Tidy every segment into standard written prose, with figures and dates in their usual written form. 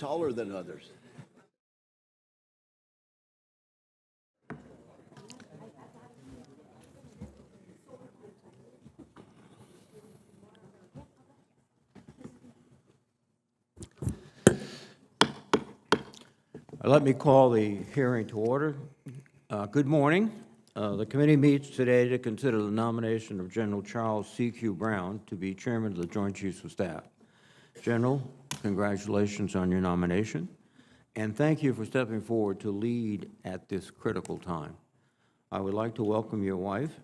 taller than others. Let me call the hearing to order. Good morning. The committee meets today to consider the nomination of General Charles C.Q. Brown to be Chairman of the Joint Chiefs of Staff. General, congratulations on your nomination, and thank you for stepping forward to lead at this critical time. I would like to welcome your wife,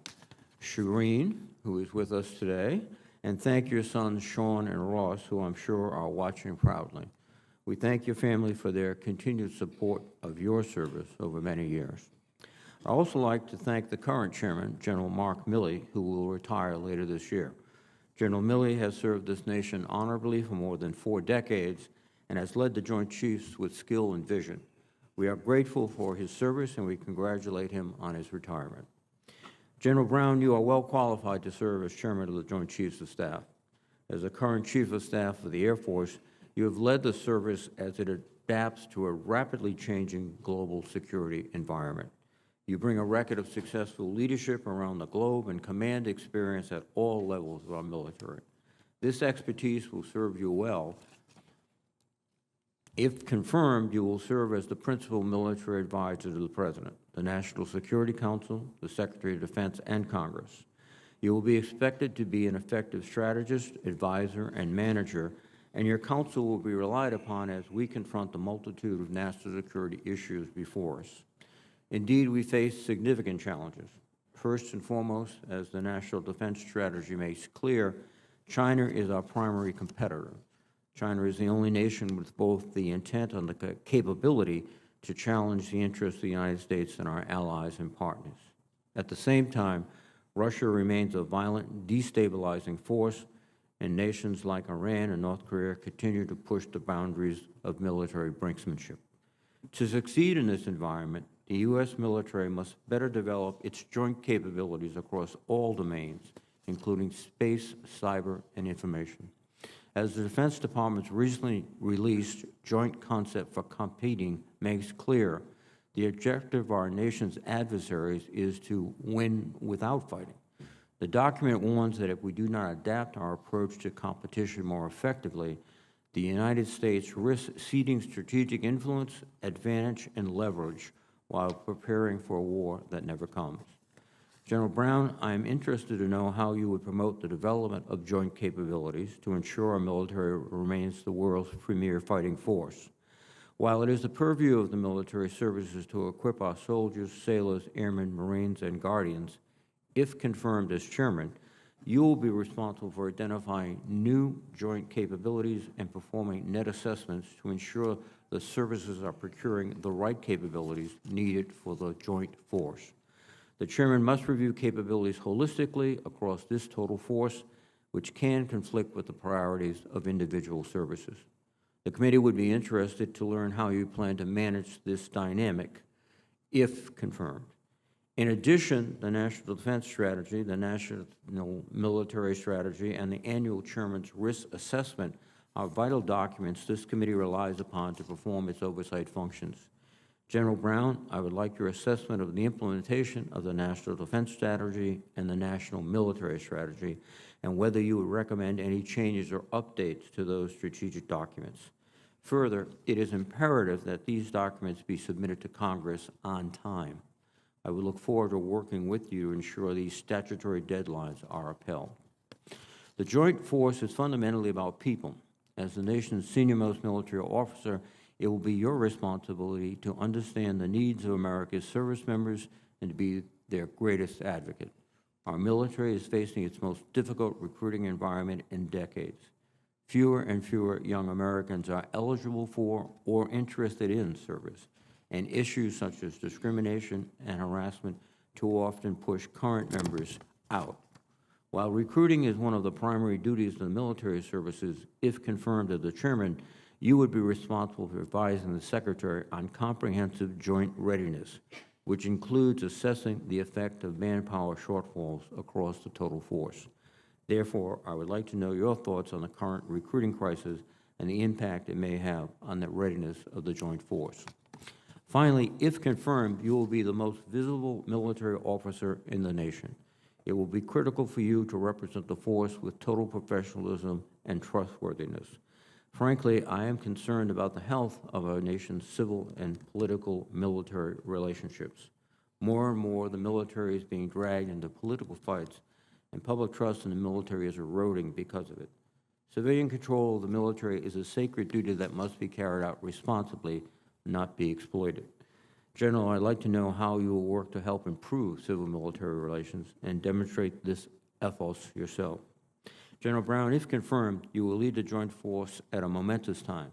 Shireen, who is with us today, and thank your sons, Sean and Ross, who I'm sure are watching proudly. We thank your family for their continued support of your service over many years. I'd also like to thank the current chairman, General Mark Milley, who will retire later this year. General Milley has served this nation honorably for more than 4 decades and has led the Joint Chiefs with skill and vision. We are grateful for his service and we congratulate him on his retirement. General Brown, you are well qualified to serve as Chairman of the Joint Chiefs of Staff. As the current Chief of Staff of the Air Force, you have led the service as it adapts to a rapidly changing global security environment. You bring a record of successful leadership around the globe and command experience at all levels of our military. This expertise will serve you well. If confirmed, you will serve as the principal military advisor to the President, the National Security Council, the Secretary of Defense, and Congress. You will be expected to be an effective strategist, advisor, and manager, and your counsel will be relied upon as we confront the multitude of national security issues before us. Indeed, we face significant challenges. First and foremost, as the National Defense Strategy makes clear, China is our primary competitor. China is the only nation with both the intent and the capability to challenge the interests of the United States and our allies and partners. At the same time, Russia remains a violent, destabilizing force, and nations like Iran and North Korea continue to push the boundaries of military brinksmanship. To succeed in this environment, the U.S. military must better develop its joint capabilities across all domains, including space, cyber, and information. As the Defense Department's recently released Joint Concept for Competing makes clear, the objective of our nation's adversaries is to win without fighting. The document warns that if we do not adapt our approach to competition more effectively, the United States risks ceding strategic influence, advantage, and leverage while preparing for a war that never comes. General Brown, I am interested to know how you would promote the development of joint capabilities to ensure our military remains the world's premier fighting force. While it is the purview of the military services to equip our soldiers, sailors, airmen, Marines, and Guardians, if confirmed as chairman, you will be responsible for identifying new joint capabilities and performing net assessments to ensure the services are procuring the right capabilities needed for the joint force. The chairman must review capabilities holistically across this total force, which can conflict with the priorities of individual services. The committee would be interested to learn how you plan to manage this dynamic if confirmed. In addition, the National Defense Strategy, the National Military Strategy, and the annual Chairman's Risk Assessment are vital documents this committee relies upon to perform its oversight functions. General Brown, I would like your assessment of the implementation of the National Defense Strategy and the National Military Strategy, and whether you would recommend any changes or updates to those strategic documents. Further, it is imperative that these documents be submitted to Congress on time. I would look forward to working with you to ensure these statutory deadlines are upheld. The joint force is fundamentally about people. As the nation's senior-most military officer, it will be your responsibility to understand the needs of America's service members and to be their greatest advocate. Our military is facing its most difficult recruiting environment in decades. Fewer and fewer young Americans are eligible for or interested in service, and issues such as discrimination and harassment too often push current members out. While recruiting is one of the primary duties of the military services, if confirmed as the chairman, you would be responsible for advising the Secretary on comprehensive joint readiness, which includes assessing the effect of manpower shortfalls across the total force. Therefore, I would like to know your thoughts on the current recruiting crisis and the impact it may have on the readiness of the joint force. Finally, if confirmed, you will be the most visible military officer in the nation. It will be critical for you to represent the force with total professionalism and trustworthiness. Frankly, I am concerned about the health of our nation's civil and political military relationships. More and more, the military is being dragged into political fights, and public trust in the military is eroding because of it. Civilian control of the military is a sacred duty that must be carried out responsibly, not be exploited. General, I'd like to know how you will work to help improve civil-military relations and demonstrate this ethos yourself. General Brown, if confirmed, you will lead the joint force at a momentous time.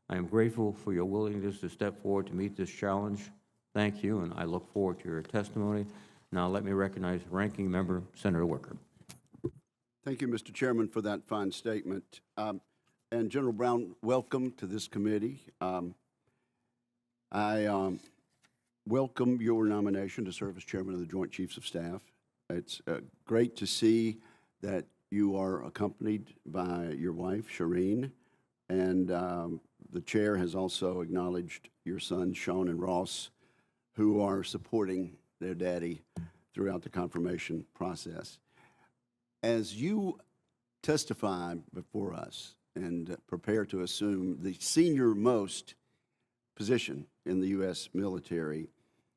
I am grateful for your willingness to step forward to meet this challenge. Thank you, and I look forward to your testimony. Now let me recognize Ranking Member Senator Wicker. Thank you, Mr. Chairman, for that fine statement. And General Brown, welcome to this committee. I welcome your nomination to serve as Chairman of the Joint Chiefs of Staff. It's great to see that you are accompanied by your wife, Shireen, and the Chair has also acknowledged your sons, Sean and Ross, who are supporting their daddy throughout the confirmation process. As you testify before us and prepare to assume the senior-most position in the U.S. military,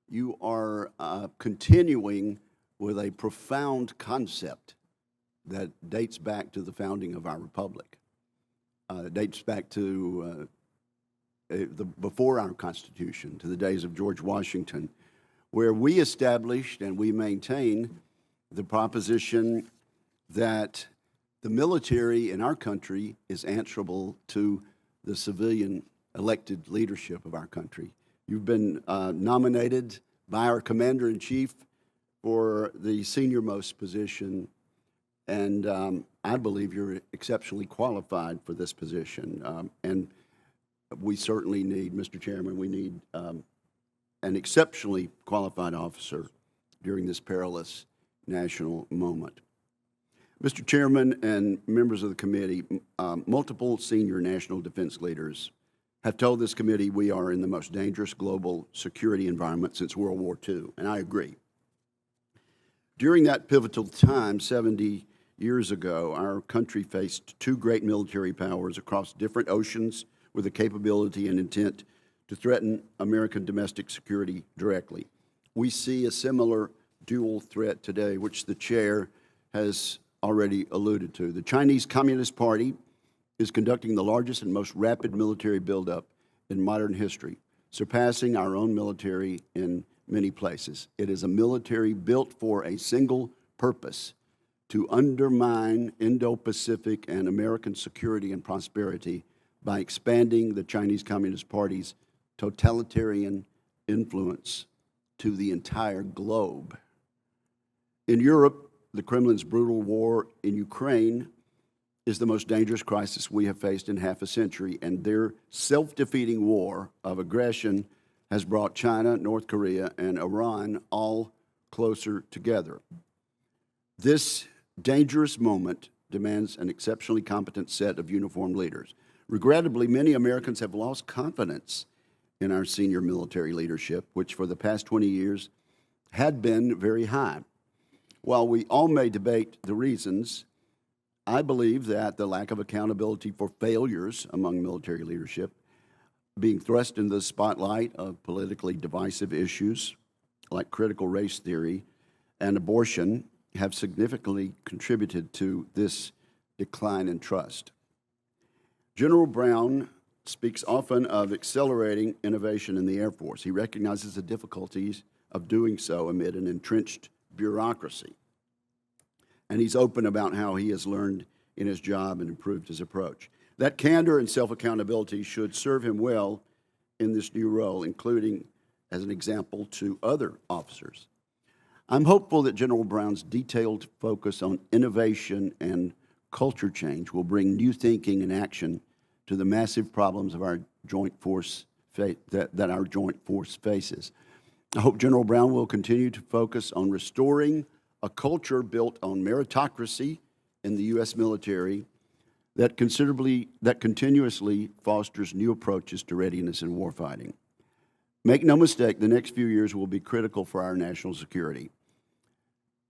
you are continuing with a profound concept that dates back to the founding of our republic. Dates back to before our Constitution, to the days of George Washington, where we established and we maintain the proposition that the military in our country is answerable to the civilian elected leadership of our country. You've been nominated by our Commander-in-Chief for the senior-most position, and I believe you're exceptionally qualified for this position. And we certainly need, Mr. Chairman, we need an exceptionally qualified officer during this perilous national moment. Mr. Chairman and members of the committee, multiple senior national defense leaders have told this committee we are in the most dangerous global security environment since World War II, and I agree. During that pivotal time, 70 years ago, our country faced two great military powers across different oceans with the capability and intent to threaten American domestic security directly. We see a similar dual threat today, which the Chair has already alluded to. The Chinese Communist Party is conducting the largest and most rapid military buildup in modern history, surpassing our own military in many places. It is a military built for a single purpose: to undermine Indo-Pacific and American security and prosperity by expanding the Chinese Communist Party's totalitarian influence to the entire globe. In Europe, the Kremlin's brutal war in Ukraine is the most dangerous crisis we have faced in half a century, and their self-defeating war of aggression has brought China, North Korea, and Iran all closer together. This dangerous moment demands an exceptionally competent set of uniformed leaders. Regrettably, many Americans have lost confidence in our senior military leadership, which for the past 20 years had been very high. While we all may debate the reasons, I believe that the lack of accountability for failures among military leadership, being thrust into the spotlight of politically divisive issues like critical race theory and abortion, have significantly contributed to this decline in trust. General Brown speaks often of accelerating innovation in the Air Force. He recognizes the difficulties of doing so amid an entrenched bureaucracy. And he's open about how he has learned in his job and improved his approach. That candor and self-accountability should serve him well in this new role, including as an example to other officers. I'm hopeful that General Brown's detailed focus on innovation and culture change will bring new thinking and action to the massive problems of our joint force that our joint force faces. I hope General Brown will continue to focus on restoring a culture built on meritocracy in the U.S. military that continuously fosters new approaches to readiness and warfighting. Make no mistake, the next few years will be critical for our national security.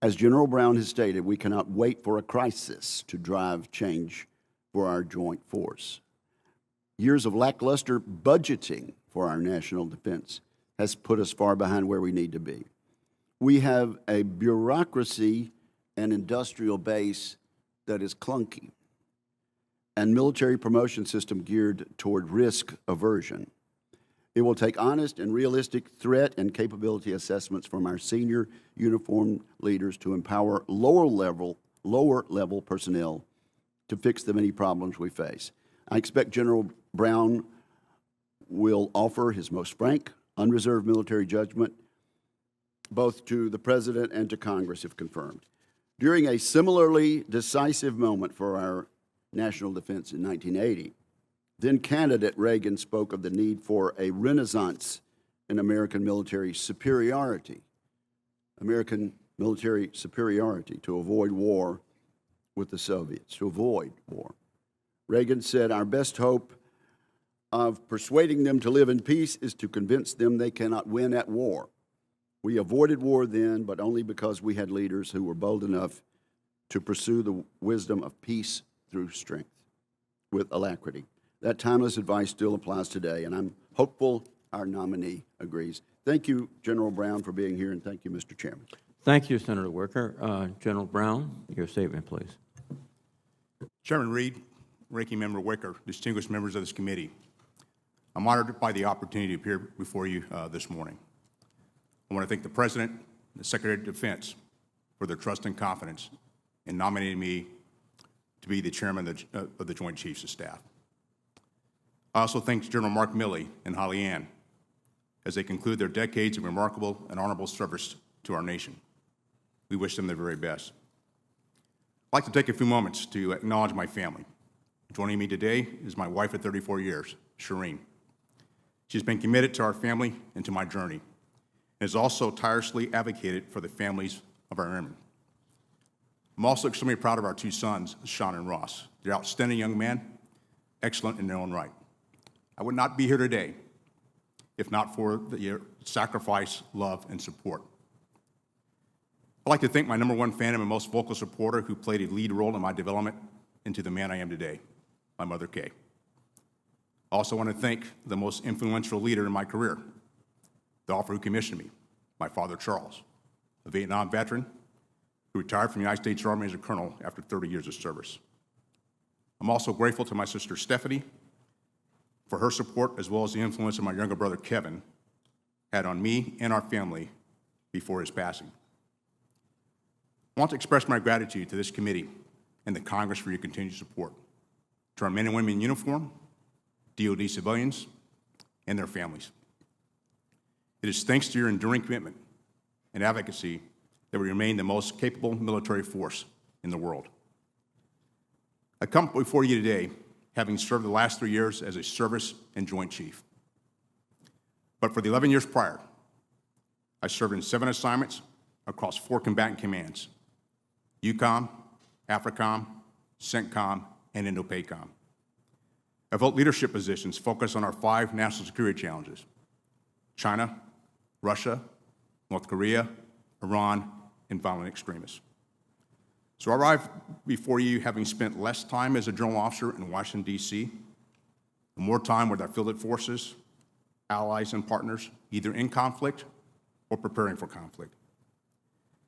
As General Brown has stated, we cannot wait for a crisis to drive change for our joint force. Years of lackluster budgeting for our national defense has put us far behind where we need to be. We have a bureaucracy and industrial base that is clunky, and military promotion system geared toward risk aversion. It will take honest and realistic threat and capability assessments from our senior uniformed leaders to empower lower level personnel to fix the many problems we face. I expect General Brown will offer his most frank, unreserved military judgment both to the President and to Congress if confirmed. During a similarly decisive moment for our national defense in 1980, then candidate Reagan spoke of the need for a renaissance in American military superiority to avoid war with the Soviets, to avoid war. Reagan said, "Our best hope of persuading them to live in peace is to convince them they cannot win at war." We avoided war then, but only because we had leaders who were bold enough to pursue the wisdom of peace through strength with alacrity. That timeless advice still applies today, and I'm hopeful our nominee agrees. Thank you, General Brown, for being here, and thank you, Mr. Chairman. Thank you, Senator Wicker. General Brown, your statement, please. Chairman Reed, Ranking Member Wicker, distinguished members of this committee, I'm honored by the opportunity to appear before you this morning. I want to thank the President and the Secretary of Defense for their trust and confidence in nominating me to be the Chairman of the Joint Chiefs of Staff. I also thank General Mark Milley and Holly Ann as they conclude their decades of remarkable and honorable service to our nation. We wish them the very best. I'd like to take a few moments to acknowledge my family. Joining me today is my wife of 34 years, Shireen. She's been committed to our family and to my journey, and has also tirelessly advocated for the families of our airmen. I'm also extremely proud of our two sons, Sean and Ross. They're outstanding young men, excellent in their own right. I would not be here today if not for your sacrifice, love, and support. I'd like to thank my #1 fan and my most vocal supporter who played a lead role in my development into the man I am today, my mother, Kay. I also want to thank the most influential leader in my career, the officer who commissioned me, my father, Charles, a Vietnam veteran who retired from the United States Army as a colonel after 30 years of service. I'm also grateful to my sister, Stephanie, for her support as well as the influence of my younger brother, Kevin, had on me and our family before his passing. I want to express my gratitude to this committee and the Congress for your continued support, to our men and women in uniform, DoD civilians, and their families. It is thanks to your enduring commitment and advocacy that we remain the most capable military force in the world. I come before you today having served the last 3 years as a service and Joint Chief. But for the 11 years prior, I served in 7 assignments across 4 combatant commands: EUCOM, AFRICOM, CENTCOM, and Indo-PACOM. I've held leadership positions focused on our 5 national security challenges: China, Russia, North Korea, Iran, and violent extremists. So I arrive before you having spent less time as a general officer in Washington, D.C., and more time with our fielded forces, allies, and partners, either in conflict or preparing for conflict.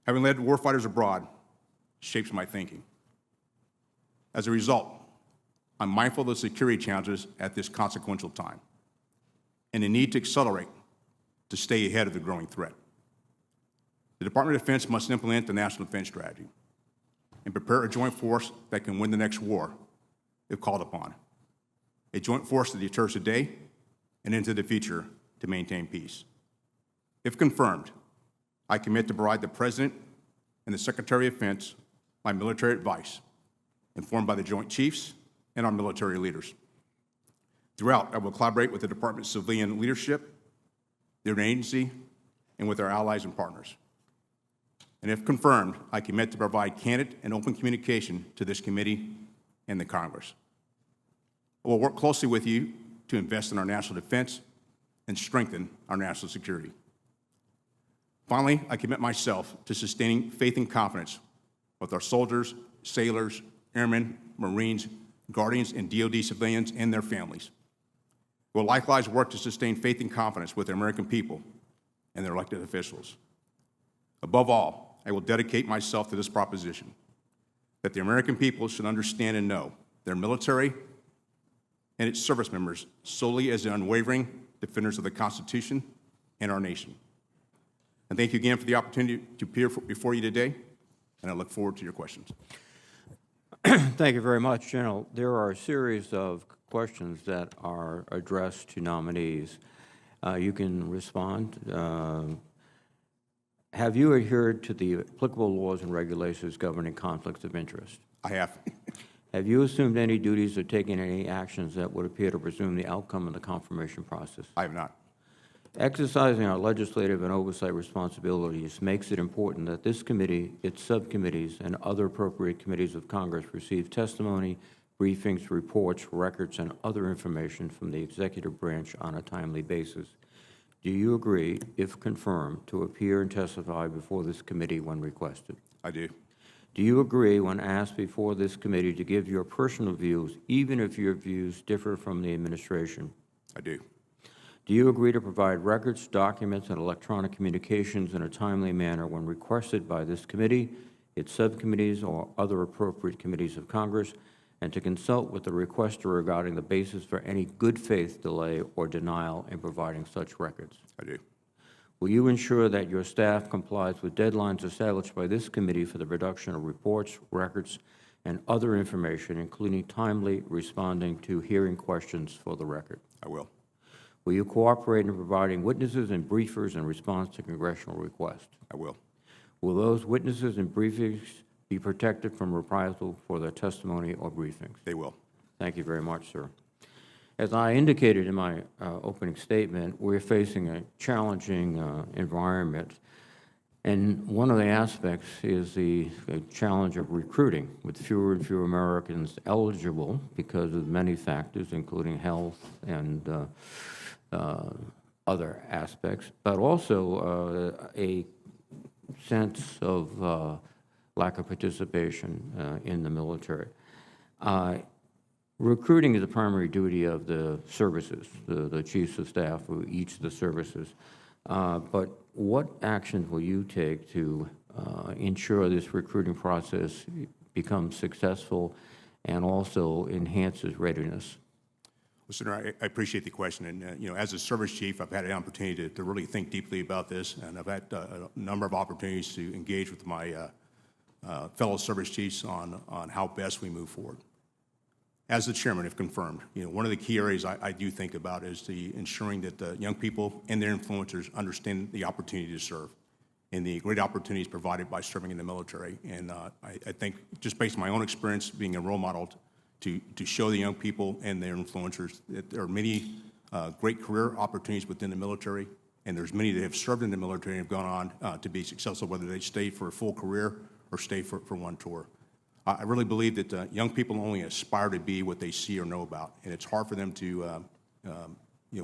Having led warfighters abroad shapes my thinking. As a result, I'm mindful of the security challenges at this consequential time and the need to accelerate to stay ahead of the growing threat. The Department of Defense must implement the National Defense Strategy and prepare a joint force that can win the next war if called upon. A joint force that deters today and into the future to maintain peace. If confirmed, I commit to provide the President and the Secretary of Defense my military advice, informed by the Joint Chiefs and our military leaders. Throughout, I will collaborate with the Department's civilian leadership, their agency, and with our allies and partners. And if confirmed, I commit to provide candid and open communication to this committee and the Congress. I will work closely with you to invest in our national defense and strengthen our national security. Finally, I commit myself to sustaining faith and confidence with our soldiers, sailors, airmen, Marines, Guardians, and DoD civilians and their families. We will likewise work to sustain faith and confidence with the American people and their elected officials. Above all, I will dedicate myself to this proposition, that the American people should understand and know their military and its service members solely as the unwavering defenders of the Constitution and our nation. And thank you again for the opportunity to appear before you today, and I look forward to your questions. Thank you very much, General. There are a series of questions that are addressed to nominees. You can respond. Have you adhered to the applicable laws and regulations governing conflicts of interest? I have. Have you assumed any duties or taken any actions that would appear to presume the outcome of the confirmation process? I have not. Exercising our legislative and oversight responsibilities makes it important that this committee, its subcommittees, and other appropriate committees of Congress receive testimony, briefings, reports, records, and other information from the executive branch on a timely basis. Do you agree, if confirmed, to appear and testify before this committee when requested? I do. Do you agree, when asked before this committee, to give your personal views, even if your views differ from the administration? I do. Do you agree to provide records, documents, and electronic communications in a timely manner when requested by this committee, its subcommittees, or other appropriate committees of Congress, and to consult with the requester regarding the basis for any good faith delay or denial in providing such records? I do. Will you ensure that your staff complies with deadlines established by this committee for the production of reports, records, and other information, including timely responding to hearing questions for the record? I will. Will you cooperate in providing witnesses and briefers in response to congressional requests? I will. Will those witnesses and briefings be protected from reprisal for their testimony or briefings? They will. Thank you very much, sir. As I indicated in my opening statement, we're facing a challenging environment, and one of the aspects is the challenge of recruiting, with fewer and fewer Americans eligible because of many factors, including health and other aspects, but also a sense of lack of participation in the military. Recruiting is the primary duty of the services, the chiefs of staff of each of the services. But what actions will you take to ensure this recruiting process becomes successful and also enhances readiness? Well, Senator, I appreciate the question. And, as a service chief, I've had an opportunity to really think deeply about this, and I've had a number of opportunities to engage with my fellow service chiefs on how best we move forward. As the chairman, if confirmed, one of the key areas I do think about is the ensuring that young people and their influencers understand the opportunity to serve and the great opportunities provided by serving in the military. And I think, just based on my own experience being a role model, to show the young people and their influencers that there are many great career opportunities within the military, and there's many that have served in the military and have gone on to be successful, whether they stay for a full career or stay for one tour. I really believe that young people only aspire to be what they see or know about, and it's hard for them to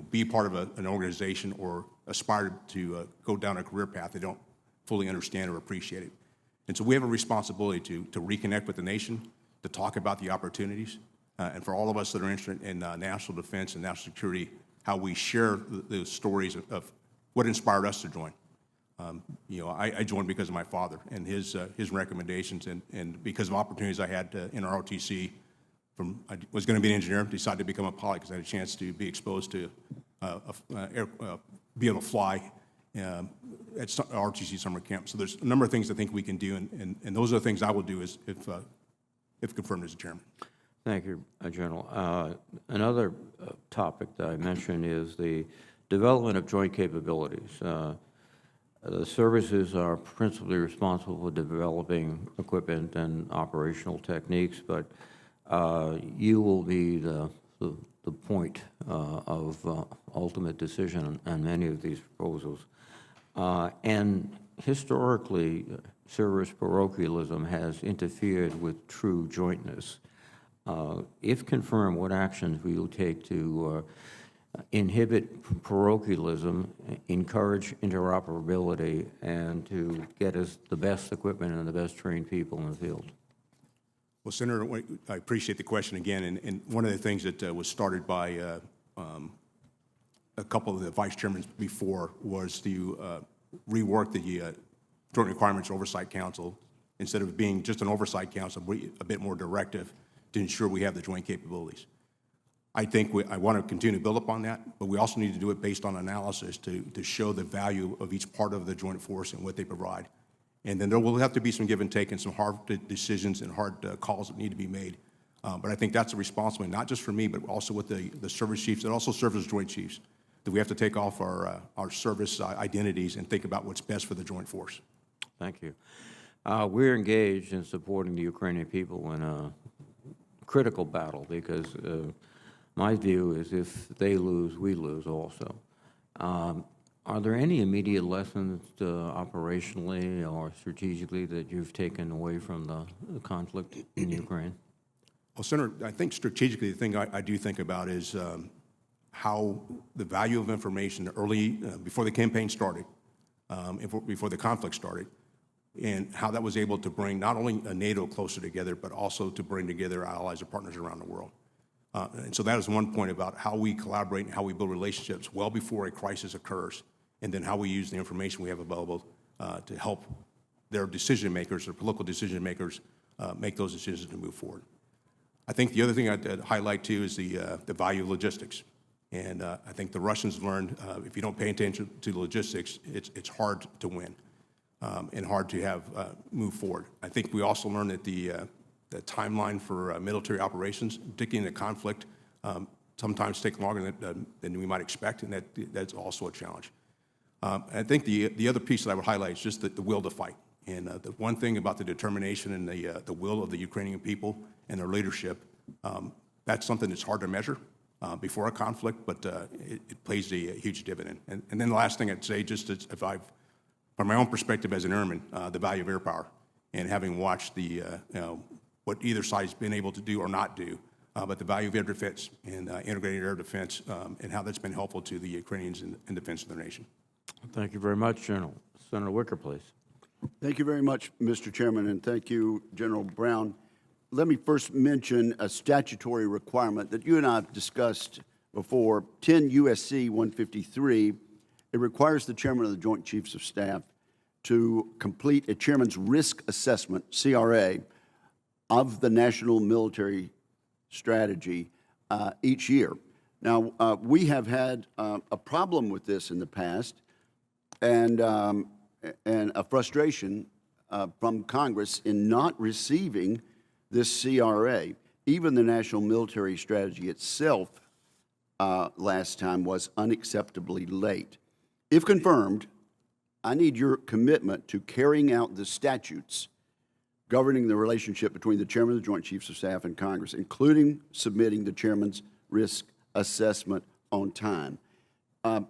be part of an organization or aspire to go down a career path they don't fully understand or appreciate it. And so we have a responsibility to reconnect with the nation, to talk about the opportunities, and for all of us that are interested in national defense and national security, how we share the stories of what inspired us to join. I joined because of my father and his recommendations, and because of opportunities I had in ROTC. I was going to be an engineer, decided to become a pilot because I had a chance to be exposed to be able to fly at ROTC summer camp. So there's a number of things I think we can do, and those are the things I will do if confirmed as chairman. Thank you, General. Another topic that I mentioned is the development of joint capabilities. The services are principally responsible for developing equipment and operational techniques, but you will be the point of ultimate decision on many of these proposals. And historically, service parochialism has interfered with true jointness. If confirmed, what actions will you take to inhibit parochialism, encourage interoperability, and to get us the best equipment and the best trained people in the field? Well, Senator, I appreciate the question again. And one of the things that was started by a couple of the vice chairmen before was to rework the Joint Requirements Oversight Council, instead of being just an oversight council, a bit more directive to ensure we have the joint capabilities. I think I want to continue to build upon that, but we also need to do it based on analysis to show the value of each part of the joint force and what they provide. And then there will have to be some give and take and some hard decisions and hard calls that need to be made. But I think that's a responsibility, not just for me, but also with the service chiefs that also serve as joint chiefs, that we have to take off our service identities and think about what's best for the joint force. Thank you. We're engaged in supporting the Ukrainian people in a critical battle because my view is if they lose, we lose also. Are there any immediate lessons operationally or strategically that you've taken away from the conflict in Ukraine? Well, Senator, I think strategically the thing I do think about is how the value of information early, before the campaign started, before the conflict started, and how that was able to bring not only NATO closer together, but also to bring together allies and partners around the world. And so that is one point about how we collaborate and how we build relationships well before a crisis occurs, and then how we use the information we have available to help their decision makers, their political decision makers, make those decisions to move forward. I think the other thing I'd highlight too is the value of logistics. And I think the Russians learned if you don't pay attention to logistics, it's hard to win. And hard to have move forward. I think we also learned that the timeline for military operations, particularly in a conflict, sometimes take longer than we might expect, and that's also a challenge. I think the other piece that I would highlight is just the will to fight. And the one thing about the determination and the will of the Ukrainian people and their leadership, that's something that's hard to measure before a conflict, but it plays a huge dividend. And then the last thing I'd say, just as if I've from my own perspective as an airman, the value of air power, and having watched what either side's been able to do or not do, but the value of air defense and integrated air defense, and how that's been helpful to the Ukrainians in defense of their nation. Thank you very much, General. Senator Wicker, please. Thank you very much, Mr. Chairman, and thank you, General Brown. Let me first mention a statutory requirement that you and I have discussed before, 10 U.S.C. 153. It requires the Chairman of the Joint Chiefs of Staff to complete a Chairman's Risk Assessment, CRA, of the National Military Strategy each year. Now, we have had a problem with this in the past and a frustration from Congress in not receiving this CRA. Even the National Military Strategy itself last time was unacceptably late. If confirmed, I need your commitment to carrying out the statutes governing the relationship between the Chairman of the Joint Chiefs of Staff and Congress, including submitting the Chairman's risk assessment on time.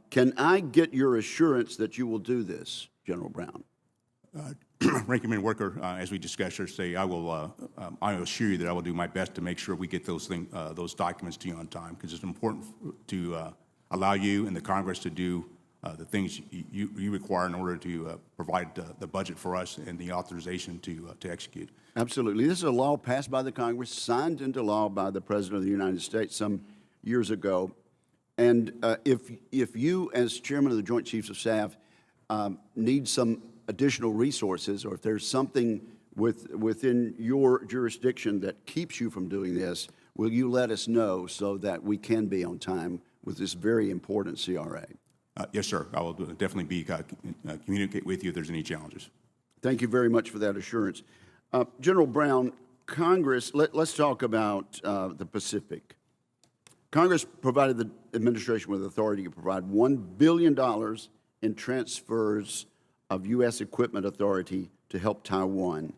Can I get your assurance that you will do this, General Brown? Ranking Member Wicker, as we discussed yesterday, I assure you that I will do my best to make sure we get those documents to you on time, because it's important to allow you and the Congress to do the things you require in order to provide the budget for us and the authorization to execute. Absolutely. This is a law passed by the Congress, signed into law by the President of the United States some years ago. And if you, as Chairman of the Joint Chiefs of Staff, need some additional resources, or if there's something within your jurisdiction that keeps you from doing this, will you let us know so that we can be on time with this very important CRA? Yes, sir. I will definitely communicate with you if there's any challenges. Thank you very much for that assurance. General Brown, Congress, let's talk about the Pacific. Congress provided the administration with authority to provide $1 billion in transfers of U.S. equipment authority to help Taiwan.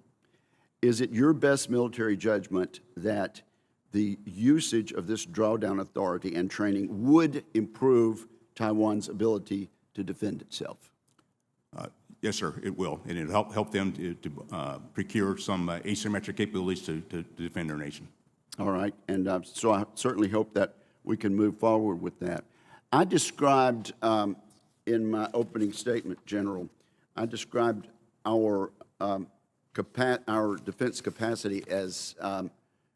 Is it your best military judgment that the usage of this drawdown authority and training would improve Taiwan's ability to defend itself? Yes, sir, it will, and it'll help them to procure some asymmetric capabilities to defend their nation. All right, and so I certainly hope that we can move forward with that. I described in my opening statement, General, I described our defense capacity as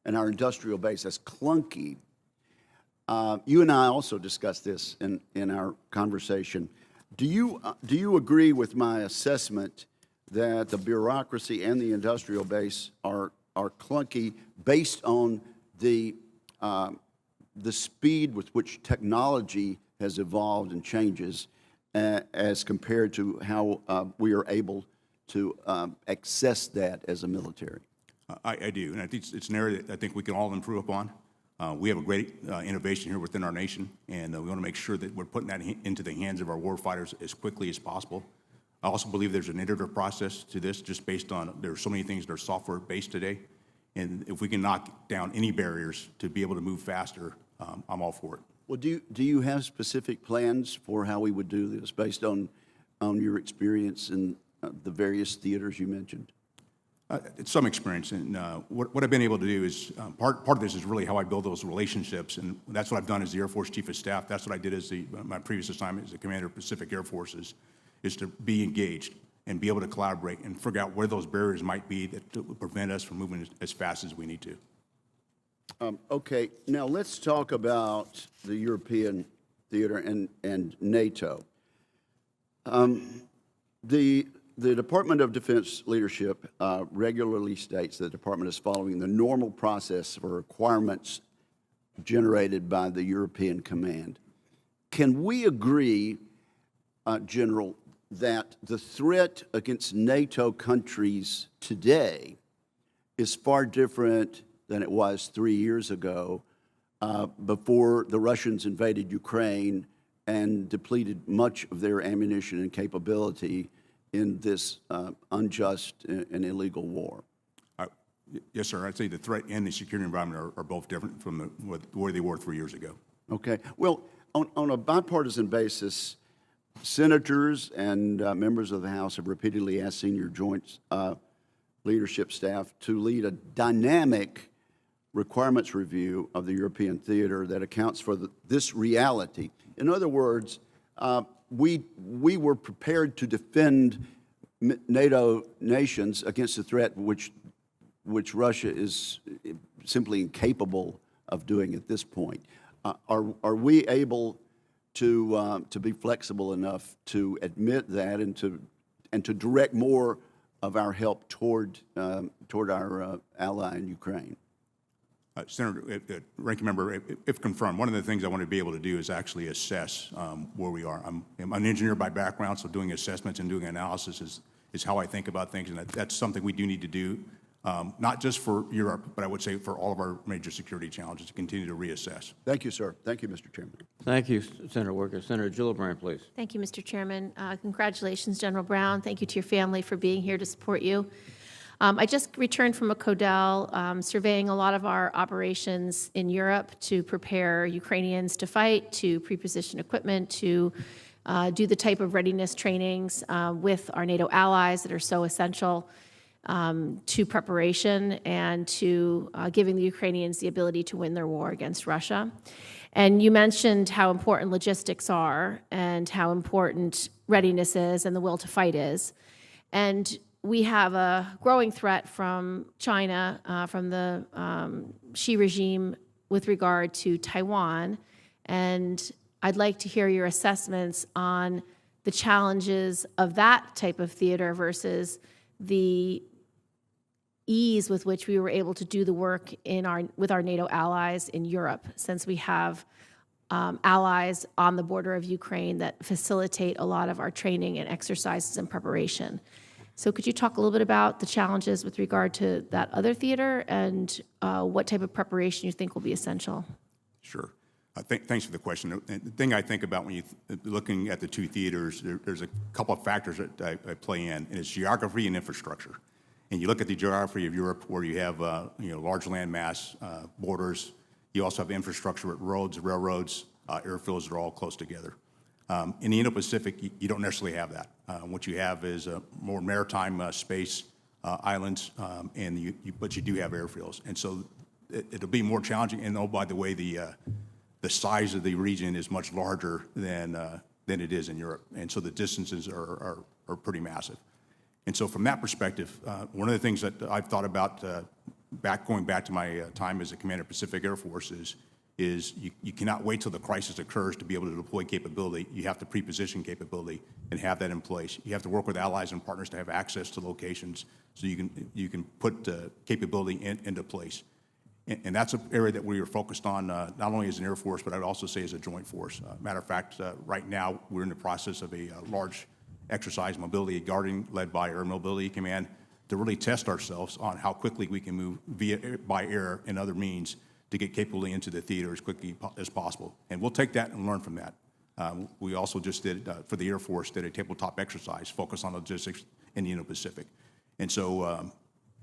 and our industrial base as clunky. You and I also discussed this in our conversation. Do you agree with my assessment that the bureaucracy and the industrial base are clunky based on the speed with which technology has evolved and changes as compared to how we are able to access that as a military? I do, and I think it's an area that I think we can all improve upon. We have a great innovation here within our nation, and we want to make sure that we're putting that into the hands of our warfighters as quickly as possible. I also believe there's an iterative process to this, just based on there are so many things that are software-based today, and if we can knock down any barriers to be able to move faster, I'm all for it. Well, do you have specific plans for how we would do this based on your experience in the various theaters you mentioned? It's some experience, and what I've been able to do is, part of this is really how I build those relationships, and that's what I've done as the Air Force Chief of Staff. That's what I did as my previous assignment as the Commander of Pacific Air Forces, is to be engaged and be able to collaborate and figure out where those barriers might be that will prevent us from moving as fast as we need to. Okay, now let's talk about the European theater and NATO. The Department of Defense leadership regularly states that the department is following the normal process for requirements generated by the European Command. Can we agree, General, that the threat against NATO countries today is far different than it was 3 years ago before the Russians invaded Ukraine and depleted much of their ammunition and capability in this unjust and illegal war? Yes, sir. I'd say the threat and the security environment are both different from where they were 3 years ago. Okay. Well, on a bipartisan basis, senators and members of the House have repeatedly asked senior joint leadership staff to lead a dynamic requirements review of the European theater that accounts for this reality. In other words, we were prepared to defend NATO nations against a threat which Russia is simply incapable of doing at this point. Are we able to be flexible enough to admit that and to direct more of our help toward our ally in Ukraine? Senator, Ranking Member, if confirmed, one of the things I want to be able to do is actually assess where we are. I'm an engineer by background, so doing assessments and doing analysis is how I think about things, and that's something we do need to do, not just for Europe, but I would say for all of our major security challenges, to continue to reassess. Thank you, sir. Thank you, Mr. Chairman. Thank you, Senator Wicker. Senator Gillibrand, please. Thank you, Mr. Chairman. Congratulations, General Brown. Thank you to your family for being here to support you. I just returned from a CODEL surveying a lot of our operations in Europe to prepare Ukrainians to fight, to pre-position equipment, to do the type of readiness trainings with our NATO allies that are so essential to preparation and to giving the Ukrainians the ability to win their war against Russia. And you mentioned how important logistics are and how important readiness is and the will to fight is. And we have a growing threat from China, from the Xi regime with regard to Taiwan. And I'd like to hear your assessments on the challenges of that type of theater versus the ease with which we were able to do the work with our NATO allies in Europe, since we have allies on the border of Ukraine that facilitate a lot of our training and exercises and preparation. So could you talk a little bit about the challenges with regard to that other theater and what type of preparation you think will be essential? Sure. Thanks for the question. The thing I think about when you're looking at the two theaters, there's a couple of factors that I play in, and it's geography and infrastructure. And you look at the geography of Europe, where you have large land mass, borders. You also have infrastructure with roads, railroads, airfields that are all close together. In the Indo-Pacific, you don't necessarily have that. What you have is more maritime space, islands, but you do have airfields. And so it'll be more challenging. And oh, by the way, the size of the region is much larger than it is in Europe, and so the distances are pretty massive. And so from that perspective, one of the things that I've thought about going back to my time as a commander of Pacific Air Force is you cannot wait till the crisis occurs to be able to deploy capability. You have to pre-position capability and have that in place. You have to work with allies and partners to have access to locations so you can put capability into place. And that's an area that we are focused on, not only as an Air Force, but I'd also say as a joint force. Matter of fact, right now we're in the process of a large exercise, mobility guarding, led by Air Mobility Command, to really test ourselves on how quickly we can move by air and other means to get capability into the theater as quickly as possible. And we'll take that and learn from that. We also just did, for the Air Force, did a tabletop exercise focused on logistics in the Indo-Pacific. And so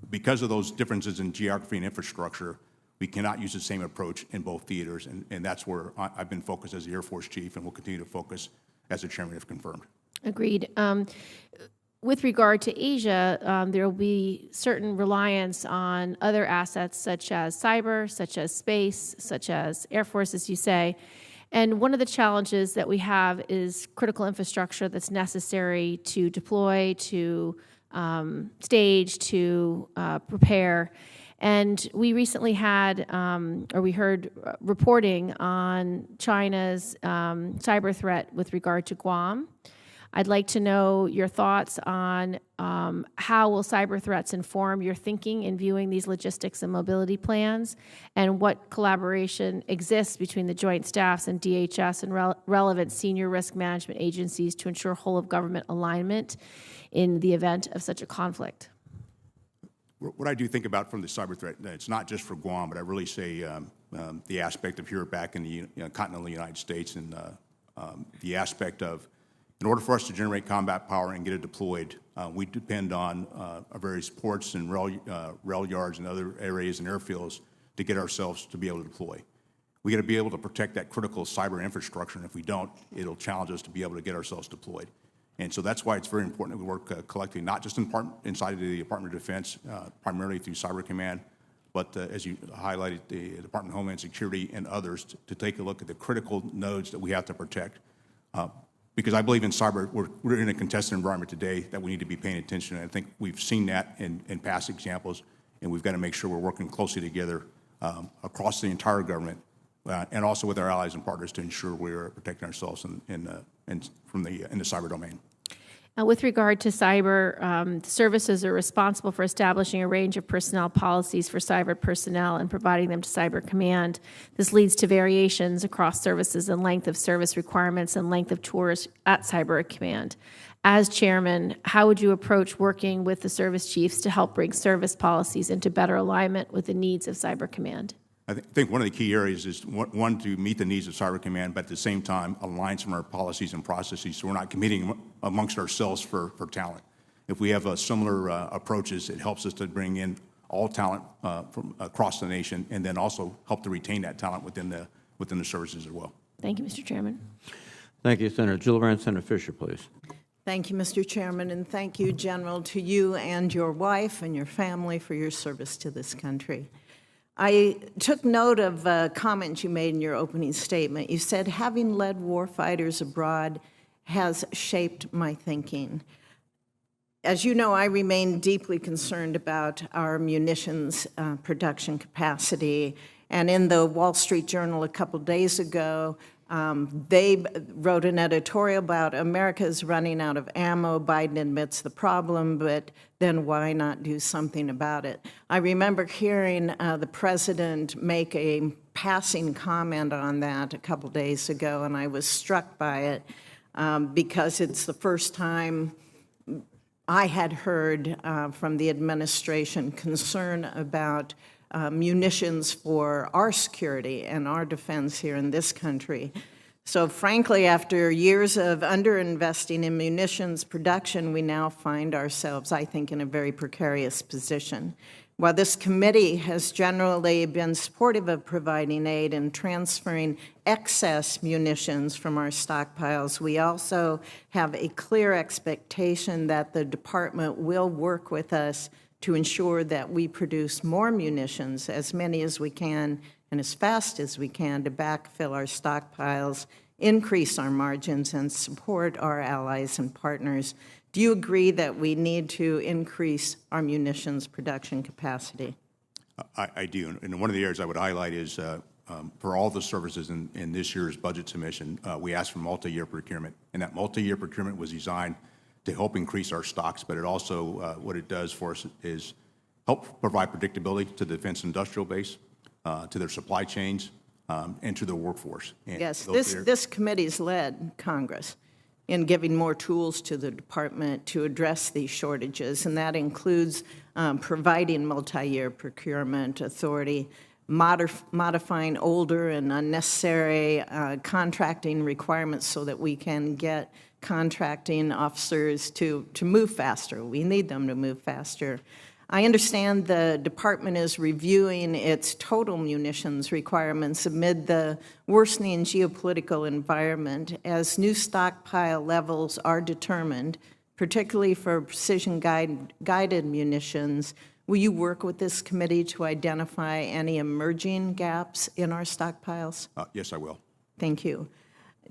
because of those differences in geography and infrastructure, we cannot use the same approach in both theaters, and that's where I've been focused as the Air Force Chief and will continue to focus as the Chairman if confirmed. Agreed. With regard to Asia, there will be certain reliance on other assets such as cyber, such as space, such as Air Force, as you say. And one of the challenges that we have is critical infrastructure that's necessary to deploy, to stage, to prepare. And we recently had, or we heard reporting on China's cyber threat with regard to Guam. I'd like to know your thoughts on how will cyber threats inform your thinking in viewing these logistics and mobility plans, and what collaboration exists between the Joint Staffs and DHS and relevant senior risk management agencies to ensure whole-of-government alignment in the event of such a conflict. What I do think about from the cyber threat, it's not just for Guam, but I really say the aspect of here back in the continental United States, and the aspect of, in order for us to generate combat power and get it deployed, we depend on our various ports and rail yards and other areas and airfields to get ourselves to be able to deploy. We got to be able to protect that critical cyber infrastructure, and if we don't, it'll challenge us to be able to get ourselves deployed. And so that's why it's very important that we work collectively, not just inside of the Department of Defense, primarily through Cyber Command, but as you highlighted, the Department of Homeland Security and others to take a look at the critical nodes that we have to protect. Because I believe in cyber, we're in a contested environment today that we need to be paying attention. And I think we've seen that in past examples, and we've got to make sure we're working closely together across the entire government and also with our allies and partners to ensure we're protecting ourselves in the cyber domain. With regard to cyber, services are responsible for establishing a range of personnel policies for cyber personnel and providing them to Cyber Command. This leads to variations across services in length of service requirements and length of tours at Cyber Command. As chairman, how would you approach working with the service chiefs to help bring service policies into better alignment with the needs of Cyber Command? I think one of the key areas is, one, to meet the needs of Cyber Command, but at the same time, align some of our policies and processes so we're not competing amongst ourselves for talent. If we have similar approaches, it helps us to bring in all talent from across the nation, and then also help to retain that talent within the services as well. Thank you, Mr. Chairman. Thank you, Senator Gillibrand. Senator Fisher, please. Thank you, Mr. Chairman, and thank you, General, to you and your wife and your family for your service to this country. I took note of a comment you made in your opening statement. You said, having led warfighters abroad has shaped my thinking. As you know, I remain deeply concerned about our munitions production capacity. And in the Wall Street Journal a couple days ago, they wrote an editorial about America's running out of ammo. Biden admits the problem, but then why not do something about it? I remember hearing the president make a passing comment on that a couple days ago, and I was struck by it because it's the first time I had heard from the administration concern about munitions for our security and our defense here in this country. So frankly, after years of underinvesting in munitions production, we now find ourselves, I think, in a very precarious position. While this committee has generally been supportive of providing aid and transferring excess munitions from our stockpiles, we also have a clear expectation that the department will work with us to ensure that we produce more munitions, as many as we can and as fast as we can, to backfill our stockpiles, increase our margins, and support our allies and partners. Do you agree that we need to increase our munitions production capacity? I do. And one of the areas I would highlight is for all the services in this year's budget submission, we asked for multi-year procurement. And that multi-year procurement was designed to help increase our stocks, but it also, what it does for us is help provide predictability to the defense industrial base, to their supply chains, and to their workforce. And yes, this committee's led Congress in giving more tools to the department to address these shortages, and that includes providing multi-year procurement authority, modifying older and unnecessary contracting requirements so that we can get contracting officers to move faster. We need them to move faster. I understand the department is reviewing its total munitions requirements amid the worsening geopolitical environment as new stockpile levels are determined, particularly for precision-guided munitions. Will you work with this committee to identify any emerging gaps in our stockpiles? Yes, I will. Thank you.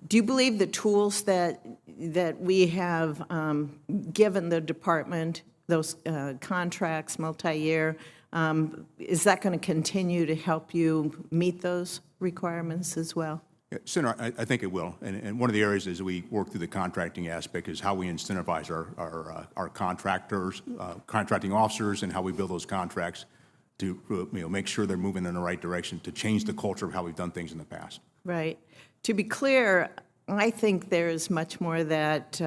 Do you believe the tools that we have given the department, those contracts, multi-year, is that going to continue to help you meet those requirements as well? Yeah, Senator, I think it will. And one of the areas as we work through the contracting aspect is how we incentivize our contractors, contracting officers, and how we build those contracts to make sure they're moving in the right direction to change the culture of how we've done things in the past. Right. To be clear, I think there's much more that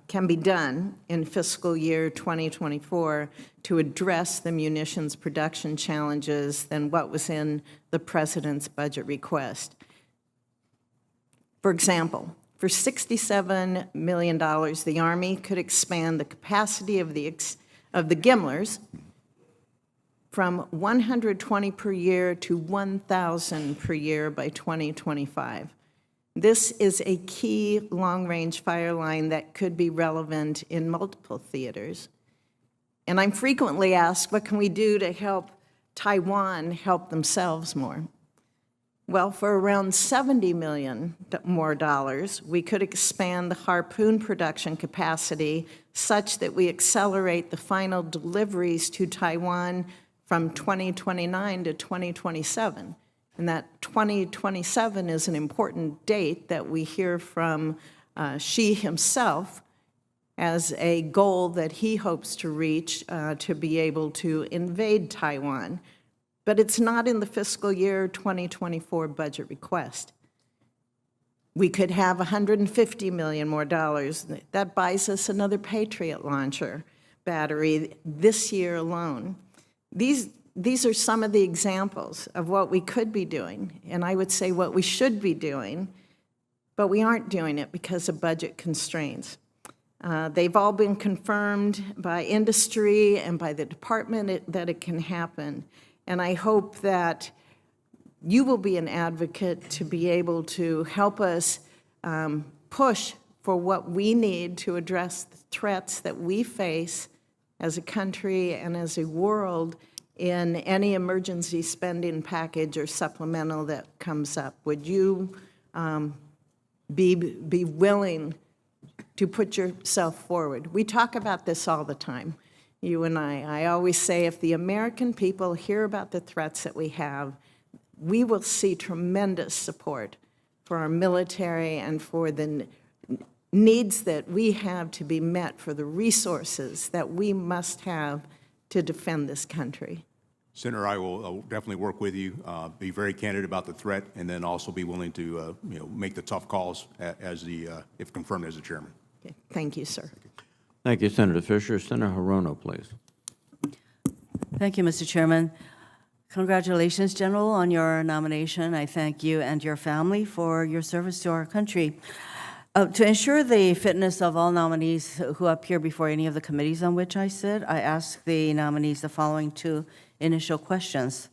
can be done in fiscal year 2024 to address the munitions production challenges than what was in the President's budget request. For example, for $67 million, the Army could expand the capacity of the GMLRS from 120 per year to 1,000 per year by 2025. This is a key long-range fire line that could be relevant in multiple theaters. And I'm frequently asked, what can we do to help Taiwan help themselves more? Well, for around $70 million more, we could expand the Harpoon production capacity such that we accelerate the final deliveries to Taiwan from 2029 to 2027. And that 2027 is an important date that we hear from Xi himself as a goal that he hopes to reach to be able to invade Taiwan. But it's not in the fiscal year 2024 budget request. We could have $150 million more. That buys us another Patriot launcher battery this year alone. These are some of the examples of what we could be doing, and I would say what we should be doing, but we aren't doing it because of budget constraints. They've all been confirmed by industry and by the department that it can happen, and I hope that you will be an advocate to be able to help us push for what we need to address the threats that we face as a country and as a world in any emergency spending package or supplemental that comes up. Would you be willing to put yourself forward? We talk about this all the time, you and I. I always say if the American people hear about the threats that we have, we will see tremendous support for our military and for the needs that we have to be met, for the resources that we must have to defend this country. Senator, I will definitely work with you, be very candid about the threat, and then also be willing to make the tough calls if confirmed as the chairman. Okay. Thank you, sir. Thank you, Senator Fisher. Senator Hirono, please. Thank you, Mr. Chairman. Congratulations, General, on your nomination. I thank you and your family for your service to our country. To ensure the fitness of all nominees who appear before any of the committees on which I sit, I ask the nominees the following two initial questions.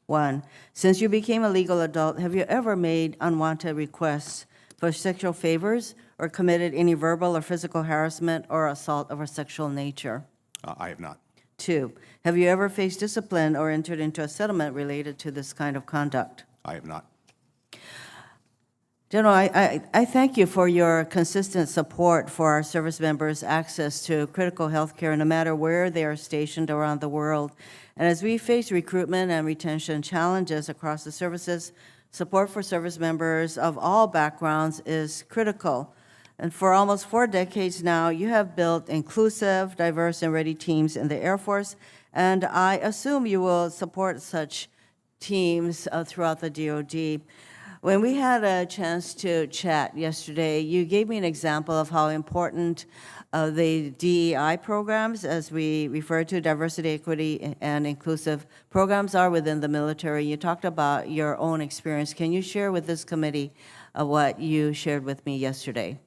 One, since you became a legal adult, have you ever made unwanted requests for sexual favors or committed any verbal or physical harassment or assault of a sexual nature? I have not. 2. Have you ever faced discipline or entered into a settlement related to this kind of conduct? I have not. General, I thank you for your consistent support for our service members' access to critical health care no matter where they are stationed around the world. And as we face recruitment and retention challenges across the services, support for service members of all backgrounds is critical. And for almost 4 decades now, you have built inclusive, diverse, and ready teams in the Air Force, and I assume you will support such teams throughout the DoD. When we had a chance to chat yesterday, you gave me an example of how important the DEI programs, as we refer to diversity, equity, and inclusive programs, are within the military. You talked about your own experience. Can you share with this committee what you shared with me yesterday?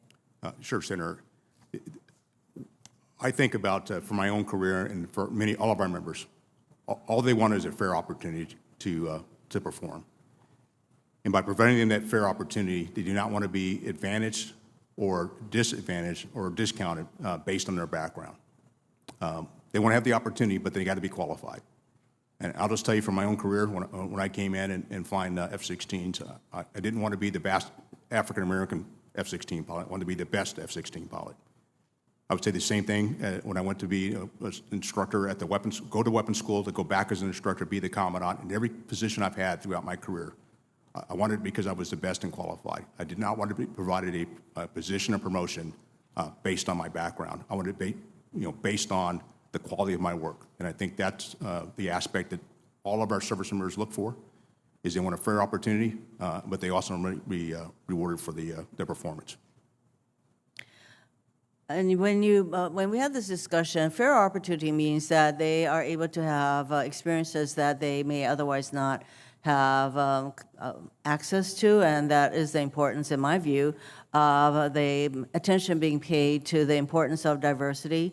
Sure, Senator. I think about, for my own career and for all of our members, all they want is a fair opportunity to perform. And by providing them that fair opportunity, they do not want to be advantaged or disadvantaged or discounted based on their background. They want to have the opportunity, but they got to be qualified. And I'll just tell you from my own career, when I came in and find F-16s, I didn't want to be the best African-American F-16 pilot. I wanted to be the best F-16 pilot. I would say the same thing when I went to be an instructor at the go to weapons school, to go back as an instructor, be the commandant. In every position I've had throughout my career, I wanted it because I was the best and qualified. I did not want to be provided a position or promotion based on my background. I wanted it based on the quality of my work. And I think that's the aspect that all of our service members look for, is they want a fair opportunity, but they also want to be rewarded for their performance. And when we had this discussion, fair opportunity means that they are able to have experiences that they may otherwise not have access to, and that is the importance, in my view, of the attention being paid to the importance of diversity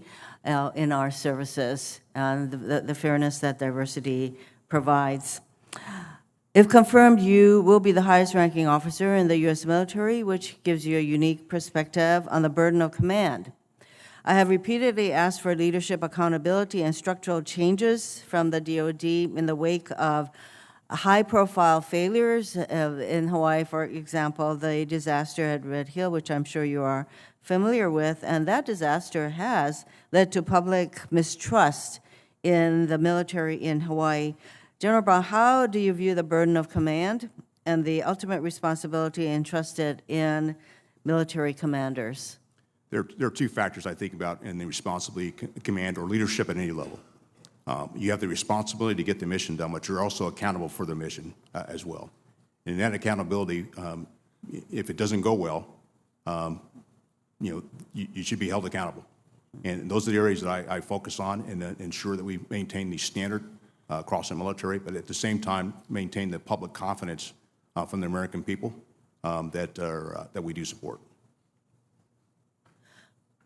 in our services and the fairness that diversity provides. If confirmed, you will be the highest ranking officer in the U.S. military, which gives you a unique perspective on the burden of command. I have repeatedly asked for leadership accountability and structural changes from the DoD in the wake of high-profile failures in Hawaii, for example, the disaster at Red Hill, which I'm sure you are familiar with, and that disaster has led to public mistrust in the military in Hawaii. General Brown, how do you view the burden of command and the ultimate responsibility entrusted in military commanders? There are 2 factors I think about in the responsibility command or leadership at any level. You have the responsibility to get the mission done, but you're also accountable for the mission as well. And that accountability, if it doesn't go well, you should be held accountable. And those are the areas that I focus on and ensure that we maintain the standard across the military, but at the same time maintain the public confidence from the American people that we do support.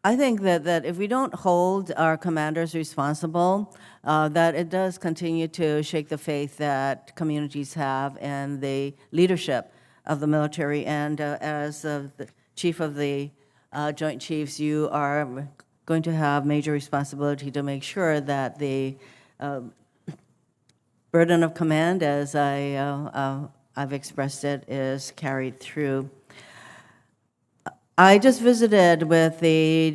I think that if we don't hold our commanders responsible, that it does continue to shake the faith that communities have in the leadership of the military. And as the chief of the Joint Chiefs, you are going to have major responsibility to make sure that the burden of command, as I've expressed it, is carried through. I just visited with the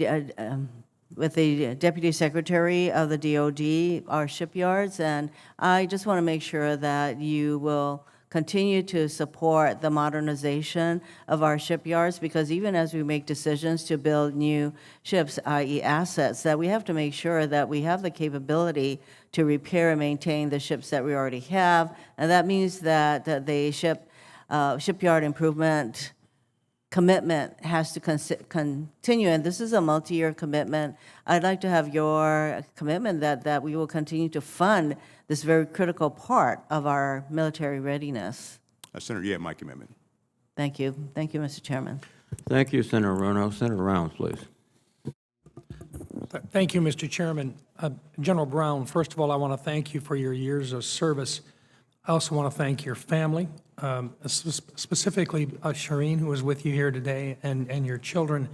Deputy Secretary of the DoD, our shipyards, and I just want to make sure that you will continue to support the modernization of our shipyards, because even as we make decisions to build new ships, i.e. assets, that we have to make sure that we have the capability to repair and maintain the ships that we already have, and that means that the shipyard improvement commitment has to continue, and this is a multi-year commitment. I'd like to have your commitment that we will continue to fund this very critical part of our military readiness. Senator, you have my commitment. Thank you. Thank you, Mr. Chairman. Thank you, Senator Rono. Senator Rounds, please. Thank you, Mr. Chairman. General Brown, first of all, I want to thank you for your years of service. I also want to thank your family, specifically Shireen, who is with you here today, and your children.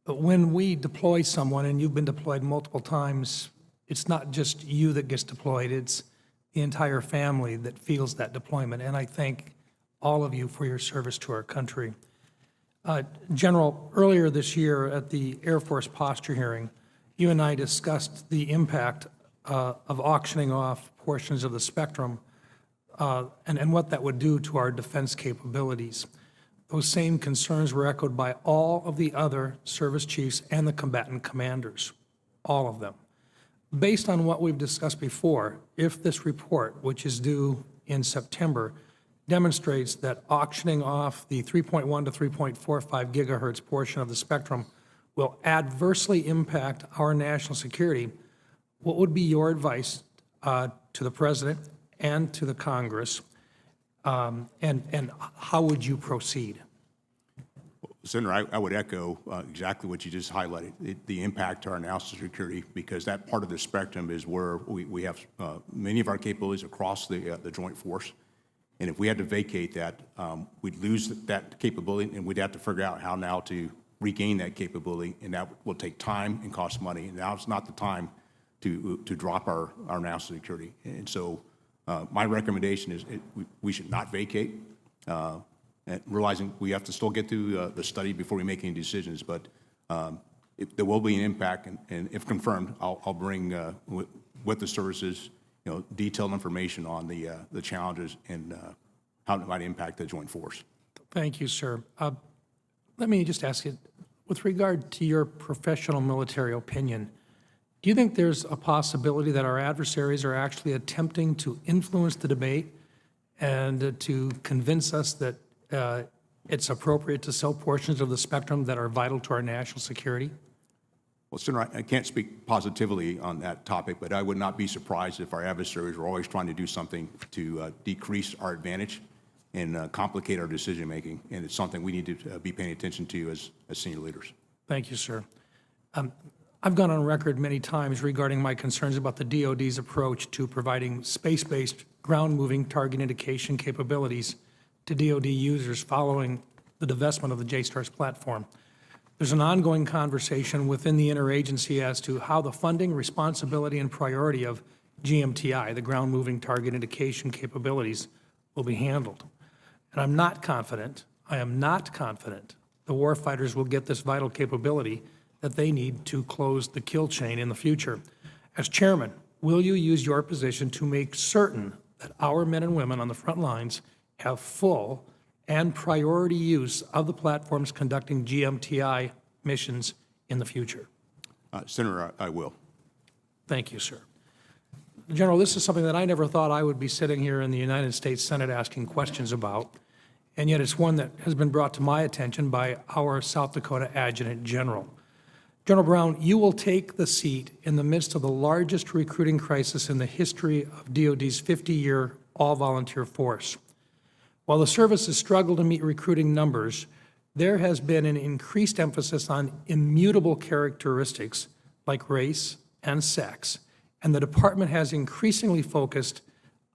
When we deploy someone, and you've been deployed multiple times, it's not just you that gets deployed, it's the entire family that feels that deployment. And I thank all of you for your service to our country. General, earlier this year at the Air Force posture hearing, you and I discussed the impact of auctioning off portions of the spectrum and what that would do to our defense capabilities. Those same concerns were echoed by all of the other service chiefs and the combatant commanders, all of them. Based on what we've discussed before, if this report, which is due in September, demonstrates that auctioning off the 3.1 to 3.45 gigahertz portion of the spectrum will adversely impact our national security, what would be your advice to the President and to the Congress, and how would you proceed? Senator, I would echo exactly what you just highlighted, the impact to our national security, because that part of the spectrum is where we have many of our capabilities across the Joint Force. And if we had to vacate that, we'd lose that capability, and we'd have to figure out how now to regain that capability, and that will take time and cost money. And now it's not the time to drop our national security. And so my recommendation is we should not vacate, and realizing we have to still get through the study before we make any decisions. But there will be an impact, and if confirmed, I'll bring with the services, detailed information on the challenges and how it might impact the Joint Force. Thank you, sir. Let me just ask you, with regard to your professional military opinion, do you think there's a possibility that our adversaries are actually attempting to influence the debate and to convince us that it's appropriate to sell portions of the spectrum that are vital to our national security? Well, Senator, I can't speak positively on that topic, but I would not be surprised if our adversaries were always trying to do something to decrease our advantage and complicate our decision-making, and it's something we need to be paying attention to as senior leaders. Thank you, sir. I've gone on record many times regarding my concerns about the DoD's approach to providing space-based ground-moving target indication capabilities to DoD users following the divestment of the JSTARS platform. There's an ongoing conversation within the interagency as to how the funding, responsibility, and priority of GMTI, the ground-moving target indication capabilities, will be handled. And I am not confident the warfighters will get this vital capability that they need to close the kill chain in the future. As chairman, will you use your position to make certain that our men and women on the front lines have full and priority use of the platforms conducting GMTI missions in the future? Senator, I will. Thank you, sir. General, this is something that I never thought I would be sitting here in the United States Senate asking questions about, and yet it's one that has been brought to my attention by our South Dakota Adjutant General. General Brown, you will take the seat in the midst of the largest recruiting crisis in the history of DoD's 50-year all-volunteer force. While the service has struggled to meet recruiting numbers, there has been an increased emphasis on immutable characteristics like race and sex, and the department has increasingly focused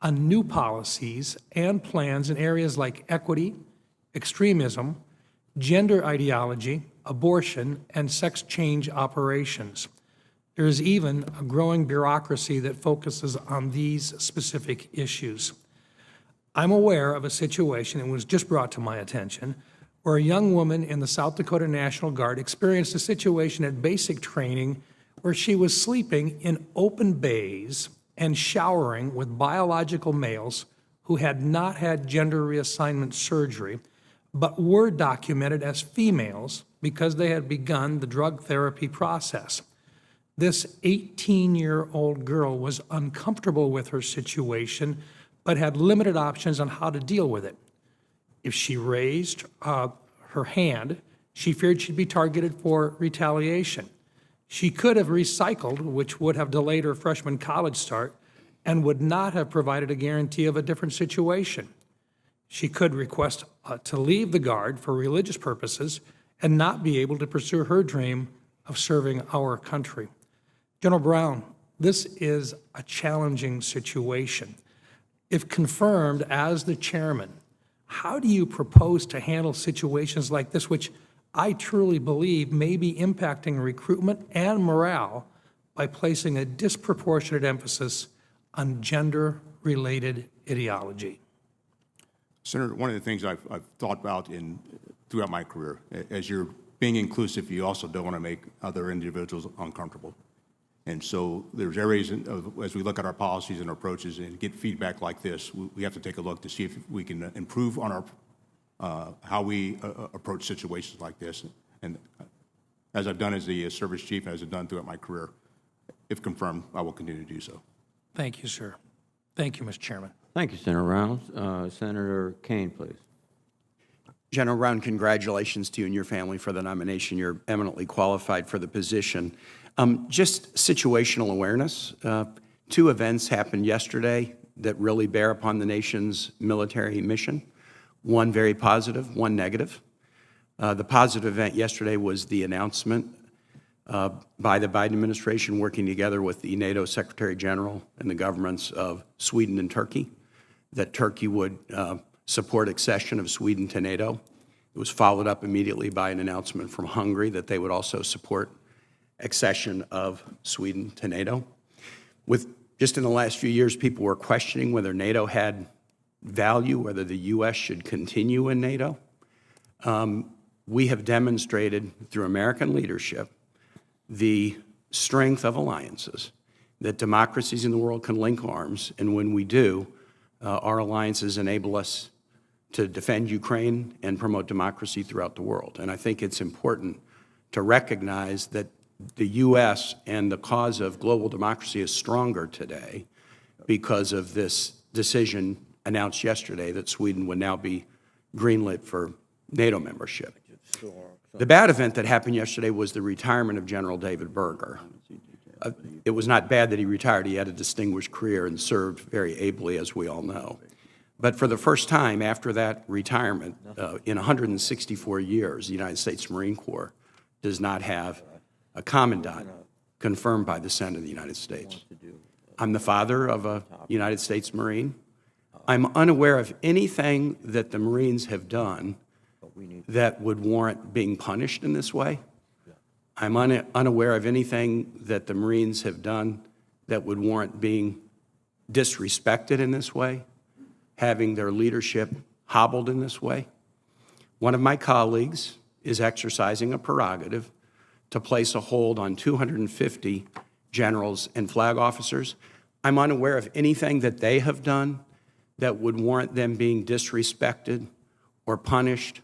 on new policies and plans in areas like equity, extremism, gender ideology, abortion, and sex change operations. There is even a growing bureaucracy that focuses on these specific issues. I'm aware of a situation, it was just brought to my attention, where a young woman in the South Dakota National Guard experienced a situation at basic training where she was sleeping in open bays and showering with biological males who had not had gender reassignment surgery, but were documented as females because they had begun the drug therapy process. This 18-year-old girl was uncomfortable with her situation, but had limited options on how to deal with it. If she raised her hand, she feared she'd be targeted for retaliation. She could have recycled, which would have delayed her freshman college start and would not have provided a guarantee of a different situation. She could request to leave the Guard for religious purposes and not be able to pursue her dream of serving our country. General Brown, this is a challenging situation. If confirmed as the chairman, how do you propose to handle situations like this, which I truly believe may be impacting recruitment and morale by placing a disproportionate emphasis on gender-related ideology. Senator, one of the things I've thought about throughout my career, as you're being inclusive, you also don't want to make other individuals uncomfortable. And so there's areas as we look at our policies and approaches and get feedback like this, we have to take a look to see if we can improve on our how we approach situations like this. And as I've done as the service chief, as I've done throughout my career, if confirmed, I will continue to do so. Thank you, sir. Thank you, Mr. Chairman. Thank you, Senator Rounds. Senator Kane, please. General Brown, congratulations to you and your family for the nomination. You're eminently qualified for the position. Just situational awareness. 2 events happened yesterday that really bear upon the nation's military mission. One very positive, one negative. The positive event yesterday was the announcement by the Biden administration working together with the NATO Secretary General and the governments of Sweden and Turkey that Turkey would support accession of Sweden to NATO. It was followed up immediately by an announcement from Hungary that they would also support accession of Sweden to NATO. Just in the last few years, people were questioning whether NATO had value, whether the U.S. should continue in NATO. We have demonstrated through American leadership the strength of alliances, that democracies in the world can link arms, and when we do, our alliances enable us to defend Ukraine and promote democracy throughout the world. And I think it's important to recognize that the U.S. and the cause of global democracy is stronger today because of this decision announced yesterday that Sweden would now be greenlit for NATO membership. The bad event that happened yesterday was the retirement of General David Berger. It was not bad that he retired. He had a distinguished career and served very ably, as we all know. But for the first time after that retirement, in 164 years, the United States Marine Corps does not have a commandant confirmed by the Senate of the United States. I'm the father of a United States Marine. I'm unaware of anything that the Marines have done that would warrant being punished in this way. I'm unaware of anything that the Marines have done that would warrant being disrespected in this way, having their leadership hobbled in this way. One of my colleagues is exercising a prerogative to place a hold on 250 generals and flag officers. I'm unaware of anything that they have done that would warrant them being disrespected or punished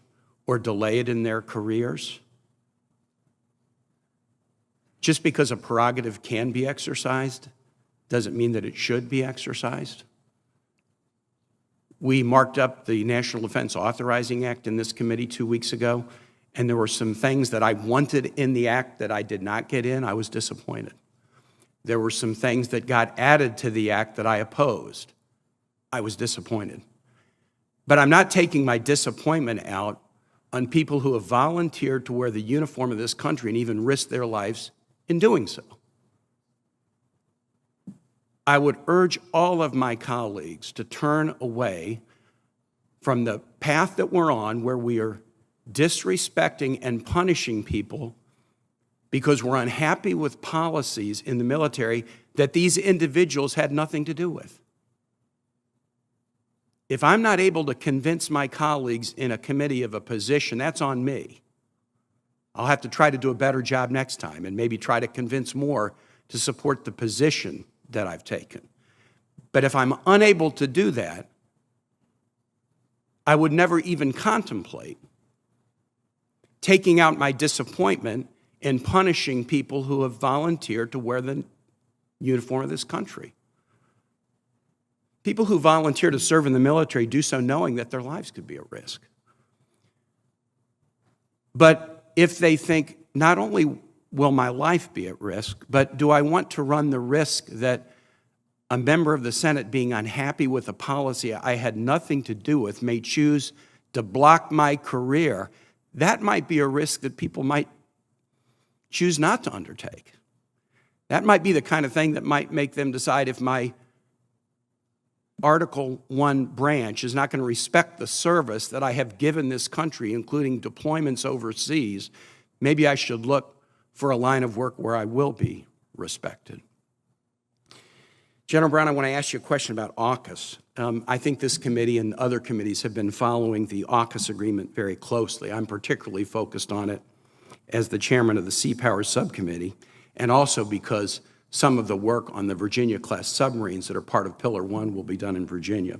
or delayed in their careers. Just because a prerogative can be exercised doesn't mean that it should be exercised. We marked up the National Defense Authorizing Act in this committee 2 weeks ago, and there were some things that I wanted in the act that I did not get in. I was disappointed. There were some things that got added to the act that I opposed. I was disappointed. But I'm not taking my disappointment out on people who have volunteered to wear the uniform of this country and even risk their lives in doing so. I would urge all of my colleagues to turn away from the path that we're on, where we are disrespecting and punishing people because we're unhappy with policies in the military that these individuals had nothing to do with. If I'm not able to convince my colleagues in a committee of a position, that's on me. I'll have to try to do a better job next time and maybe try to convince more to support the position that I've taken. But if I'm unable to do that, I would never even contemplate taking out my disappointment and punishing people who have volunteered to wear the uniform of this country. People who volunteer to serve in the military do so knowing that their lives could be at risk. But if they think, not only will my life be at risk, but do I want to run the risk that a member of the Senate being unhappy with a policy I had nothing to do with may choose to block my career, that might be a risk that people might choose not to undertake. That might be the kind of thing that might make them decide, if my Article I branch is not going to respect the service that I have given this country, including deployments overseas, maybe I should look for a line of work where I will be respected. General Brown, I want to ask you a question about AUKUS. I think this committee and other committees have been following the AUKUS agreement very closely. I'm particularly focused on it as the chairman of the Sea Power Subcommittee, and also because some of the work on the Virginia-class submarines that are part of Pillar 1 will be done in Virginia.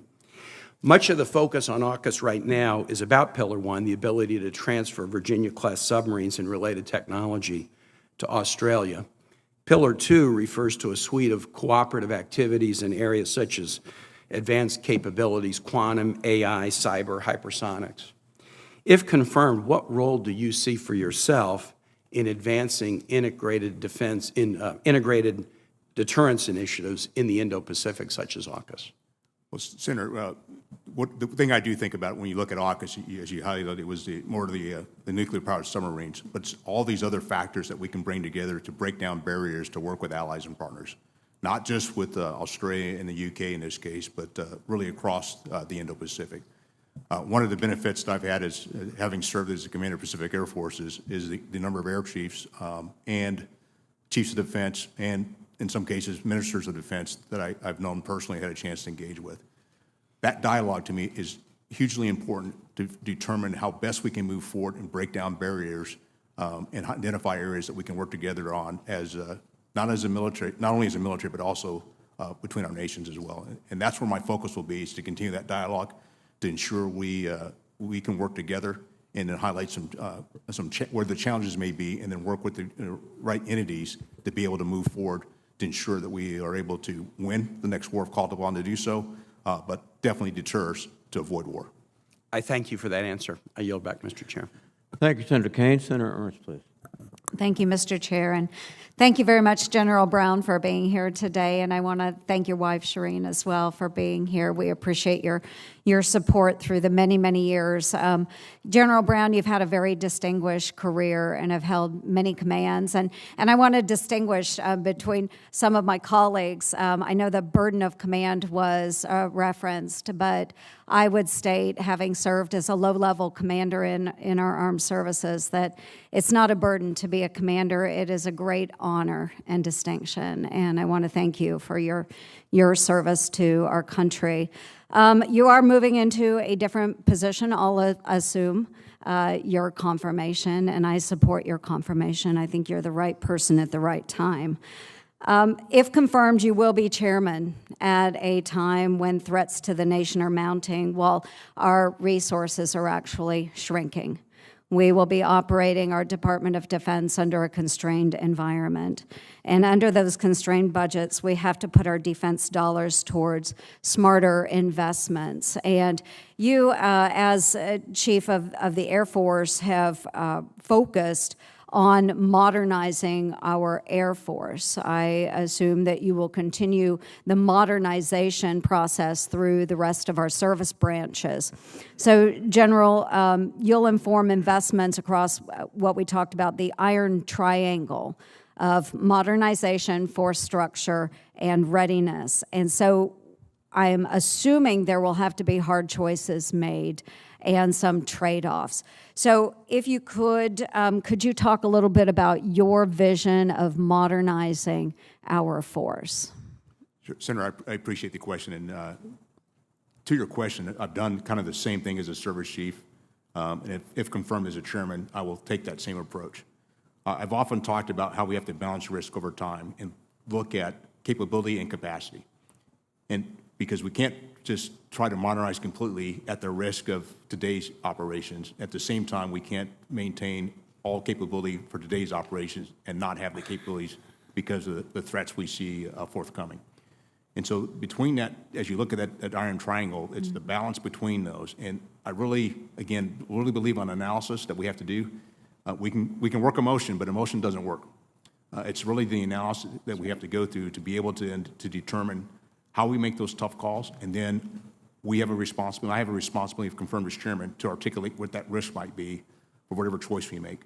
Much of the focus on AUKUS right now is about Pillar 1, the ability to transfer Virginia-class submarines and related technology to Australia. Pillar 2 refers to a suite of cooperative activities in areas such as advanced capabilities, quantum, AI, cyber, hypersonics. If confirmed, what role do you see for yourself in advancing integrated defense, integrated deterrence initiatives in the Indo-Pacific, such as AUKUS? Well, Senator, the thing I do think about when you look at AUKUS, as you highlighted, it was the nuclear-powered submarines, but it's all these other factors that we can bring together to break down barriers to work with allies and partners, not just with Australia and the UK in this case, but really across the Indo-Pacific. One of the benefits that I've had is having served as a commander of Pacific Air Forces is the number of air chiefs and chiefs of defense and, in some cases, ministers of defense that I've known personally, had a chance to engage with. That dialogue to me is hugely important to determine how best we can move forward and break down barriers and identify areas that we can work together on as not only as a military, but also between our nations as well. And that's where my focus will be, is to continue that dialogue to ensure we can work together and then highlight where the challenges may be, and then work with the right entities to be able to move forward to ensure that we are able to win the next war if called upon to do so, but definitely deters to avoid war. I thank you for that answer. I yield back, Mr. Chair. Thank you, Senator Kane. Senator Ernst, please. Thank you, Mr. Chair, and thank you very much, General Brown, for being here today. And I want to thank your wife, Shireen, as well, for being here. We appreciate your support through the many, many years. General Brown, you've had a very distinguished career and have held many commands. And I want to distinguish between some of my colleagues. I know the burden of command was referenced, but I would state, having served as a low-level commander in our armed services, that it's not a burden to be a commander. It is a great honor and distinction, and I want to thank you for your service to our country. You are moving into a different position. I'll assume your confirmation, and I support your confirmation. I think you're the right person at the right time. If confirmed, you will be chairman at a time when threats to the nation are mounting while our resources are actually shrinking. We will be operating our Department of Defense under a constrained environment. And under those constrained budgets, we have to put our defense dollars towards smarter investments. And you, as Chief of the Air Force, have focused on modernizing our Air Force. I assume that you will continue the modernization process through the rest of our service branches. So, General, you'll inform investments across what we talked about, the iron triangle of modernization, force structure, and readiness. And so I'm assuming there will have to be hard choices made and some trade-offs. So if you could you talk a little bit about your vision of modernizing our force? Sure. Senator, I appreciate the question. And to your question, I've done kind of the same thing as a service chief. And if confirmed as a chairman, I will take that same approach. I've often talked about how we have to balance risk over time and look at capability and capacity. And because we can't just try to modernize completely at the risk of today's operations. At the same time, we can't maintain all capability for today's operations and not have the capabilities because of the threats we see forthcoming. And so between that, as you look at that iron triangle, it's the balance between those. And I really believe on analysis that we have to do. We can work emotion, but emotion doesn't work. It's really the analysis that we have to go through to be able to determine how we make those tough calls, and then we have a responsibility, I have a responsibility, if confirmed as chairman, to articulate what that risk might be for whatever choice we make.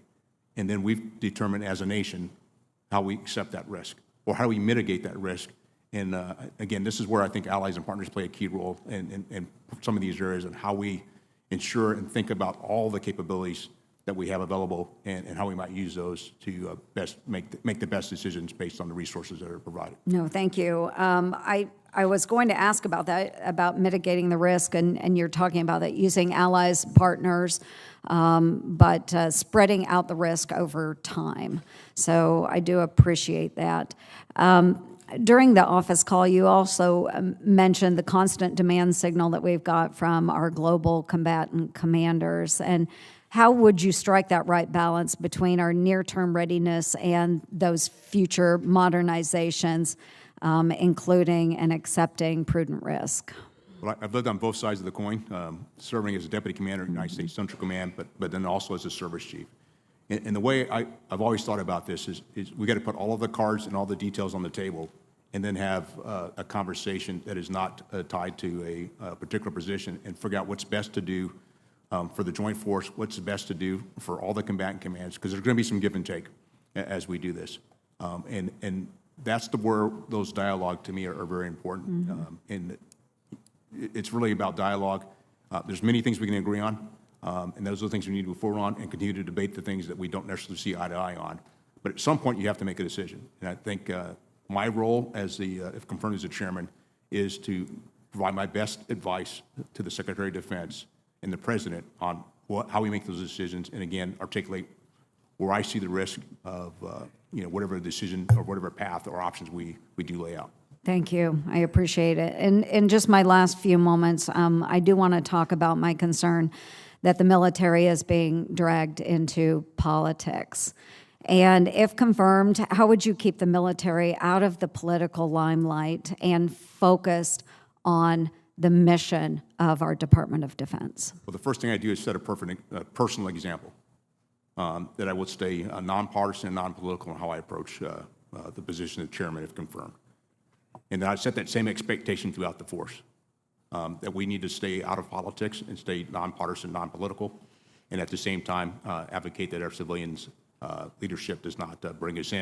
And then we've determined as a nation how we accept that risk, or how we mitigate that risk. And again, this is where I think allies and partners play a key role in some of these areas, and how we ensure and think about all the capabilities that we have available and how we might use those to best make the best decisions based on the resources that are provided. No, thank you. I was going to ask about that, about mitigating the risk, and you're talking about that, using allies, partners, but spreading out the risk over time. So I do appreciate that. During the office call, you also mentioned the constant demand signal that we've got from our global combatant commanders. And how would you strike that right balance between our near-term readiness and those future modernizations, including and accepting prudent risk? Well, I've lived on both sides of the coin, serving as a deputy commander in the United States Central Command, but then also as a service chief. And the way I've always thought about this is we got to put all of the cards and all the details on the table, and then have a conversation that is not tied to a particular position, and figure out what's best to do for the joint force, what's best to do for all the combatant commands, because there's going to be some give and take as we do this. And that's where those dialogue to me are very important. And it's really about dialogue. There's many things we can agree on, and those are the things we need to move forward on and continue to debate the things that we don't necessarily see eye to eye on. But at some point, you have to make a decision. And I think my role as if confirmed as the chairman, is to provide my best advice to the Secretary of Defense and the President on how we make those decisions, and again, articulate where I see the risk of whatever decision or whatever path or options we do lay out. Thank you. I appreciate it. And in just my last few moments, I do want to talk about my concern that the military is being dragged into politics. And if confirmed, how would you keep the military out of the political limelight and focused on the mission of our Department of Defense? Well, the first thing I do is set a personal example, that I would stay nonpartisan and non-political in how I approach the position of chairman if confirmed. And then I set that same expectation throughout the force, that we need to stay out of politics and stay nonpartisan, non-political, and at the same time advocate that our civilians' leadership does not bring us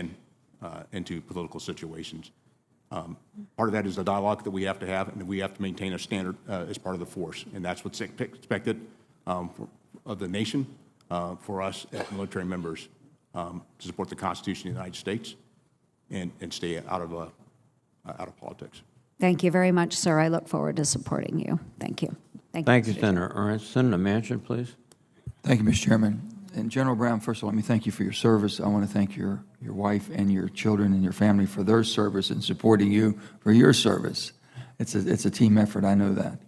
into political situations. Part of that is the dialogue that we have to have, and we have to maintain a standard as part of the force, and that's what's expected of the nation, for us as military members, to support the Constitution of the United States and stay out of politics. Thank you very much, sir. I look forward to supporting you. Thank you. Thank you, Senator Ernst. Senator Manchin, please. Thank you, Mr. Chairman. And General Brown, first of all, let me thank you for your service. I want to thank your wife and your children and your family for their service and supporting you for your service. It's a team effort, I know that.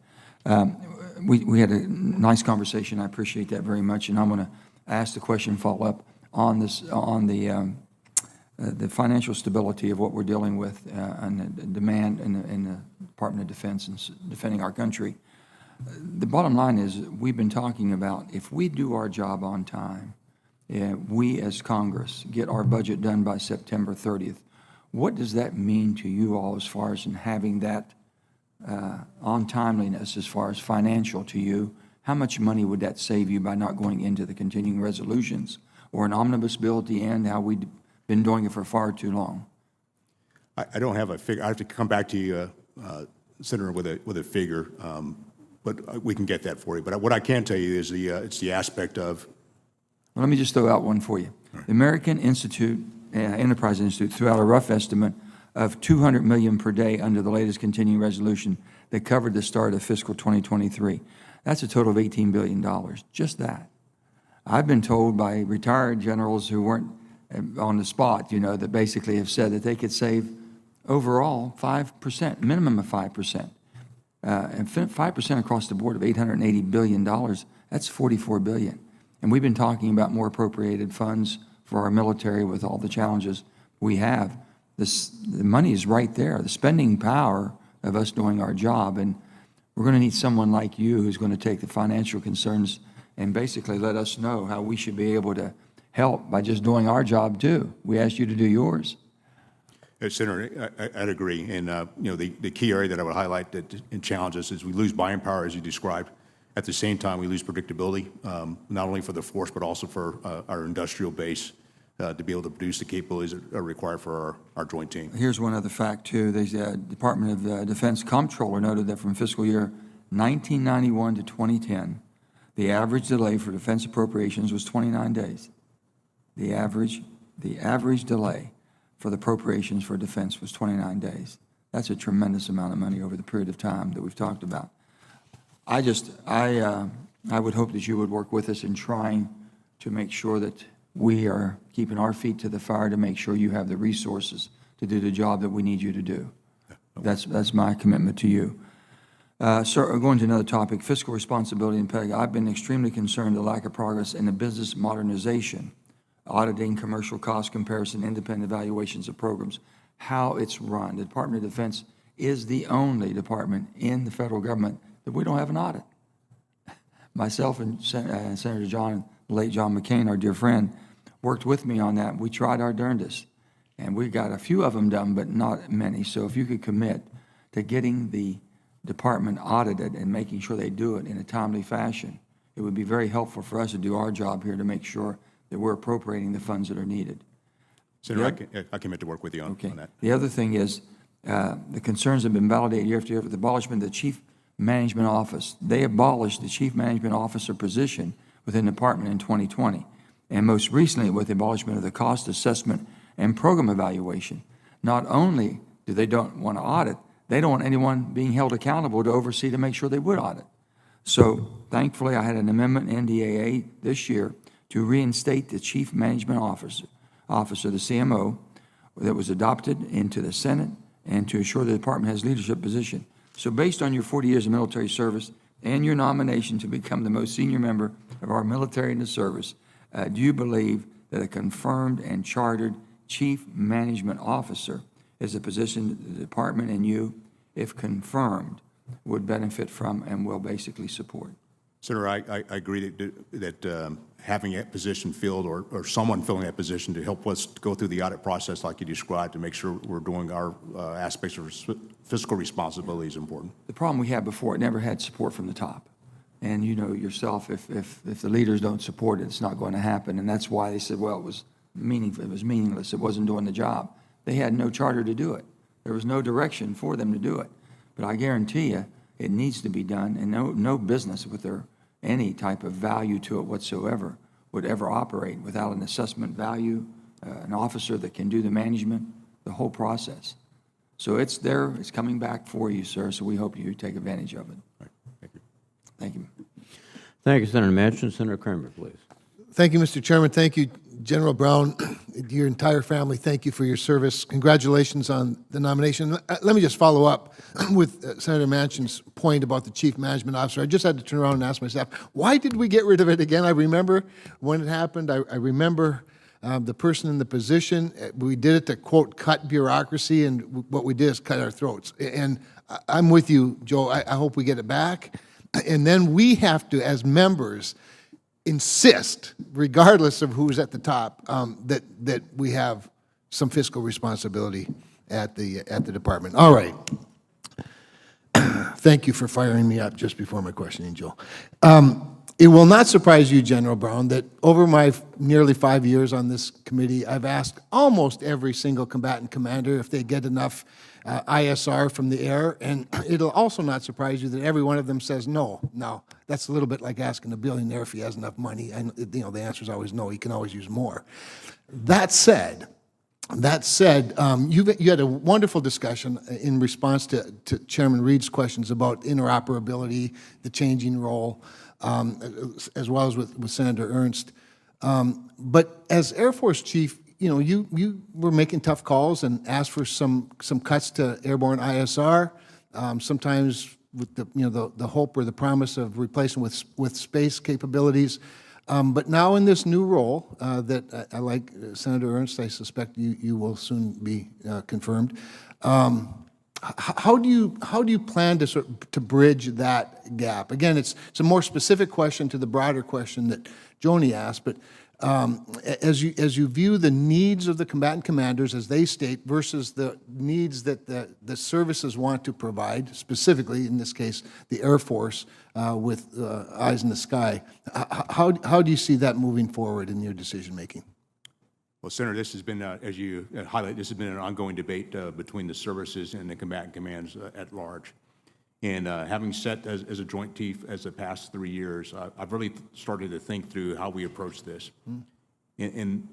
We had a nice conversation. I appreciate that very much. And I'm going to ask the question, follow up on this, on the financial stability of what we're dealing with and the demand in the Department of Defense and defending our country. The bottom line is we've been talking about if we do our job on time, we as Congress get our budget done by September 30th, what does that mean to you all as far as in having that on timeliness as far as financial to you? How much money would that save you by not going into the continuing resolutions or an omnibus bill at the end, how we've been doing it for far too long? I don't have a figure. I have to come back to you, Senator, with a figure. But we can get that for you. But what I can tell you is it's the aspect of. Well, let me just throw out one for you. Right. The American Institute, Enterprise Institute, threw out a rough estimate of $200 million per day under the latest continuing resolution that covered the start of fiscal 2023. That's a total of $18 billion, just that. I've been told by retired generals who weren't on the spot, that basically have said that they could save overall 5%, minimum of 5%. And 5% across the board of $880 billion, that's $44 billion. And we've been talking about more appropriated funds for our military with all the challenges we have. The money is right there, the spending power of us doing our job. And we're going to need someone like you who's going to take the financial concerns and basically let us know how we should be able to help by just doing our job too. We asked you to do yours. Senator, I'd agree. And the key area that I would highlight in challenges is we lose buying power, as you described. At the same time, we lose predictability, not only for the force, but also for our industrial base to be able to produce the capabilities that are required for our joint team. Here's one other fact, too. The Department of Defense Comptroller noted that from fiscal year 1991 to 2010, The average delay for defense appropriations was 29 days. The average delay for the appropriations for defense was 29 days. That's a tremendous amount of money over the period of time that we've talked about. I would hope that you would work with us in trying to make sure that we are keeping our feet to the fire to make sure you have the resources to do the job that we need you to do. That's my commitment to you. Sir, going to another topic, fiscal responsibility and pay. I've been extremely concerned the lack of progress in the business modernization, auditing, commercial cost comparison, independent evaluations of programs, how it's run. The Department of Defense is the only department in the federal government that we don't have an audit. Myself and Senator John, the late John McCain, our dear friend, worked with me on that. We tried our darndest, and we got a few of them done, but not many. So if you could commit to getting the department audited and making sure they do it in a timely fashion, it would be very helpful for us to do our job here to make sure that we're appropriating the funds that are needed. Senator, I commit to work with you on that. The other thing is the concerns have been validated year after year with the abolishment of the Chief Management Office. They abolished the Chief Management Officer position within the department in 2020, and most recently with the abolishment of the cost assessment and program evaluation. Not only do they don't want to audit, they don't want anyone being held accountable to oversee to make sure they would audit. So thankfully, I had an amendment in NDAA this year to reinstate the Chief Management Officer, the CMO, that was adopted into the Senate and to ensure the department has leadership position. So based on your 40 years of military service and your nomination to become the most senior member of our military in the service, do you believe that a confirmed and chartered Chief Management Officer is a position that the department and you, if confirmed, would benefit from and will basically support? Senator, I agree that having that position filled or someone filling that position to help us go through the audit process like you described to make sure we're doing our aspects of fiscal responsibility is important. The problem we had before, it never had support from the top. And you know yourself, if the leaders don't support it, it's not going to happen. And that's why they said, well, it was meaningless. It wasn't doing the job. They had no charter to do it. There was no direction for them to do it. But I guarantee you, it needs to be done, and no business with any type of value to it whatsoever would ever operate without an assessment value, an officer that can do the management, the whole process. So it's there, it's coming back for you, sir, so we hope you take advantage of it. Right. Thank you. Thank you. Thank you, Senator Manchin. Senator Kramer, please. Thank you, Mr. Chairman. Thank you, General Brown, your entire family. Thank you for your service. Congratulations on the nomination. Let me just follow up with Senator Manchin's point about the Chief Management Officer. I just had to turn around and ask myself, why did we get rid of it again? I remember when it happened. I remember the person in the position. We did it to, quote, cut bureaucracy, and what we did is cut our throats. And I'm with you, Joe. I hope we get it back. And then we have to, as members, insist, regardless of who's at the top, that we have some fiscal responsibility at the department. All right. Thank you for firing me up just before my questioning, Joe. It will not surprise you, General Brown, that over my nearly 5 years on this committee, I've asked almost every single combatant commander if they get enough ISR from the air, and it'll also not surprise you that every one of them says no. Now, that's a little bit like asking a billionaire if he has enough money, and the answer is always no. He can always use more. That said, you had a wonderful discussion in response to Chairman Reed's questions about interoperability, the changing role, as well as with Senator Ernst. But as Air Force Chief, you were making tough calls and asked for some cuts to airborne ISR, sometimes with the hope or the promise of replacing with space capabilities. But now in this new role that I like, Senator Ernst, I suspect you will soon be confirmed. How do you plan to bridge that gap? Again, it's a more specific question to the broader question that Joni asked, but as you view the needs of the combatant commanders as they state versus the needs that the services want to provide, specifically in this case the Air Force with eyes in the sky, how do you see that moving forward in your decision making? Well, Senator, this has been, as you highlight, this has been an ongoing debate between the services and the combatant commands at large. And having sat as a joint chief as the past 3 years, I've really started to think through how we approach this. And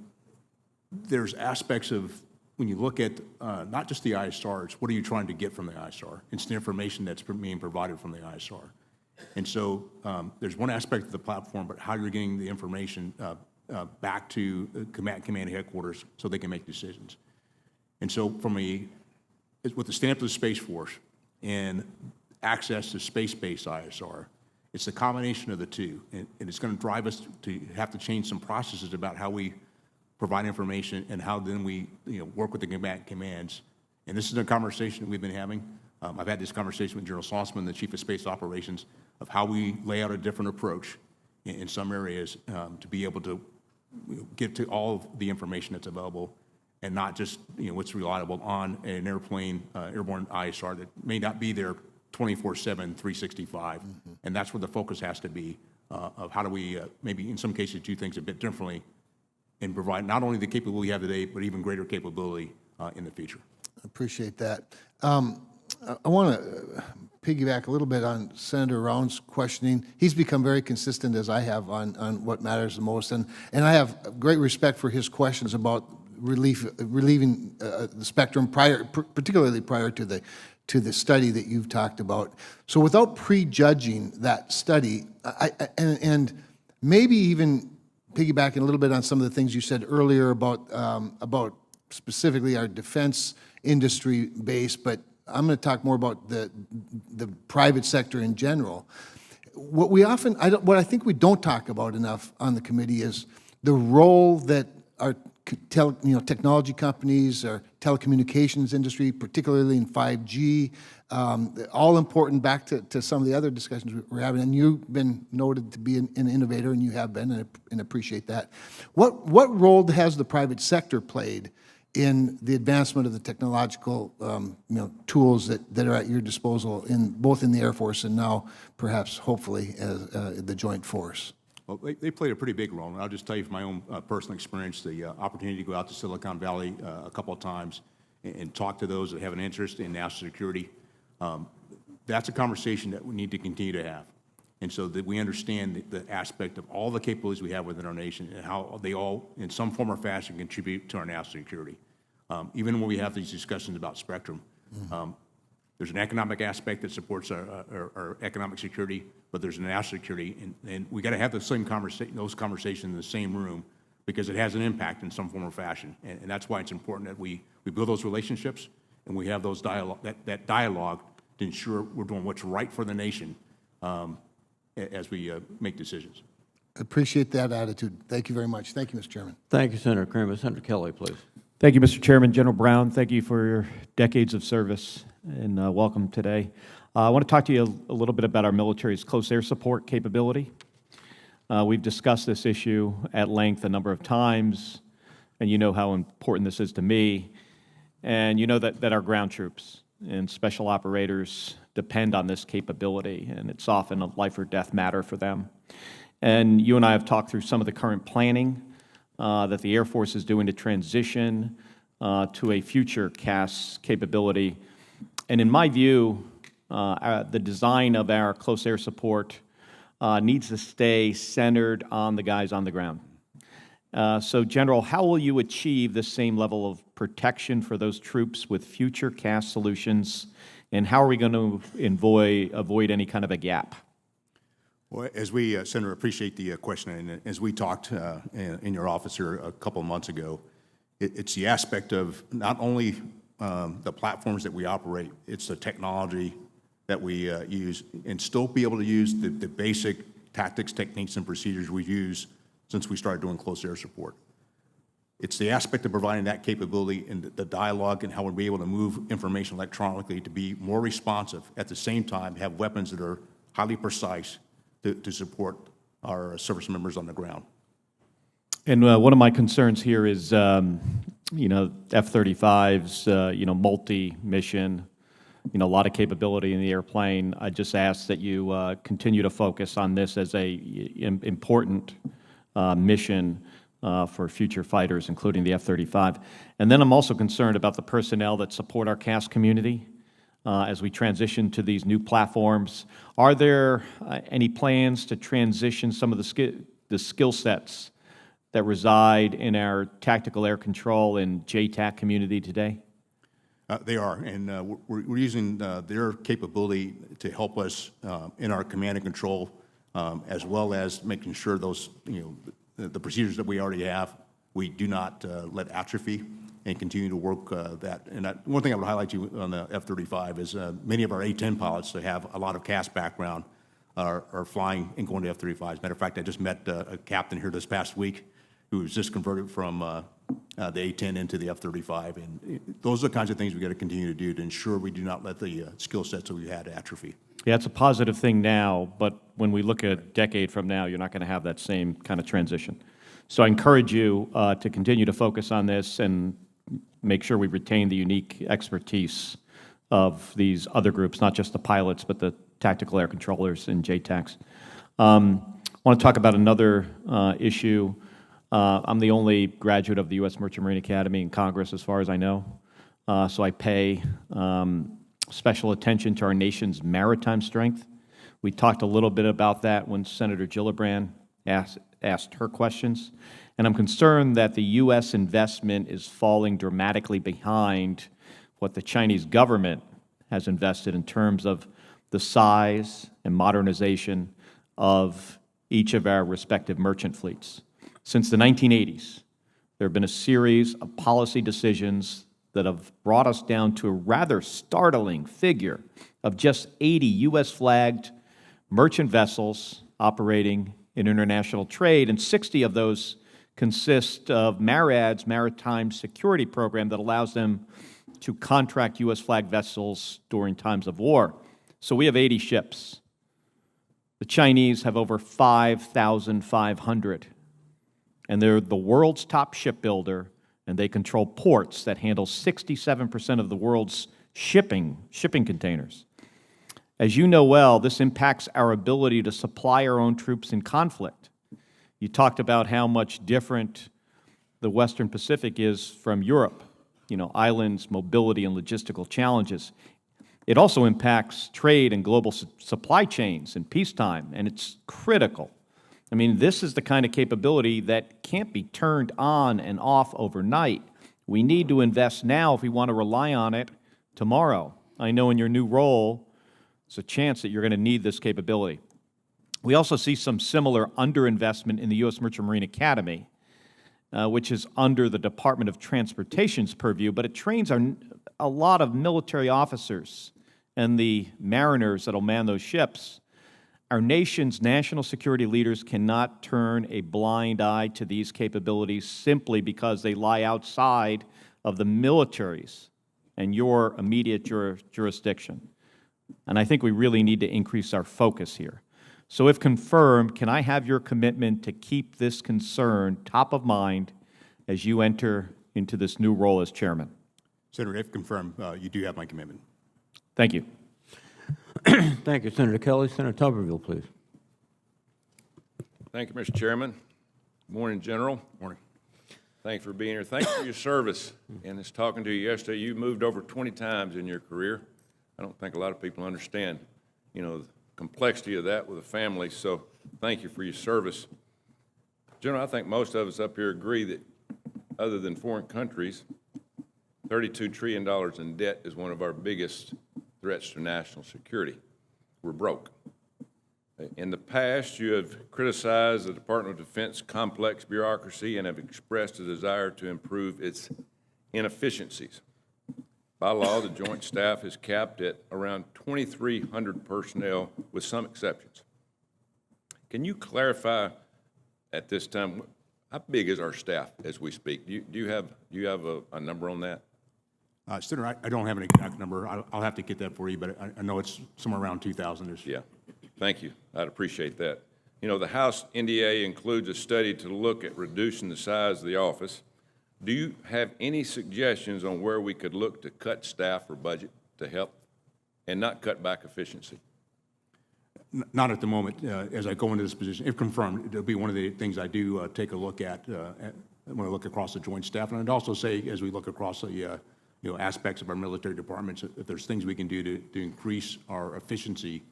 there's aspects of, when you look at not just the ISRs, what are you trying to get from the ISR? It's the information that's being provided from the ISR. And so there's one aspect of the platform, but how you're getting the information back to command headquarters so they can make decisions. And so with the stand-up of the Space Force and access to space-based ISR, it's the combination of the two. And it's going to drive us to have to change some processes about how we provide information and how then we work with the commands. And this is a conversation that we've been having. I've had this conversation with General Saltzman, the Chief of Space Operations, of how we lay out a different approach in some areas to be able to get to all of the information that's available and not just what's reliable on an airplane, airborne ISR that may not be there 24/7, 365. And that's where the focus has to be of how do we maybe in some cases do things a bit differently and provide not only the capability we have today, but even greater capability in the future. Appreciate that. I want to piggyback a little bit on Senator Round's questioning. He's become very consistent, as I have, on what matters the most. And I have great respect for his questions about relieving the spectrum, particularly prior to the study that you've talked about. So without prejudging that study, and maybe even piggybacking a little bit on some of the things you said earlier about specifically our defense industry base, but I'm going to talk more about the private sector in general. What I think we don't talk about enough on the committee is the role that our technology companies, our telecommunications industry, particularly in 5G, all important back to some of the other discussions we're having. And you've been noted to be an innovator, and you have been, and appreciate that. What role has the private sector played in the advancement of the technological tools that are at your disposal, both in the Air Force and now perhaps, hopefully, as the Joint Force? Well, they played a pretty big role, and I'll just tell you from my own personal experience, the opportunity to go out to Silicon Valley a couple of times and talk to those that have an interest in national security. That's a conversation that we need to continue to have, and so that we understand the aspect of all the capabilities we have within our nation and how they all, in some form or fashion, contribute to our national security. Even when we have these discussions about spectrum, there's an economic aspect that supports our economic security, but there's a national security, and we got to have those conversations in the same room because it has an impact in some form or fashion, and that's why it's important that we build those relationships and we have those that dialogue to ensure we're doing what's right for the nation as we make decisions. Appreciate that attitude. Thank you very much. Thank you, Mr. Chairman. Thank you, Senator Kramer. Senator Kelly, please. Thank you, Mr. Chairman. General Brown, thank you for your decades of service, and welcome today. I want to talk to you a little bit about our military's close air support capability. We've discussed this issue at length a number of times, and you know how important this is to me. And you know that our ground troops and special operators depend on this capability, and it's often a life or death matter for them. And you and I have talked through some of the current planning that the Air Force is doing to transition to a future CAS capability. And in my view, the design of our close air support needs to stay centered on the guys on the ground. So, General, how will you achieve the same level of protection for those troops with future CAS solutions, and how are we going to avoid any kind of a gap? Well, as we, Senator, appreciate the question, and as we talked in your office here a couple of months ago, it's the aspect of not only the platforms that we operate, it's the technology that we use, and still be able to use the basic tactics, techniques, and procedures we've used since we started doing close air support. It's the aspect of providing that capability and the dialogue and how we'll be able to move information electronically to be more responsive, at the same time have weapons that are highly precise to support our service members on the ground. And one of my concerns here is, F-35s, multi-mission, a lot of capability in the airplane. I just ask that you continue to focus on this as a important mission for future fighters, including the F-35. And then I'm also concerned about the personnel that support our CAS community. as we transition to these new platforms. Are there any plans to transition some of the skill sets that reside in our tactical air control and JTAC community today? They are, and we're using their capability to help us in our command and control, as well as making sure those, the procedures that we already have, we do not let atrophy, and continue to work that. And one thing I would highlight to you on the F-35 is many of our A-10 pilots that have a lot of CAS background are flying and going to F-35s. As a matter of fact, I just met a captain here this past week who was just converted from the A-10 into the F-35. And those are the kinds of things we got to continue to do to ensure we do not let the skill sets that we had atrophy. Yeah, it's a positive thing now, but when we look at a decade from now, you're not going to have that same kind of transition. So I encourage you to continue to focus on this and make sure we retain the unique expertise of these other groups, not just the pilots, but the tactical air controllers and JTACs. I want to talk about another issue. I'm the only graduate of the U.S. Merchant Marine Academy in Congress, as far as I know, so I pay special attention to our nation's maritime strength. We talked a little bit about that when Senator Gillibrand asked her questions, and I'm concerned that the U.S. investment is falling dramatically behind what the Chinese government has invested in terms of the size and modernization of each of our respective merchant fleets. Since the 1980s, there have been a series of policy decisions that have brought us down to a rather startling figure of just 80 U.S.-flagged merchant vessels operating in international trade, and 60 of those consist of MARAD's Maritime Security Program that allows them to contract U.S.-flagged vessels during times of war. So we have 80 ships. The Chinese have over 5,500. And they're the world's top shipbuilder, and they control ports that handle 67% of the world's shipping containers. As you know well, this impacts our ability to supply our own troops in conflict. You talked about how much different the Western Pacific is from Europe, islands, mobility, and logistical challenges. It also impacts trade and global supply chains in peacetime, and it's critical. I mean, this is the kind of capability that can't be turned on and off overnight. We need to invest now if we want to rely on it tomorrow. I know in your new role, there's a chance that you're going to need this capability. We also see some similar underinvestment in the U.S. Merchant Marine Academy, which is under the Department of Transportation's purview, but it trains a lot of military officers and the mariners that will man those ships. Our nation's national security leaders cannot turn a blind eye to these capabilities simply because they lie outside of the military's and your immediate jurisdiction. And I think we really need to increase our focus here. So if confirmed, can I have your commitment to keep this concern top of mind as you enter into this new role as chairman? Senator, if confirmed, you do have my commitment. Thank you. Thank you, Senator Kelly. Senator Tuberville, please. Thank you, Mr. Chairman. Good morning, General. Morning. Thanks for being here. Thanks for your service. And as talking to you yesterday, you moved over 20 times in your career. I don't think a lot of people understand, the complexity of that with a family, so thank you for your service. General, I think most of us up here agree that other than foreign countries, $32 trillion in debt is one of our biggest threats to national security. We're broke. In the past, you have criticized the Department of Defense complex bureaucracy and have expressed a desire to improve its inefficiencies. By law, the Joint Staff is capped at around 2,300 personnel with some exceptions. Can you clarify at this time, how big is our staff as we speak? Do you have a number on that? Senator, I don't have an exact number. I'll have to get that for you, but I know it's somewhere around 2,000-ish. Yeah, thank you. I'd appreciate that. The House NDA includes a study to look at reducing the size of the office. Do you have any suggestions on where we could look to cut staff or budget to help and not cut back efficiency? Not at the moment. As I go into this position, if confirmed, it'll be one of the things I do take a look at when I look across the Joint Staff. And I'd also say, as we look across the aspects of our military departments, if there's things we can do to increase our efficiency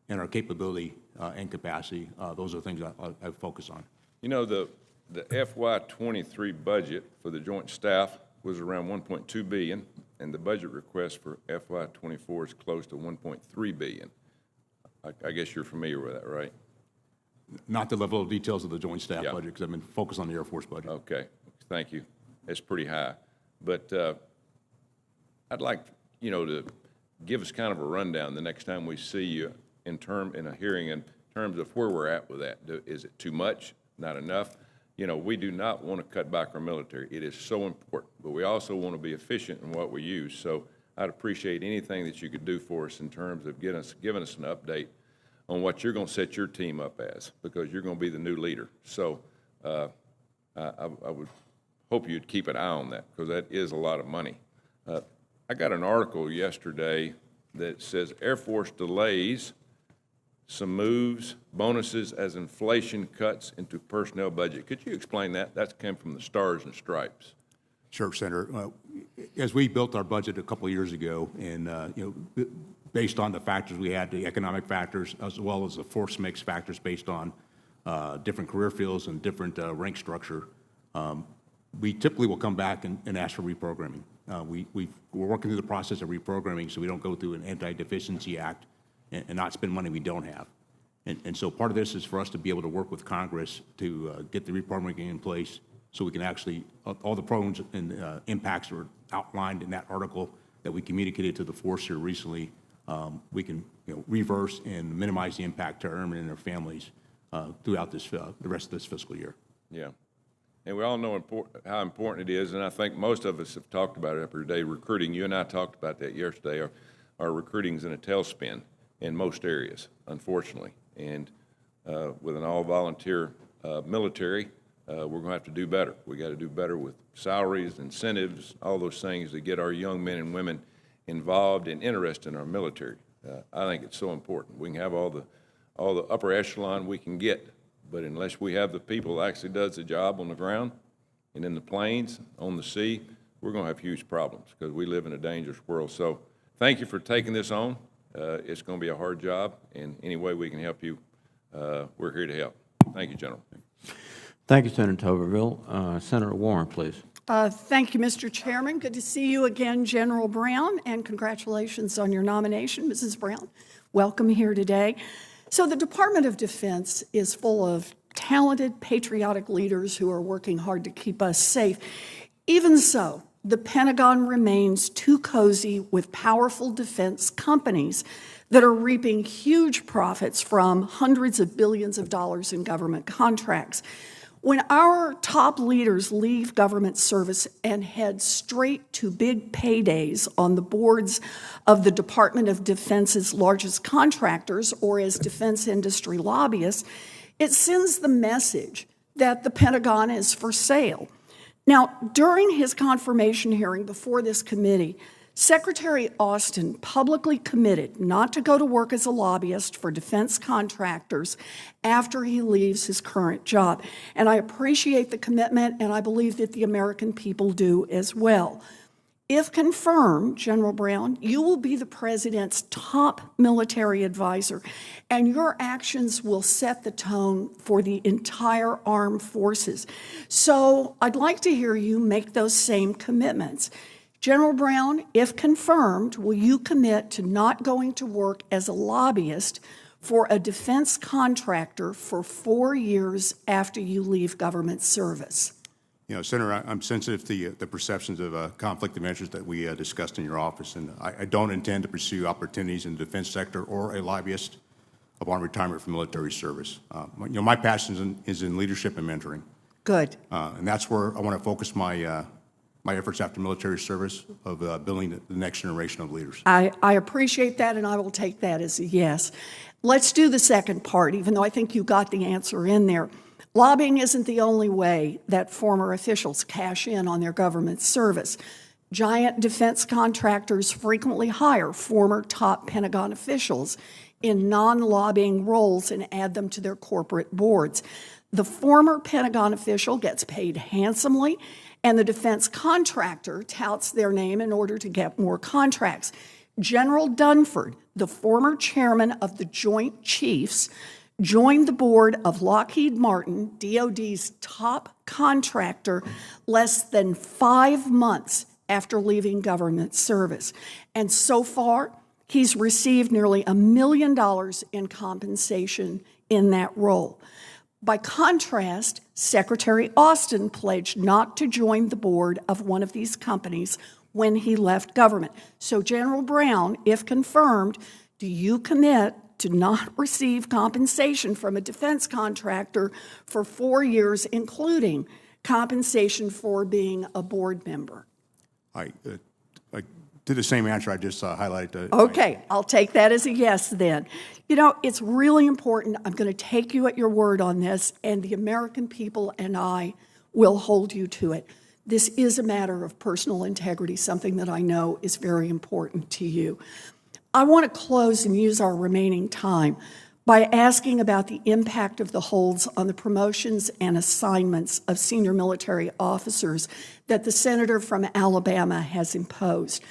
and our capability and capacity, those are the things I focus on. You know, the FY23 budget for the Joint Staff was around $1.2 billion, and the budget request for FY24 is close to $1.3 billion. I guess you're familiar with that, right? Not the level of details of the Joint Staff budget, because I've been focused on the Air Force budget. Okay, thank you. It's pretty high. But I'd like, to give us kind of a rundown the next time we see you in a hearing in terms of where we're at with that. Is it too much, not enough? We do not want to cut back our military. It is so important, but we also want to be efficient in what we use. So I'd appreciate anything that you could do for us in terms of giving us an update on what you're going to set your team up as, because you're going to be the new leader. So I would hope you'd keep an eye on that, because that is a lot of money. I got an article yesterday that says Air Force delays some moves, bonuses as inflation cuts into personnel budget. Could you explain that? That came from the Stars and Stripes. Sure, Senator. As we built our budget a couple of years ago, and based on the factors we had, the economic factors, as well as the force mix factors based on different career fields and different rank structure, we typically will come back and ask for reprogramming. We're working through the process of reprogramming so we don't go through an anti-deficiency act and not spend money we don't have. And so part of this is for us to be able to work with Congress to get the reprogramming in place so we can actually, all the pros and impacts are outlined in that article that we communicated to the force here recently. We can reverse and minimize the impact to our airmen and their families throughout the rest of this fiscal year. Yeah. And we all know how important it is, and I think most of us have talked about it every day. Recruiting, you and I talked about that yesterday. Our recruiting's in a tailspin in most areas, unfortunately. And with an all-volunteer military, we're going to have to do better. We got to do better with salaries, incentives, all those things to get our young men and women involved and interested in our military. I think it's so important. We can have all the upper echelon we can get, but unless we have the people that actually does the job on the ground and in the planes, on the sea, we're going to have huge problems because we live in a dangerous world. So thank you for taking this on. It's going to be a hard job, and any way we can help you, we're here to help. Thank you, General. Thank you, Senator Tuberville. Senator Warren, please. Thank you, Mr. Chairman. Good to see you again, General Brown, and congratulations on your nomination, Mrs. Brown. Welcome here today. So the Department of Defense is full of talented, patriotic leaders who are working hard to keep us safe. Even so, the Pentagon remains too cozy with powerful defense companies that are reaping huge profits from hundreds of billions of dollars in government contracts. When our top leaders leave government service and head straight to big paydays on the boards of the Department of Defense's largest contractors or as defense industry lobbyists, it sends the message that the Pentagon is for sale. Now, during his confirmation hearing before this committee, Secretary Austin publicly committed not to go to work as a lobbyist for defense contractors after he leaves his current job. And I appreciate the commitment, and I believe that the American people do as well. If confirmed, General Brown, you will be the president's top military advisor, and your actions will set the tone for the entire armed forces. So I'd like to hear you make those same commitments. General Brown, if confirmed, will you commit to not going to work as a lobbyist for a defense contractor for 4 years after you leave government service? Senator, I'm sensitive to the perceptions of conflict of interest that we discussed in your office, and I don't intend to pursue opportunities in the defense sector or a lobbyist upon retirement from military service. My passion is in leadership and mentoring. Good. And that's where I want to focus my efforts after military service of building the next generation of leaders. I appreciate that, and I will take that as a yes. Let's do the second part, even though I think you got the answer in there. Lobbying isn't the only way that former officials cash in on their government service. Giant defense contractors frequently hire former top Pentagon officials in non-lobbying roles and add them to their corporate boards. The former Pentagon official gets paid handsomely and the defense contractor touts their name in order to get more contracts. General Dunford, the former chairman of the Joint Chiefs, joined the board of Lockheed Martin, DoD's top contractor, less than 5 months after leaving government service. And so far, he's received nearly $1 million in compensation in that role. By contrast, Secretary Austin pledged not to join the board of one of these companies when he left government. So, General Brown, if confirmed, do you commit to not receive compensation from a defense contractor for 4 years, including compensation for being a board member? I did the same answer I just highlighted. Okay, I'll take that as a yes then. You know, it's really important. I'm going to take you at your word on this, and the American people and I will hold you to it. This is a matter of personal integrity, something that I know is very important to you. I want to close and use our remaining time by asking about the impact of the holds on the promotions and assignments of senior military officers that the senator from Alabama has imposed.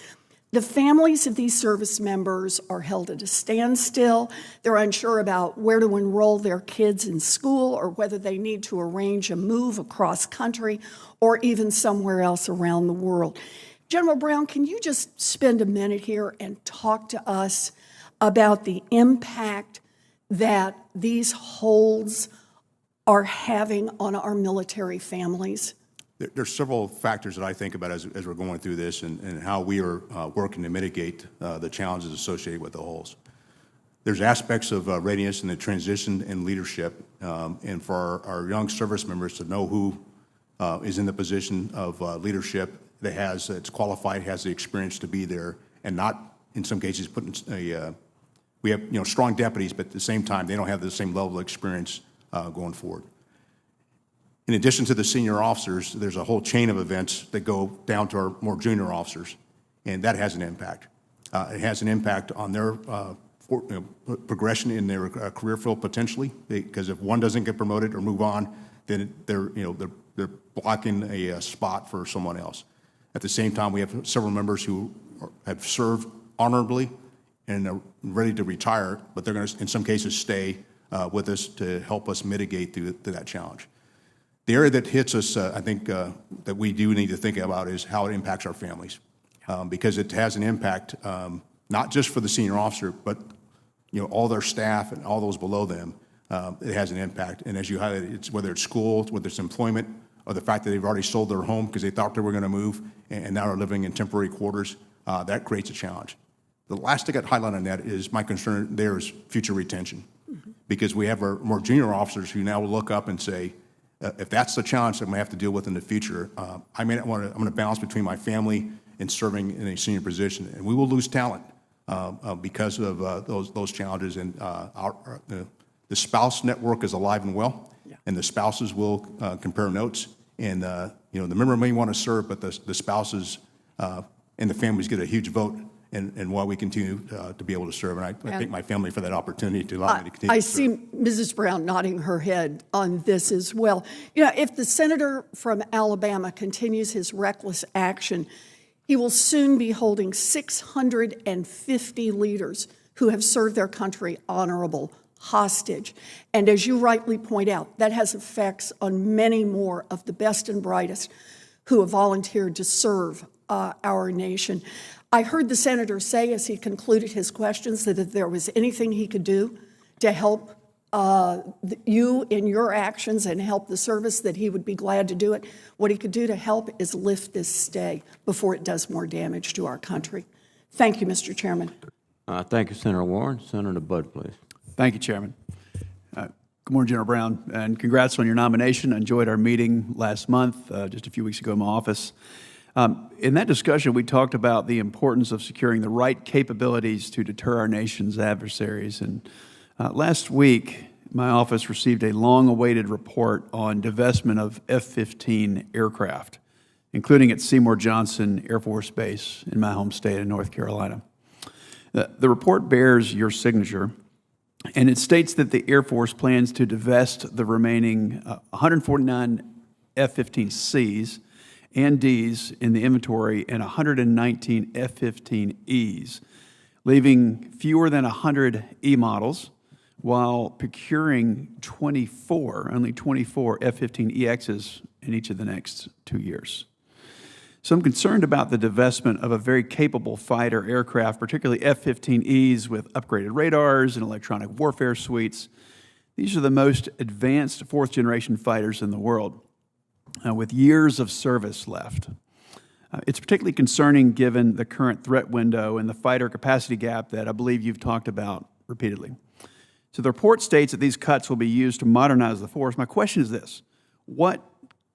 The families of these service members are held at a standstill. They're unsure about where to enroll their kids in school or whether they need to arrange a move across country or even somewhere else around the world. General Brown, can you just spend a minute here and talk to us about the impact that these holds are having on our military families? There's several factors that I think about as we're going through this and how we are working to mitigate the challenges associated with the holes. There's aspects of readiness and the transition in leadership, and for our young service members to know who is in the position of leadership that's qualified, has the experience to be there, and not, in some cases, put in we have strong deputies, but at the same time, they don't have the same level of experience going forward. In addition to the senior officers, there's a whole chain of events that go down to our more junior officers, and that has an impact. It has an impact on their progression in their career field potentially, because if one doesn't get promoted or move on, then they're blocking a spot for someone else. At the same time, we have several members who have served honorably and are ready to retire, but they're going to, in some cases, stay with us to help us mitigate through that challenge. The area that hits us, I think, that we do need to think about is how it impacts our families, because it has an impact not just for the senior officer, but all their staff and all those below them. It has an impact, and as you highlighted, it's whether it's school, whether it's employment, or the fact that they've already sold their home because they thought they were going to move and now are living in temporary quarters. That creates a challenge. The last thing I'd highlight on that is my concern there is future retention, because we have our more junior officers who now look up and say, if that's the challenge that I'm going to have to deal with in the future, I may not want to. I'm going to balance between my family and serving in a senior position, and we will lose talent because of those challenges. And the spouse network is alive and well, and the spouses will compare notes. And the member may want to serve, but the spouses and the families get a huge vote. And why we continue to be able to serve. And I thank my family for that opportunity to allow me to continue to serve. I see Mrs. Brown nodding her head on this as well. If the senator from Alabama continues his reckless action, he will soon be holding 650 leaders who have served their country honorable hostage. And as you rightly point out, that has effects on many more of the best and brightest who have volunteered to serve our nation. I heard the senator say as he concluded his questions that if there was anything he could do to help you in your actions and help the service, that he would be glad to do it. What he could do to help is lift this stay before it does more damage to our country. Thank you, Mr. Chairman. Thank you, Senator Warren. Senator Budd, please. Thank you, Chairman. Good morning, General Brown, and congrats on your nomination. I enjoyed our meeting last month, just a few weeks ago in my office. In that discussion, we talked about the importance of securing the right capabilities to deter our nation's adversaries. And last week, my office received a long-awaited report on divestment of F-15 aircraft, including at Seymour Johnson Air Force Base in my home state of North Carolina. The report bears your signature, and it states that the Air Force plans to divest the remaining 149 F-15Cs and Ds in the inventory and 119 F-15Es, leaving fewer than 100 E models, while procuring only 24 F-15EXs in each of the next 2 years. So I'm concerned about the divestment of a very capable fighter aircraft, particularly F-15Es with upgraded radars and electronic warfare suites. These are the most advanced fourth-generation fighters in the world, with years of service left. It's particularly concerning given the current threat window and the fighter capacity gap that I believe you've talked about repeatedly. So the report states that these cuts will be used to modernize the force. My question is this: what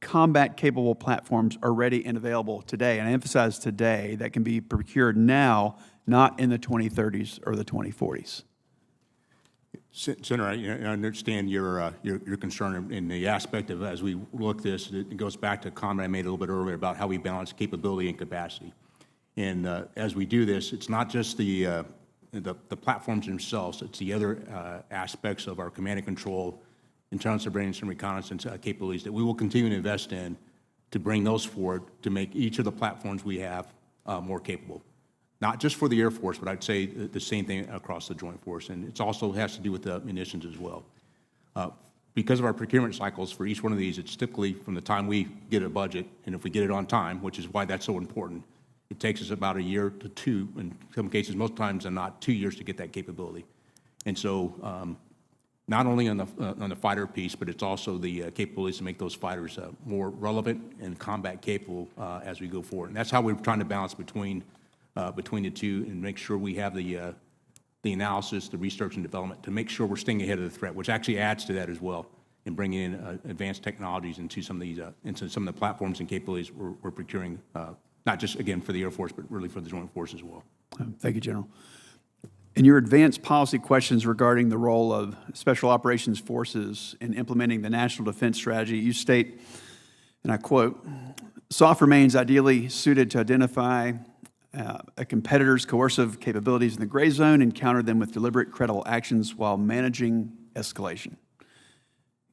combat-capable platforms are ready and available today, and I emphasize today, that can be procured now, not in the 2030s or the 2040s? Senator, I understand your concern in the aspect of, as we look at this, it goes back to a comment I made a little bit earlier about how we balance capability and capacity. And as we do this, it's not just the platforms themselves, it's the other aspects of our command and control, intelligence, surveillance, and reconnaissance capabilities that we will continue to invest in to bring those forward to make each of the platforms we have more capable. Not just for the Air Force, but I'd say the same thing across the Joint Force. And it also has to do with the munitions as well. Because of our procurement cycles for each one of these, it's typically from the time we get a budget, and if we get it on time, which is why that's so important, it takes us about a year to two, in some cases, most times than not, 2 years to get that capability. And so not only on the fighter piece, but it's also the capabilities to make those fighters more relevant and combat capable as we go forward. And that's how we're trying to balance between the two and make sure we have the analysis, the research and development to make sure we're staying ahead of the threat, which actually adds to that as well, and bringing in advanced technologies into some of these into some of the platforms and capabilities we're procuring, not just again for the Air Force, but really for the Joint Force as well. Thank you, General. In your advanced policy questions regarding the role of Special Operations Forces in implementing the National Defense Strategy, you state, and I quote, "SOF remains ideally suited to identify a competitor's coercive capabilities in the gray zone and counter them with deliberate, credible actions while managing escalation."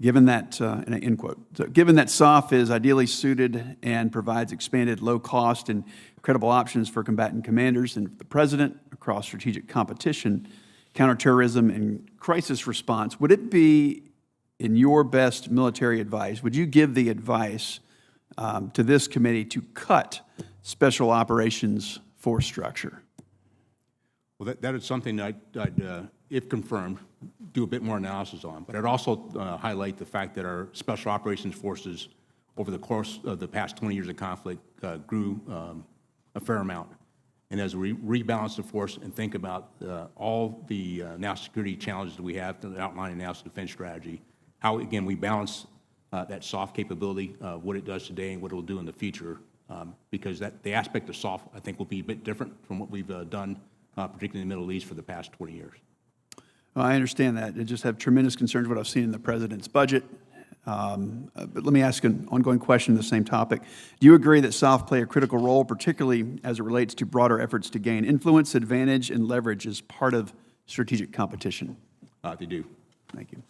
Given that, end quote. So given that SOF is ideally suited and provides expanded low-cost and credible options for combatant commanders and the President across strategic competition, counterterrorism, and crisis response, would it be, in your best military advice, would you give the advice to this committee to cut Special Operations Force structure? Well, that is something I'd if confirmed, do a bit more analysis on. But I'd also highlight the fact that our Special Operations Forces, over the course of the past 20 years of conflict, grew a fair amount. And as we rebalance the force and think about all the national security challenges that we have to outline in the National Defense Strategy, how, again, we balance that SOF capability, what it does today and what it will do in the future, because the aspect of SOF, I think, will be a bit different from what we've done, particularly in the Middle East, for the past 20 years. Well, I understand that. I just have tremendous concerns with what I've seen in the President's budget. But let me ask an ongoing question on the same topic. Do you agree that SOF play a critical role, particularly as it relates to broader efforts to gain influence, advantage, and leverage as part of strategic competition? They do. Thank you.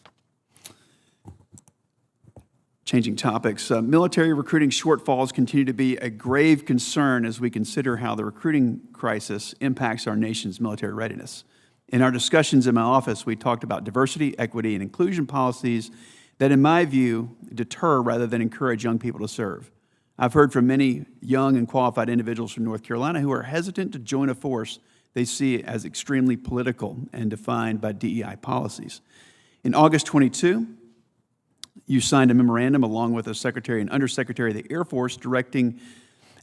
Changing topics, military recruiting shortfalls continue to be a grave concern as we consider how the recruiting crisis impacts our nation's military readiness. In our discussions in my office, we talked about diversity, equity, and inclusion policies that, in my view, deter rather than encourage young people to serve. I've heard from many young and qualified individuals from North Carolina who are hesitant to join a force they see as extremely political and defined by DEI policies. In August 22, you signed a memorandum along with the Secretary and Undersecretary of the Air Force directing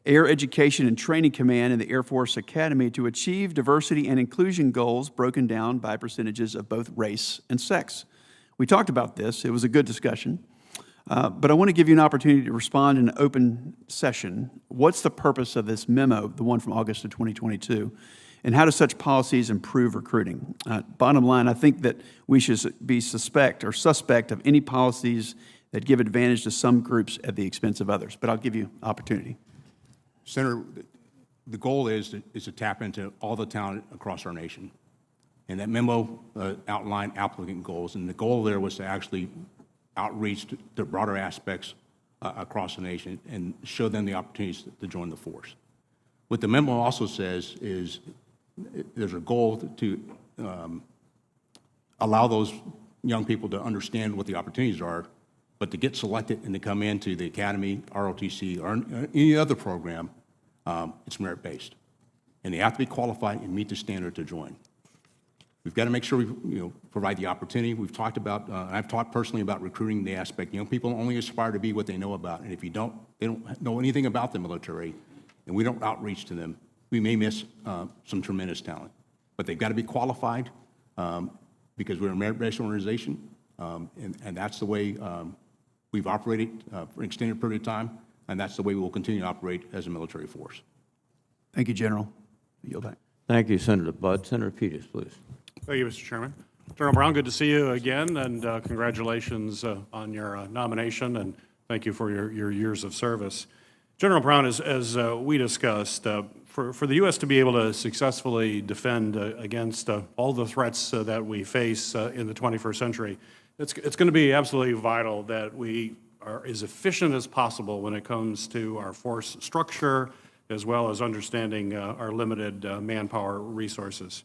Air Education and Training Command and the Air Force Academy to achieve diversity and inclusion goals broken down by percentages of both race and sex. We talked about this. It was a good discussion. But I want to give you an opportunity to respond in an open session. What's the purpose of this memo, the one from August of 2022, and how do such policies improve recruiting? Bottom line, I think that we should be suspect of any policies that give advantage to some groups at the expense of others. But I'll give you opportunity. Senator, the goal is to tap into all the talent across our nation. And that memo outlined applicant goals. And the goal there was to actually outreach to broader aspects across the nation and show them the opportunities to join the force. What the memo also says is there's a goal to allow those young people to understand what the opportunities are, but to get selected and to come into the academy, ROTC, or any other program, it's merit-based. And they have to be qualified and meet the standard to join. We've got to make sure we provide the opportunity. We've talked about, I've talked personally about recruiting the aspect. Young people only aspire to be what they know about. And if they don't know anything about the military, and we don't outreach to them, we may miss some tremendous talent. But they've got to be qualified because we're a merit-based organization. And that's the way we've operated for an extended period of time. And that's the way we will continue to operate as a military force. Thank you, General. I yield back. Thank you, Senator Budd. Senator Peters, please. Thank you, Mr. Chairman. General Brown, good to see you again, and congratulations on your nomination, and thank you for your years of service. General Brown, as we discussed, for the U.S. to be able to successfully defend against all the threats that we face in the 21st century, it's going to be absolutely vital that we are as efficient as possible when it comes to our force structure, as well as understanding our limited manpower resources.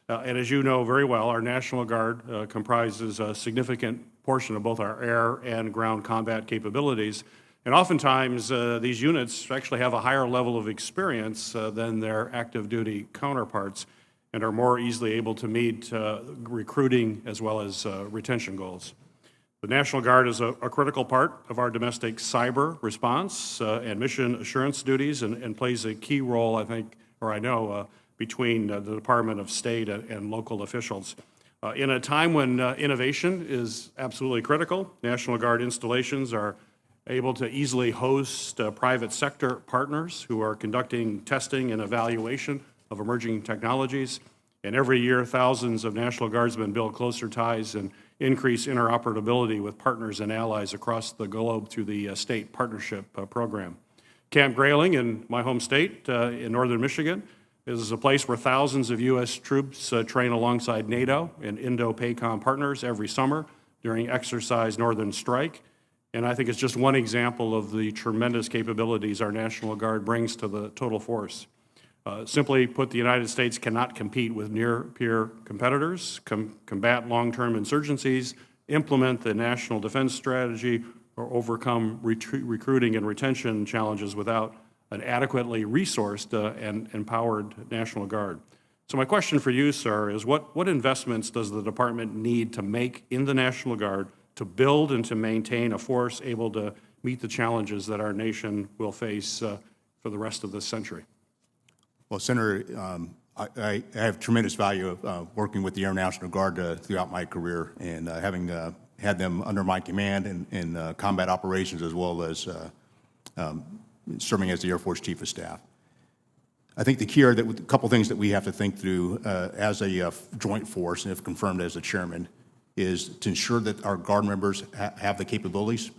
And as you know very well, our National Guard comprises a significant portion of both our air and ground combat capabilities. And oftentimes, these units actually have a higher level of experience than their active duty counterparts and are more easily able to meet recruiting as well as retention goals. The National Guard is a critical part of our domestic cyber response and mission assurance duties and plays a key role, I think, or I know, between the Department of State and local officials. In a time when innovation is absolutely critical, National Guard installations are able to easily host private sector partners who are conducting testing and evaluation of emerging technologies. And every year, thousands of National Guardsmen build closer ties and increase interoperability with partners and allies across the globe through the state partnership program. Camp Grayling in my home state in northern Michigan is a place where thousands of U.S. troops train alongside NATO and Indo-Pacific partners every summer during Exercise Northern Strike. And I think it's just one example of the tremendous capabilities our National Guard brings to the total force. Simply put, the United States cannot compete with near-peer competitors, combat long-term insurgencies, implement the national defense strategy, or overcome recruiting and retention challenges without an adequately resourced and empowered National Guard. So my question for you, sir, is what investments does the department need to make in the National Guard to build and to maintain a force able to meet the challenges that our nation will face for the rest of this century? Well, Senator, I have tremendous value of working with the Air National Guard throughout my career, and having had them under my command in combat operations as well as serving as the Air Force Chief of Staff. I think the key are that a couple things that we have to think through as a joint force, and if confirmed as the chairman, is to ensure that our Guard members have the capabilities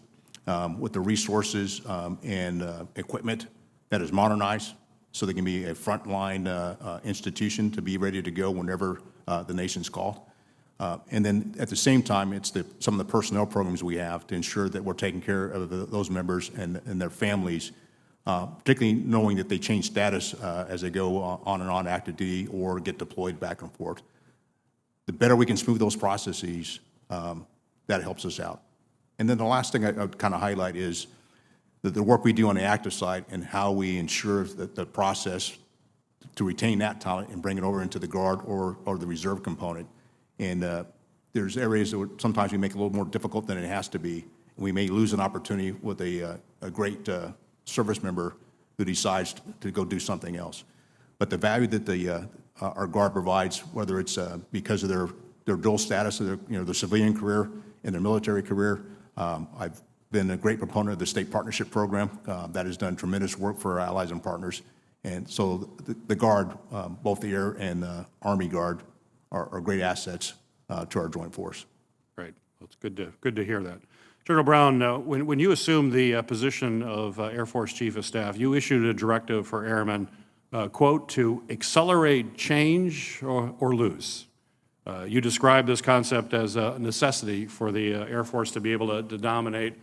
with the resources and equipment that is modernized, so they can be a frontline institution to be ready to go whenever the nation's called. And then at the same time, it's some of the personnel programs we have to ensure that we're taking care of those members and their families, particularly knowing that they change status as they go on and on active duty or get deployed back and forth. The better we can smooth those processes, that helps us out. And then the last thing I would kind of highlight is the work we do on the active side and how we ensure that the process to retain that talent and bring it over into the Guard or the reserve component. And there's areas that sometimes we make it a little more difficult than it has to be. And we may lose an opportunity with a great service member who decides to go do something else. But the value that our Guard provides, whether it's because of their dual status of their civilian career and their military career, I've been a great proponent of the state partnership program that has done tremendous work for our allies and partners. And so the Guard, both the Air and Army Guard, are great assets to our joint force. Great. Well, it's good to hear that. General Brown, when you assumed the position of Air Force Chief of Staff, you issued a directive for airmen, quote, to accelerate change or lose. You described this concept as a necessity for the Air Force to be able to dominate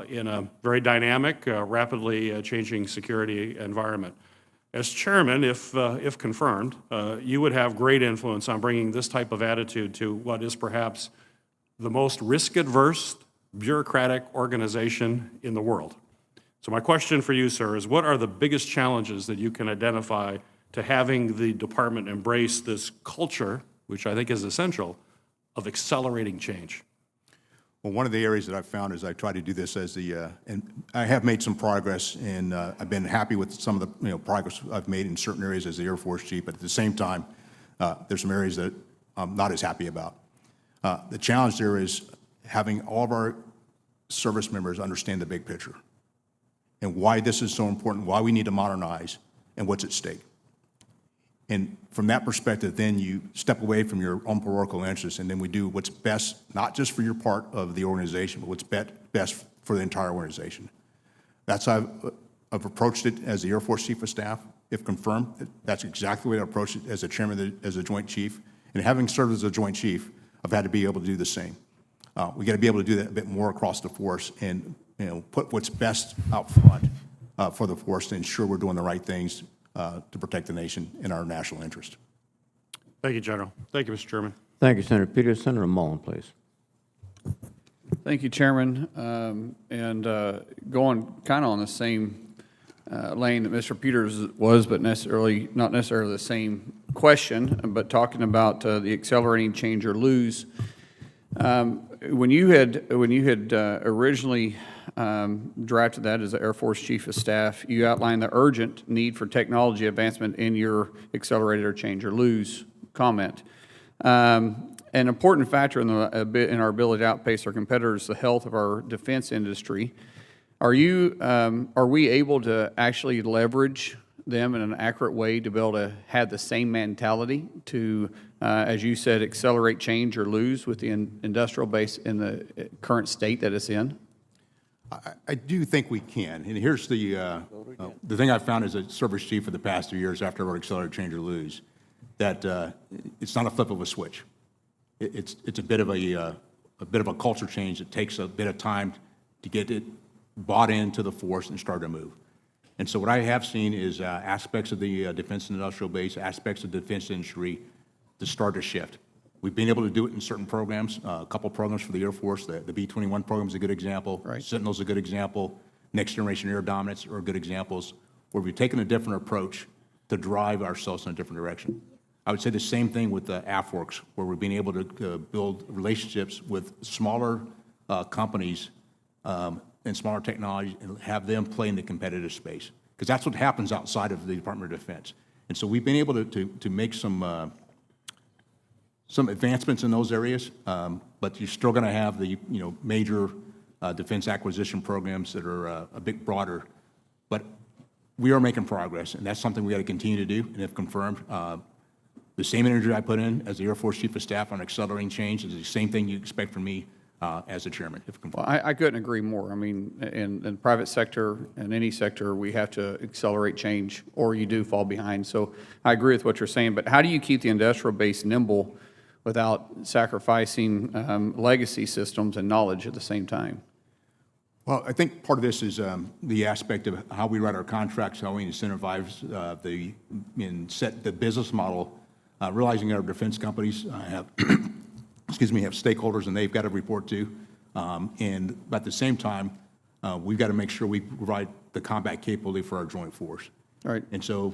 in a very dynamic, rapidly changing security environment. As chairman, if confirmed, you would have great influence on bringing this type of attitude to what is perhaps the most risk-adverse bureaucratic organization in the world. So my question for you, sir, is what are the biggest challenges that you can identify to having the department embrace this culture, which I think is essential, of accelerating change? Well, one of the areas that I've found is I try to do this as and I have made some progress, and I've been happy with some of the progress I've made in certain areas as the Air Force chief, but at the same time, there's some areas that I'm not as happy about. The challenge there is having all of our service members understand the big picture and why this is so important, why we need to modernize, and what's at stake. And from that perspective, then you step away from your own parochial interests, and then we do what's best, not just for your part of the organization, but what's best for the entire organization. That's how I've approached it as the Air Force Chief of Staff. If confirmed, that's exactly the way I approached it as a chairman, as a Joint Chief. And having served as a Joint Chief, I've had to be able to do the same. We got to be able to do that a bit more across the force, and put what's best out front for the force to ensure we're doing the right things to protect the nation and our national interest. Thank you, General. Thank you, Mr. Chairman. Thank you, Senator Peters. Senator Mullen, please. Thank you, Chairman. Going kind of on the same lane that Mr. Peters was, but not necessarily the same question, but talking about the accelerating change or lose. When you had originally drafted that as the Air Force Chief of Staff, you outlined the urgent need for technology advancement in your accelerated or change or lose comment. An important factor in our ability to outpace our competitors is the health of our defense industry. Are we able to actually leverage them in an accurate way to be able to have the same mentality to, as you said, accelerate change or lose with the industrial base in the current state that it's in? I do think we can. And here's the thing I've found as a service chief for the past 3 years after our accelerate change or lose, that it's not a flip of a switch. It's a bit of a culture change that takes a bit of time to get it bought into the force and start to move. And so what I have seen is aspects of the defense and industrial base, aspects of the defense industry to start to shift. We've been able to do it in certain programs, a couple programs for the Air Force. The B-21 program is a good example. Right. Sentinel's a good example. Next Generation Air Dominance are good examples where we've taken a different approach to drive ourselves in a different direction. I would say the same thing with the AFWERX, where we've been able to build relationships with smaller companies and smaller technologies and have them play in the competitive space. Because that's what happens outside of the Department of Defense. And so we've been able to make some advancements in those areas, but you're still going to have the major defense acquisition programs that are a bit broader. But we are making progress, and that's something we got to continue to do. And if confirmed, the same energy I put in as the Air Force Chief of Staff on accelerating change is the same thing you expect from me as a chairman. Well, I couldn't agree more. I mean, in the private sector and any sector, we have to accelerate change, or you do fall behind. So I agree with what you're saying. But how do you keep the industrial base nimble without sacrificing legacy systems and knowledge at the same time? Well, I think part of this is the aspect of how we write our contracts, how we incentivize and set the business model, realizing that our defense companies have, have stakeholders and they've got to report to. And at the same time, we've got to make sure we provide the combat capability for our joint force. Right. And so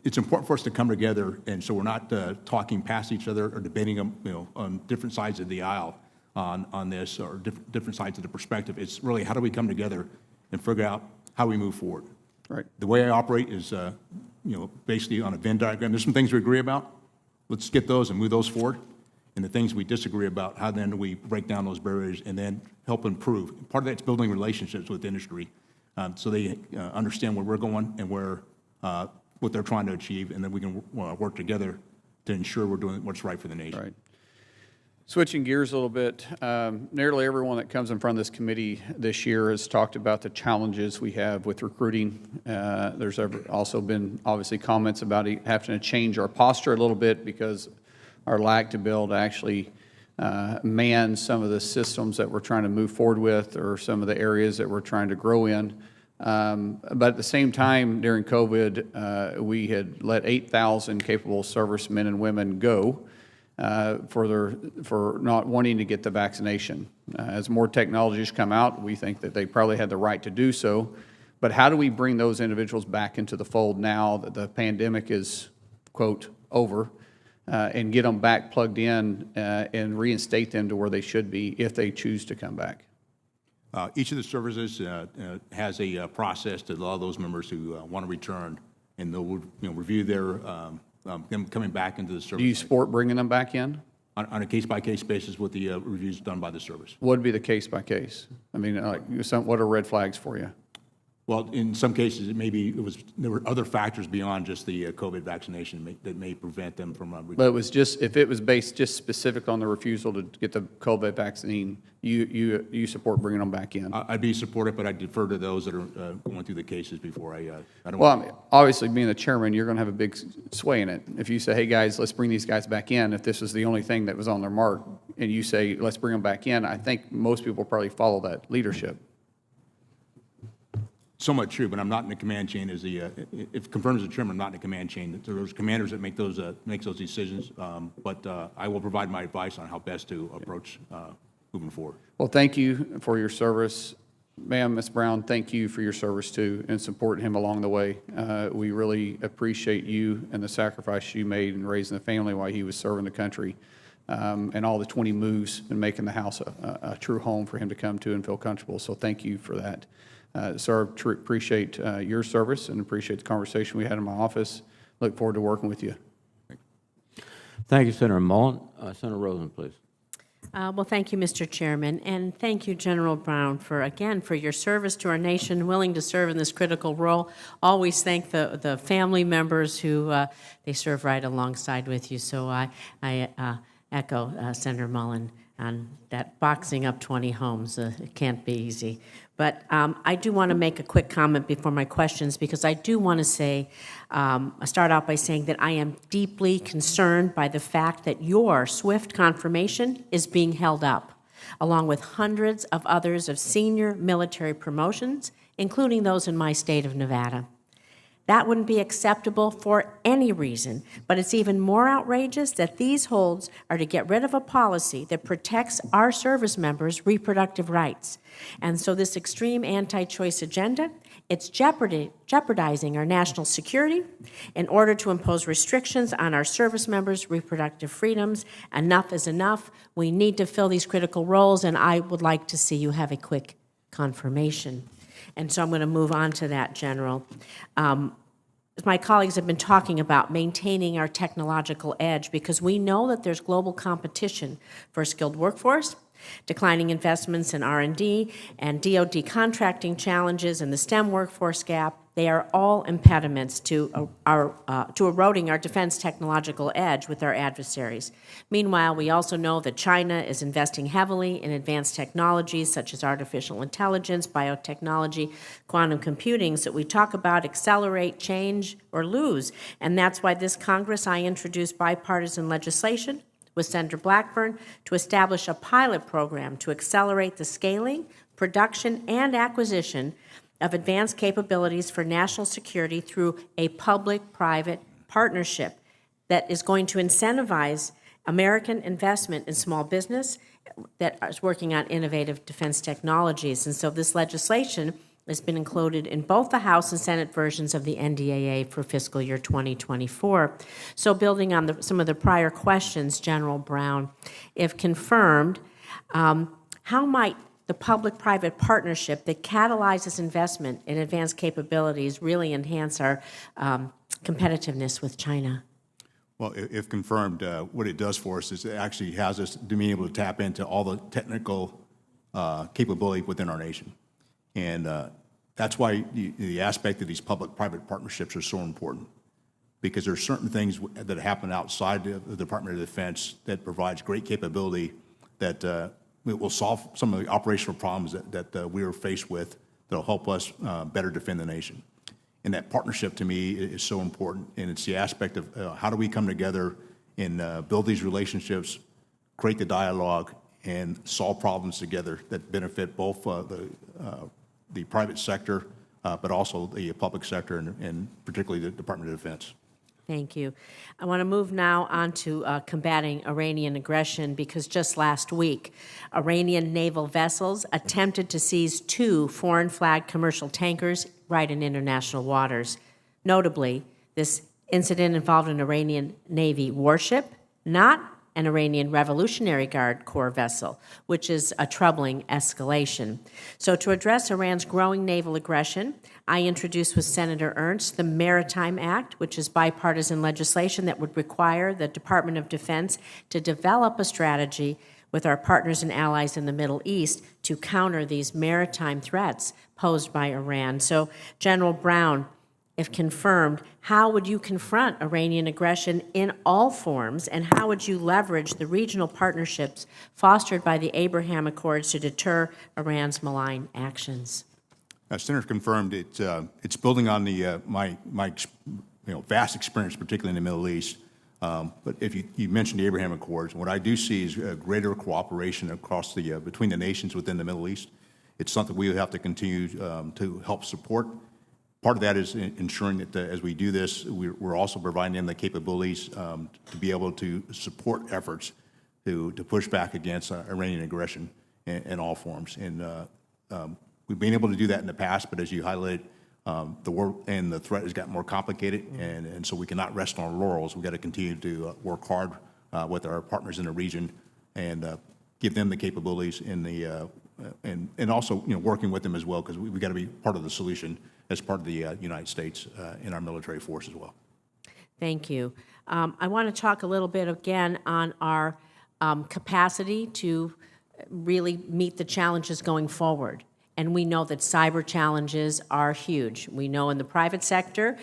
it's important for us to come together, and so we're not talking past each other or debating on different sides of the aisle on this, or different sides of the perspective. It's really how do we come together and figure out how we move forward. Right. The way I operate is basically on a Venn diagram. There's some things we agree about. Let's get those and move those forward. And the things we disagree about, how then do we break down those barriers and then help improve. Part of that's building relationships with industry so they understand where we're going and where what they're trying to achieve, and then we can work together to ensure we're doing what's right for the nation. Right. Switching gears a little bit, nearly everyone that comes in front of this committee this year has talked about the challenges we have with recruiting. There's also been obviously comments about having to change our posture a little bit because our lack to be able to actually man some of the systems that we're trying to move forward with or some of the areas that we're trying to grow in. But at the same time, during COVID, we had let 8,000 capable servicemen and women go for not wanting to get the vaccination. As more technologies come out, we think that they probably had the right to do so. But how do we bring those individuals back into the fold now that the pandemic is, quote, over, and get them back plugged in and reinstate them to where they should be if they choose to come back? Each of the services has a process to allow those members who want to return, and they'll review their them coming back into the service. Do you support bringing them back in? On a case-by-case basis with the reviews done by the service. What would be the case-by-case? I mean, what are red flags for you? Well, in some cases, there were other factors beyond just the COVID vaccination that may prevent them from. But it was just, if it was based just specific on the refusal to get the COVID vaccine, you support bringing them back in? I'd be supportive, but I defer to those that are going through the cases before I don't. Well, I mean, obviously, being the chairman, you're going to have a big sway in it. If you say, hey, guys, let's bring these guys back in, if this is the only thing that was on their mark, and you say, let's bring them back in, I think most people probably follow that leadership. Somewhat true, but I'm not in the command chain as if confirmed as the chairman, I'm not in the command chain. There's commanders that make those decisions, but I will provide my advice on how best to approach moving forward. Well, thank you for your service. Ma'am, Ms. Brown, thank you for your service too and supporting him along the way. We really appreciate you and the sacrifice you made in raising the family while he was serving the country, and all the 20 moves in making the house a true home for him to come to and feel comfortable. So thank you for that. Sir, I appreciate your service and appreciate the conversation we had in my office. Look forward to working with you. Thank you, Senator Mullen. Senator Rosen, please. Well, thank you, Mr. Chairman, and thank you, General Brown, for your service to our nation, willing to serve in this critical role. Always thank the family members who they serve right alongside with you. So I echo Senator Mullen on that boxing up 20 homes. It can't be easy. But I do want to make a quick comment before my questions, because I do want to say, start out by saying that I am deeply concerned by the fact that your swift confirmation is being held up, along with hundreds of others of senior military promotions, including those in my state of Nevada. That wouldn't be acceptable for any reason, but it's even more outrageous that these holds are to get rid of a policy that protects our service members' reproductive rights. And so this extreme anti-choice agenda, it's jeopardizing our national security in order to impose restrictions on our service members' reproductive freedoms. Enough is enough. We need to fill these critical roles, and I would like to see you have a quick confirmation. And so I'm going to move on to that, General. As my colleagues have been talking about, maintaining our technological edge, because we know that there's global competition for a skilled workforce, declining investments in R&D, and DoD contracting challenges and the STEM workforce gap. They are all impediments to eroding our defense technological edge with our adversaries. Meanwhile, we also know that China is investing heavily in advanced technologies such as artificial intelligence, biotechnology, quantum computing, so we talk about accelerate, change, or lose. And that's why this Congress, I introduced bipartisan legislation with Senator Blackburn to establish a pilot program to accelerate the scaling, production, and acquisition of advanced capabilities for national security through a public-private partnership that is going to incentivize American investment in small business that is working on innovative defense technologies. And so this legislation has been included in both the House and Senate versions of the NDAA for fiscal year 2024. So building on some of the prior questions, General Brown, if confirmed, how might the public-private partnership that catalyzes investment in advanced capabilities really enhance our competitiveness with China? Well, if confirmed, what it does for us is it actually has us being able to tap into all the technical capability within our nation. And that's why the aspect of these public-private partnerships are so important, because there are certain things that happen outside of the Department of Defense that provides great capability that it will solve some of the operational problems that we are faced with that will help us better defend the nation. And that partnership, to me, is so important. And it's the aspect of how do we come together and build these relationships create the dialogue, and solve problems together that benefit both the private sector, but also the public sector, and particularly the Department of Defense. Thank you. I want to move now on to combating Iranian aggression, because just last week, Iranian naval vessels attempted to seize 2 foreign-flagged commercial tankers right in international waters. Notably, this incident involved an Iranian Navy warship, not an Iranian Revolutionary Guard Corps vessel, which is a troubling escalation. So to address Iran's growing naval aggression, I introduced with Senator Ernst the Maritime Act, which is bipartisan legislation that would require the Department of Defense to develop a strategy with our partners and allies in the Middle East to counter these maritime threats posed by Iran. So, General Brown, if confirmed, how would you confront Iranian aggression in all forms, and how would you leverage the regional partnerships fostered by the Abraham Accords to deter Iran's malign actions? Senator confirmed it's building on the my vast experience, particularly in the Middle East. But if you mentioned the Abraham Accords, what I do see is greater cooperation across the between the nations within the Middle East. It's something we have to continue to help support. Part of that is ensuring that as we do this, we're also providing them the capabilities to be able to support efforts to push back against Iranian aggression in all forms. And we've been able to do that in the past, but as you highlighted, the work and the threat has gotten more complicated, and so we cannot rest on our laurels. We've got to continue to work hard with our partners in the region and give them the capabilities in the and also working with them as well, because we've got to be part of the solution as part of the United States in our military force as well. Thank you. I want to talk a little bit again on our capacity to really meet the challenges going forward. And we know that cyber challenges are huge. We know in the private sector,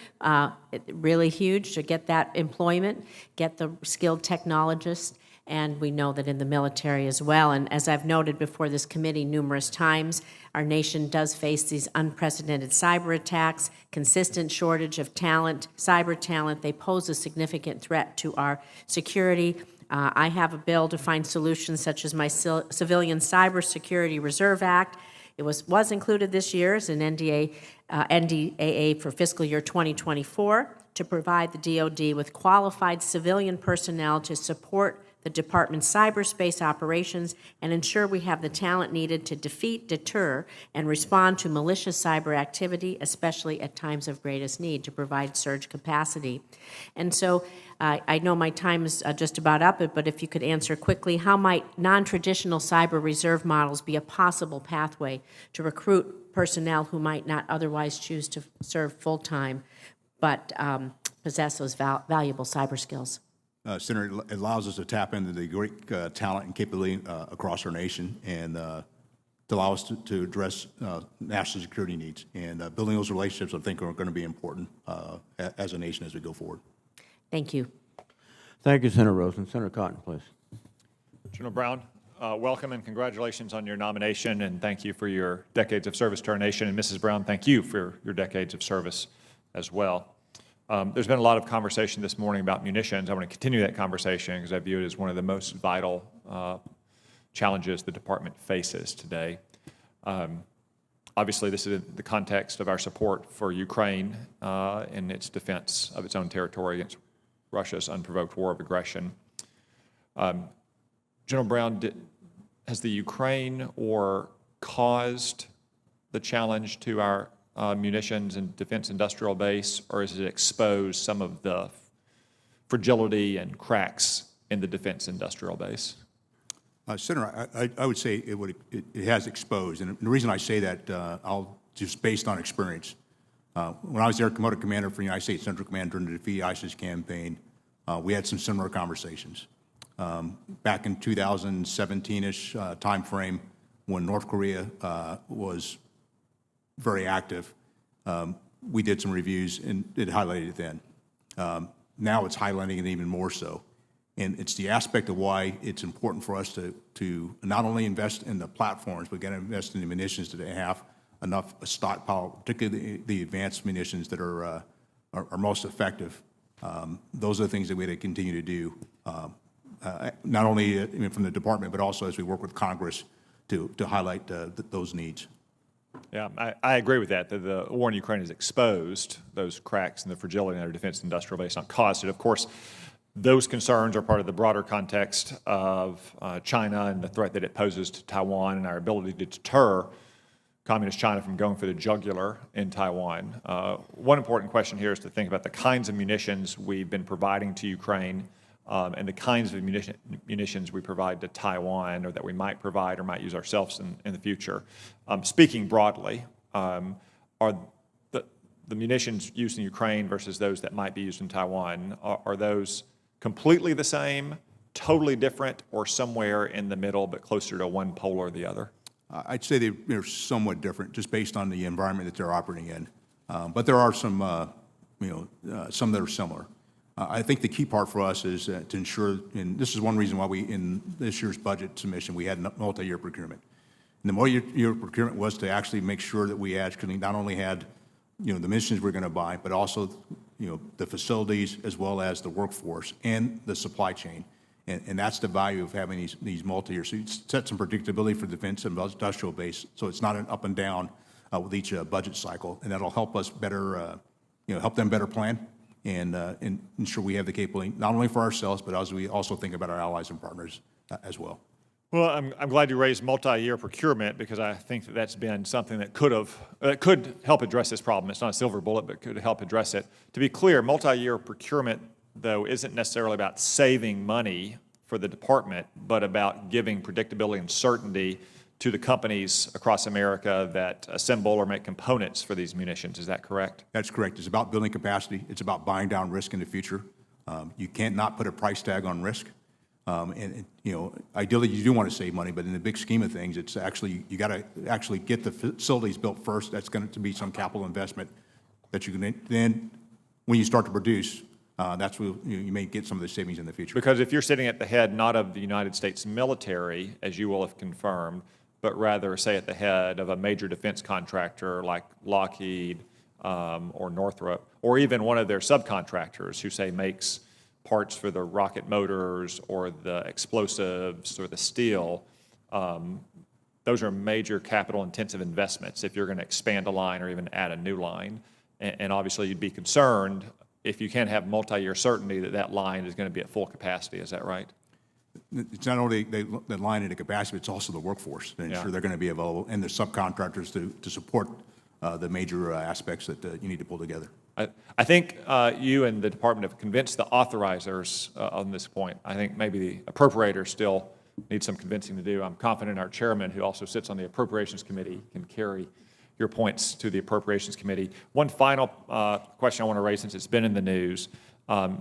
really huge to get that employment, get the skilled technologists, and we know that in the military as well. And as I've noted before this committee numerous times, our nation does face these unprecedented cyber attacks, consistent shortage of talent, cyber talent. They pose a significant threat to our security. I have a bill to find solutions such as my Civilian Cybersecurity Reserve Act. It was included this year as an NDAA for fiscal year 2024 to provide the DoD with qualified civilian personnel to support the department's cyberspace operations and ensure we have the talent needed to defeat, deter, and respond to malicious cyber activity, especially at times of greatest need, to provide surge capacity. And so I know my time is just about up, but if you could answer quickly, how might non-traditional cyber reserve models be a possible pathway to recruit personnel who might not otherwise choose to serve full-time but possess those valuable cyber skills? Senator, it allows us to tap into the great talent and capability across our nation, and to allow us to address national security needs. And building those relationships, I think, are going to be important as a nation as we go forward. Thank you. Thank you, Senator Rosen. Senator Cotton, please. General Brown, welcome and congratulations on your nomination, and thank you for your decades of service to our nation. And Mrs. Brown, thank you for your decades of service as well. There's been a lot of conversation this morning about munitions. I want to continue that conversation because I view it as one of the most vital challenges the department faces today. Obviously, this is in the context of our support for Ukraine in its defense of its own territory against Russia's unprovoked war of aggression. General Brown, has the Ukraine war caused the challenge to our munitions and defense industrial base, or has it exposed some of the fragility and cracks in the defense industrial base? Senator, I would say it has exposed, and the reason I say that, I'll just based on experience. When I was Air Commander for the United States Central Command during the Defeat ISIS campaign, we had some similar conversations. Back in 2017-ish time frame, when North Korea was very active, we did some reviews, and it highlighted it then. Now it's highlighting it even more so. And it's the aspect of why it's important for us to not only invest in the platforms, but again, invest in the munitions that they have enough stockpile, particularly the advanced munitions that are most effective. Those are the things that we have to continue to do. not only from the department, but also as we work with Congress to highlight those needs. Yeah, I agree with that the war in Ukraine has exposed those cracks in the fragility in our defense industrial base, not caused it. Of course, those concerns are part of the broader context of China and the threat that it poses to Taiwan and our ability to deter Communist China from going for the jugular in Taiwan. One important question here is to think about the kinds of munitions we've been providing to Ukraine and the kinds of munitions we provide to Taiwan, or that we might provide or might use ourselves in the future. Speaking broadly, are the munitions used in Ukraine versus those that might be used in Taiwan, are those completely the same, totally different, or somewhere in the middle but closer to one pole or the other? I'd say they're somewhat different just based on the environment that they're operating in. But there are some, some that are similar. I think the key part for us is to ensure, and this is one reason why in this year's budget submission, we had multi-year procurement. And the multi-year procurement was to actually make sure that we actually not only had, the munitions we're going to buy, but also, the facilities as well as the workforce and the supply chain. And that's the value of having these multi-years. So you set some predictability for the defense and industrial base, so it's not an up and down with each budget cycle, and that'll help us better, help them better plan and ensure we have the capability not only for ourselves, but as we also think about our allies and partners as well. Well, I'm glad you raised multi-year procurement, because I think that that's been something that could help address this problem. It's not a silver bullet, but could help address it. To be clear, multi-year procurement, though, isn't necessarily about saving money for the department, but about giving predictability and certainty to the companies across America that assemble or make components for these munitions. Is that correct? That's correct. It's about building capacity. It's about buying down risk in the future. You can't not put a price tag on risk. Ideally you do want to save money, but in the big scheme of things, it's actually, you got to actually get the facilities built first. That's going to be some capital investment that you can then, when you start to produce, that's where you may get some of the savings in the future. Because if you're sitting at the head not of the United States military, as you will have confirmed, but rather, say, at the head of a major defense contractor like Lockheed or Northrop, or even one of their subcontractors who, say, makes parts for the rocket motors or the explosives or the steel, those are major capital-intensive investments if you're going to expand a line or even add a new line. And obviously, you'd be concerned if you can't have multi-year certainty that that line is going to be at full capacity. Is that right? It's not only the line and the capacity, it's also the workforce to ensure they're going to be available, and the subcontractors to support the major aspects that you need to pull together. I think you and the department have convinced the authorizers on this point. I think maybe the appropriators still need some convincing to do. I'm confident our chairman, who also sits on the Appropriations Committee, can carry your points to the Appropriations Committee. One final question I want to raise, since it's been in the news,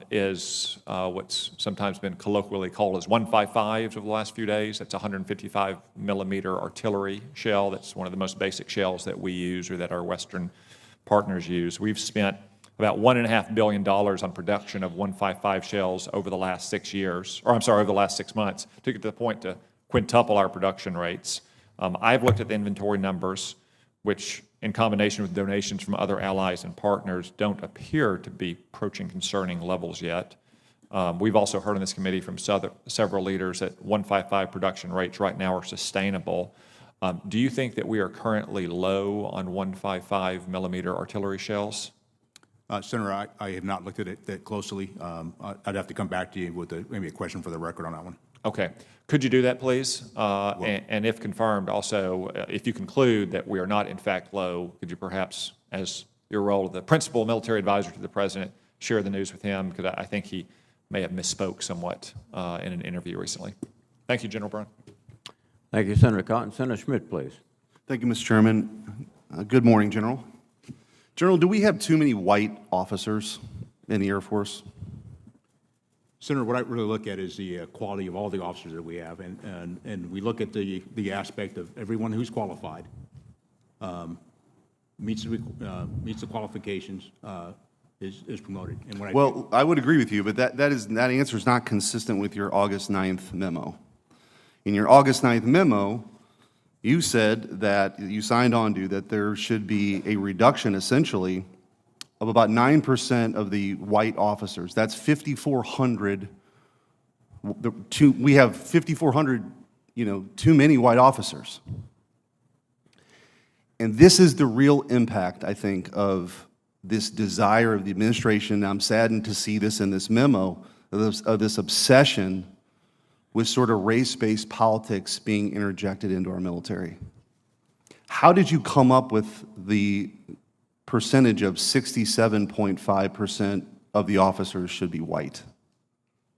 is what's sometimes been colloquially called as 155s over the last few days. That's a 155 millimeter artillery shell. That's one of the most basic shells that we use or that our Western partners use. We've spent about $1.5 billion on production of 155 shells over the last 6 years, or I'm sorry, over the last 6 months, to get to the point to quintuple our production rates. I've looked at the inventory numbers, which in combination with donations from other allies and partners don't appear to be approaching concerning levels yet. We've also heard in this committee from several leaders that 155 production rates right now are sustainable. Do you think that we are currently low on 155 millimeter artillery shells? Senator, I have not looked at it that closely. I'd have to come back to you with maybe a question for the record on that one. Okay. Could you do that, please? And if confirmed, also, if you conclude that we are not in fact low, could you perhaps, as your role of the principal military advisor to the President, share the news with him? Because I think he may have misspoke somewhat in an interview recently. Thank you, General Brown. Thank you, Senator Cotton. Senator Schmidt, please. Thank you, Mr. Chairman. Good morning, General. General, do we have too many white officers in the Air Force? Senator, what I really look at is the quality of all the officers that we have, and we look at the aspect of everyone who's qualified, meets the qualifications, is promoted. And when I would agree with you, but that answer is not consistent with your August 9th memo. In your August 9th memo, you said that you signed on to that there should be a reduction, essentially, of about 9% of the white officers. That's 5,400 We have 5,400, too many white officers. And this is the real impact, I think, of this desire of the administration. I'm saddened to see this in this memo, of this obsession with sort of race-based politics being interjected into our military. How did you come up with the percentage of 67.5% of the officers should be white?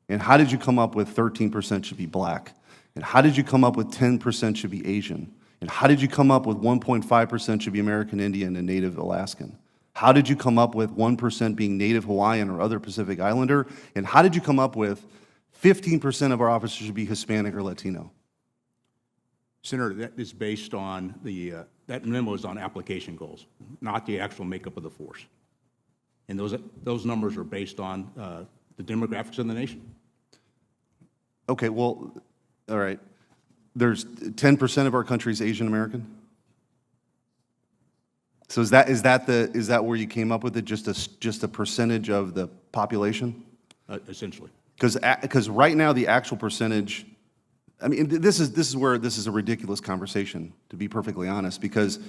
And how did you come up with 13% should be black? And how did you come up with 10% should be Asian? And how did you come up with 1.5% should be American Indian and Native Alaskan? How did you come up with 1% being Native Hawaiian or other Pacific Islander? And how did you come up with 15% of our officers should be Hispanic or Latino? Senator, that is based on that memo is on application goals, not the actual makeup of the force. And those numbers are based on the demographics of the nation. Okay, well, all right. There's 10% of our country is Asian American. So is that where you came up with it? Just a percentage of the population? Essentially. Because right now the actual percentage, I mean, this is where this is a ridiculous conversation, to be perfectly honest. Because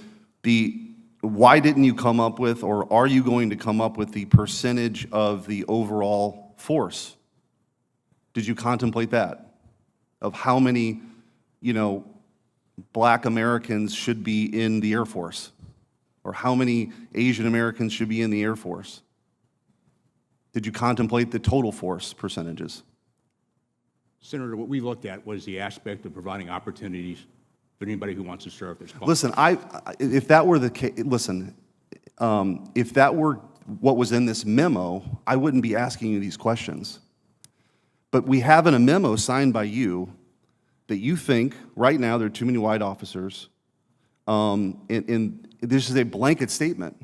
why didn't you come up with, or are you going to come up with the percentage of the overall force? Did you contemplate that? Of how many, black Americans should be in the Air Force? Or how many Asian Americans should be in the Air Force? Did you contemplate the total force percentages? Senator, what we looked at was the aspect of providing opportunities for anybody who wants to serve. Listen, if that were the case, if that were what was in this memo, I wouldn't be asking you these questions. But we have in a memo signed by you that you think right now there are too many white officers, and this is a blanket statement.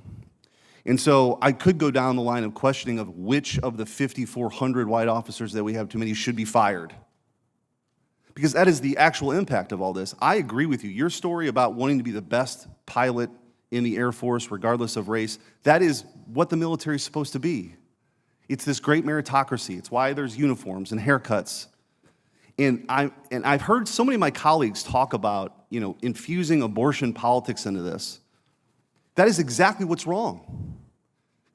And so I could go down the line of questioning of which of the 5,400 white officers that we have too many should be fired. Because that is the actual impact of all this. I agree with you. Your story about wanting to be the best pilot in the Air Force, regardless of race, that is what the military is supposed to be. It's this great meritocracy. It's why there's uniforms and haircuts. And I've heard so many of my colleagues talk about, infusing abortion politics into this. That is exactly what's wrong.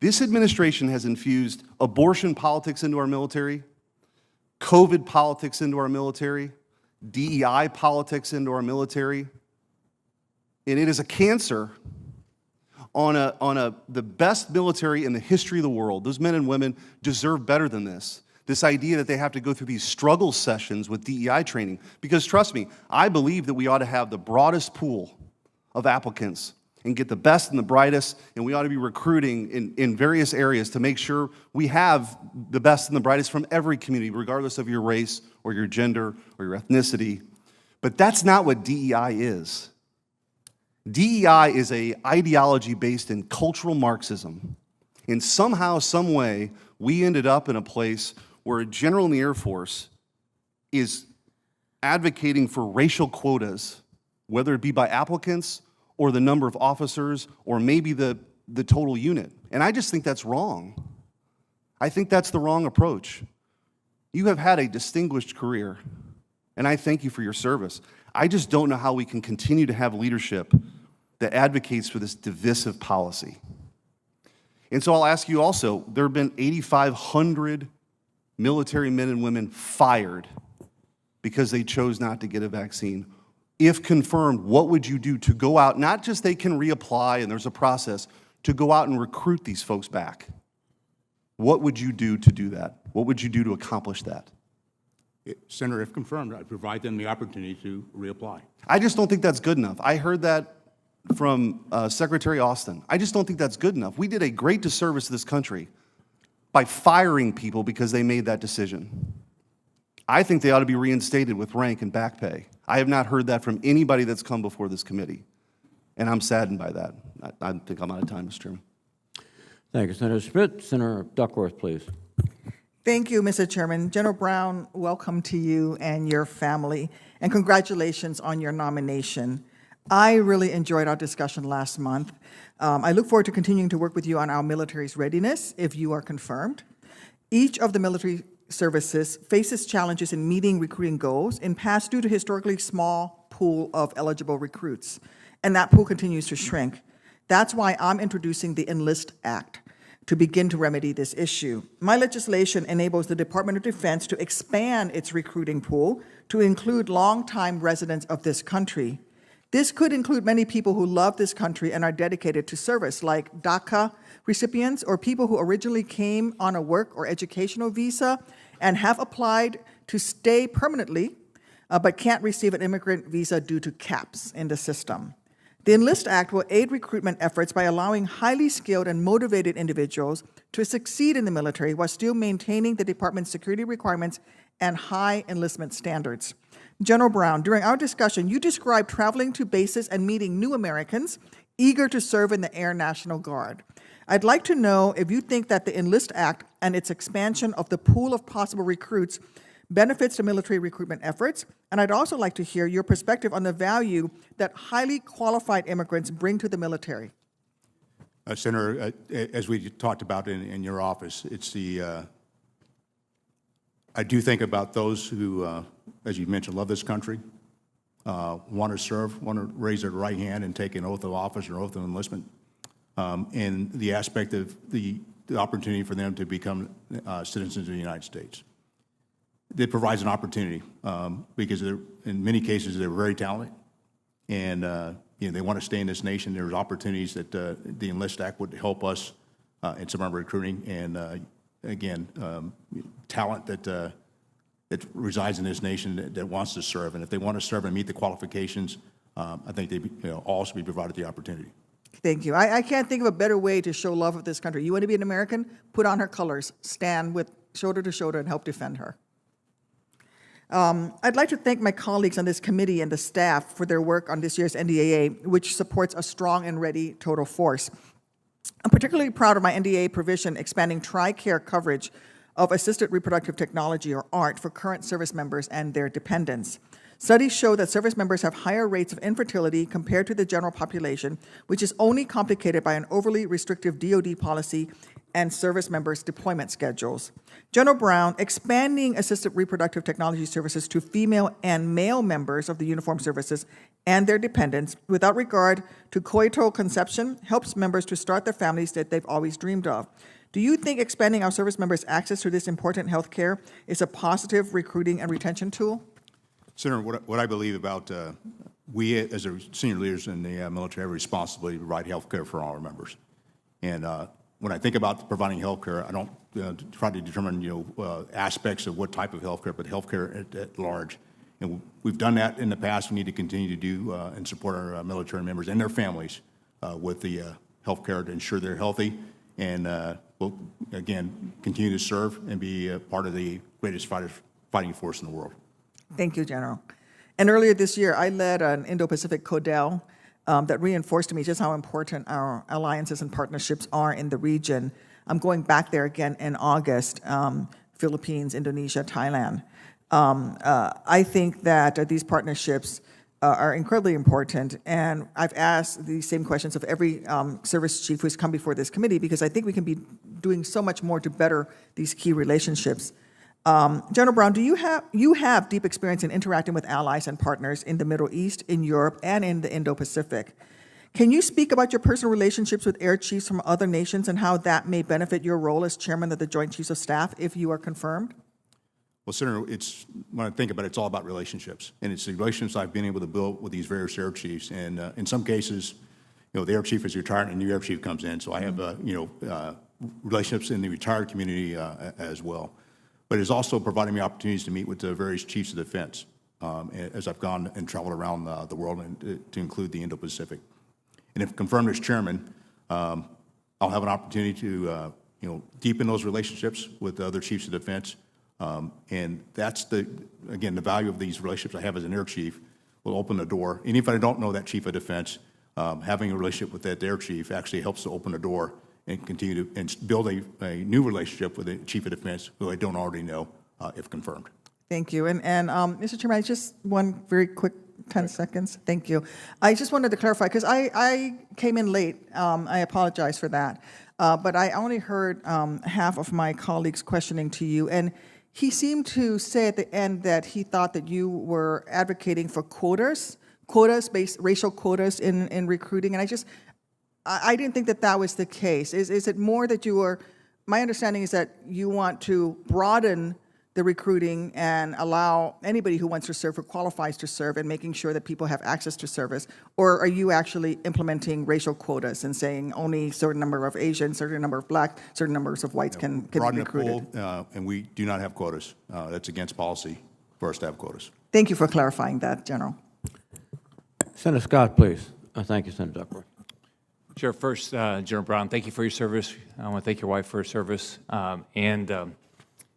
This administration has infused abortion politics into our military, COVID politics into our military, DEI politics into our military, and it is a cancer on the best military in the history of the world. Those men and women deserve better than this. This idea that they have to go through these struggle sessions with DEI training. Because trust me, I believe that we ought to have the broadest pool of applicants and get the best and the brightest, and we ought to be recruiting in various areas to make sure we have the best and the brightest from every community, regardless of your race or your gender or your ethnicity. But that's not what DEI is. DEI is an ideology based in cultural Marxism. And somehow, some way, we ended up in a place where a general in the Air Force is advocating for racial quotas, whether it be by applicants or the number of officers or maybe the total unit. And I just think that's wrong. I think that's the wrong approach. You have had a distinguished career, and I thank you for your service. I just don't know how we can continue to have leadership that advocates for this divisive policy. And so I'll ask you also, there have been 8,500 military men and women fired because they chose not to get a vaccine. If confirmed, what would you do to go out, not just they can reapply and there's a process, to go out and recruit these folks back? What would you do to do that? What would you do to accomplish that? Senator, if confirmed, I'd provide them the opportunity to reapply. I just don't think that's good enough. I heard that from Secretary Austin. I just don't think that's good enough. We did a great disservice to this country by firing people because they made that decision. I think they ought to be reinstated with rank and back pay. I have not heard that from anybody that's come before this committee, and I'm saddened by that. I think I'm out of time, Mr. Chairman. Thank you, Senator Schmidt. Senator Duckworth, please. Thank you, Mr. Chairman. General Brown, welcome to you and your family, and congratulations on your nomination. I really enjoyed our discussion last month. I look forward to continuing to work with you on our military's readiness if you are confirmed. Each of the military Services faces challenges in meeting recruiting goals, in past due to historically small pool of eligible recruits, and that pool continues to shrink. That's why I'm introducing the Enlist Act to begin to remedy this issue. My legislation enables the Department of Defense to expand its recruiting pool to include longtime residents of this country. This could include many people who love this country and are dedicated to service, like DACA recipients or people who originally came on a work or educational visa and have applied to stay permanently, but can't receive an immigrant visa due to caps in the system. The Enlist Act will aid recruitment efforts by allowing highly skilled and motivated individuals to succeed in the military while still maintaining the department's security requirements and high enlistment standards. General Brown, during our discussion, you described traveling to bases and meeting new Americans eager to serve in the Air National Guard. I'd like to know if you think that the Enlist Act and its expansion of the pool of possible recruits benefits the military recruitment efforts, and I'd also like to hear your perspective on the value that highly qualified immigrants bring to the military. Senator, as we talked about in your office, it's I do think about those who, as you mentioned, love this country, want to serve, want to raise their right hand and take an oath of office or oath of enlistment, and the aspect of the opportunity for them to become citizens of the United States. It provides an opportunity because in many cases they're very talented, and they want to stay in this nation. There's opportunities that the Enlist Act would help us in some of our recruiting, and again, talent that resides in this nation that wants to serve, and if they want to serve and meet the qualifications, I think they all should be provided the opportunity. Thank you. I can't think of a better way to show love of this country. You want to be an American? Put on her colors, stand with shoulder to shoulder, and help defend her. I'd like to thank my colleagues on this committee and the staff for their work on this year's NDAA, which supports a strong and ready total force. I'm particularly proud of my NDAA provision expanding TRICARE coverage of assisted reproductive technology, or ART, for current service members and their dependents. Studies show that service members have higher rates of infertility compared to the general population, which is only complicated by an overly restrictive DoD policy and service members' deployment schedules. General Brown, expanding assisted reproductive technology services to female and male members of the uniformed services and their dependents, without regard to coital conception, helps members to start their families that they've always dreamed of. Do you think expanding our service members' access to this important health care is a positive recruiting and retention tool? Senator, what I believe about we as our senior leaders in the military have a responsibility to provide health care for all our members. And when I think about providing health care, I don't try to determine aspects of what type of health care, but health care at large. And we've done that in the past. We need to continue to do and support our military members and their families with the health care to ensure they're healthy, and we'll, again, continue to serve and be part of the greatest fighting force in the world. Thank you, General. And earlier this year, I led an Indo-Pacific CODEL that reinforced to me just how important our alliances and partnerships are in the region. I'm going back there again in August, Philippines, Indonesia, Thailand. I think that these partnerships are incredibly important, and I've asked these same questions of every service chief who's come before this committee, because I think we can be doing so much more to better these key relationships. General Brown, you have deep experience in interacting with allies and partners in the Middle East, in Europe, and in the Indo-Pacific. Can you speak about your personal relationships with air chiefs from other nations and how that may benefit your role as chairman of the Joint Chiefs of Staff if you are confirmed? Well, Senator, when I think about it, it's all about relationships, and it's the relationships I've been able to build with these various air chiefs. And in some cases, the air chief is retired and a new air chief comes in, so I have relationships in the retired community as well. But it's also providing me opportunities to meet with the various chiefs of defense as I've gone and traveled around the world, and to include the Indo-Pacific. And if confirmed as chairman, I'll have an opportunity to deepen those relationships with the other chiefs of defense. And that's again, the value of these relationships I have as an air chief will open the door. And if I don't know that chief of defense, having a relationship with that air chief actually helps to open the door and continue to build a new relationship with the chief of defense who I don't already know if confirmed. Thank you. And Mr. Chairman, just one very quick 10 seconds. Thank you. I just wanted to clarify, because I came in late. I apologize for that. But I only heard half of my colleagues questioning to you. And he seemed to say at the end that he thought that you were advocating for quotas, racial quotas in recruiting, and I didn't think that that was the case. Is it more that you were, my understanding is that you want to broaden the recruiting and allow anybody who wants to serve or qualifies to serve and making sure that people have access to service? Or are you actually implementing racial quotas and saying only a certain number of Asians, certain number of black, certain numbers of whites can be recruited? The pool, and we do not have quotas. That's against policy for us to have quotas. Thank you for clarifying that, General. Senator Scott, please. Thank you, Senator Duckworth. Sure. First, General Brown, thank you for your service. I want to thank your wife for her service.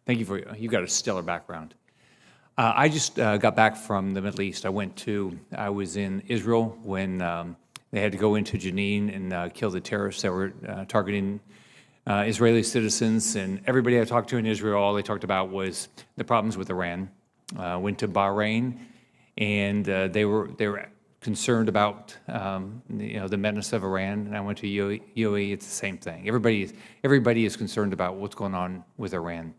Thank you for, you've got a stellar background. I just got back from the Middle East. I was in Israel when they had to go into Jenin and kill the terrorists that were targeting Israeli citizens. And everybody I talked to in Israel, all they talked about was the problems with Iran. Went to Bahrain, and they were concerned about the menace of Iran. And I went to UAE. It's the same thing. Everybody is concerned about what's going on with Iran.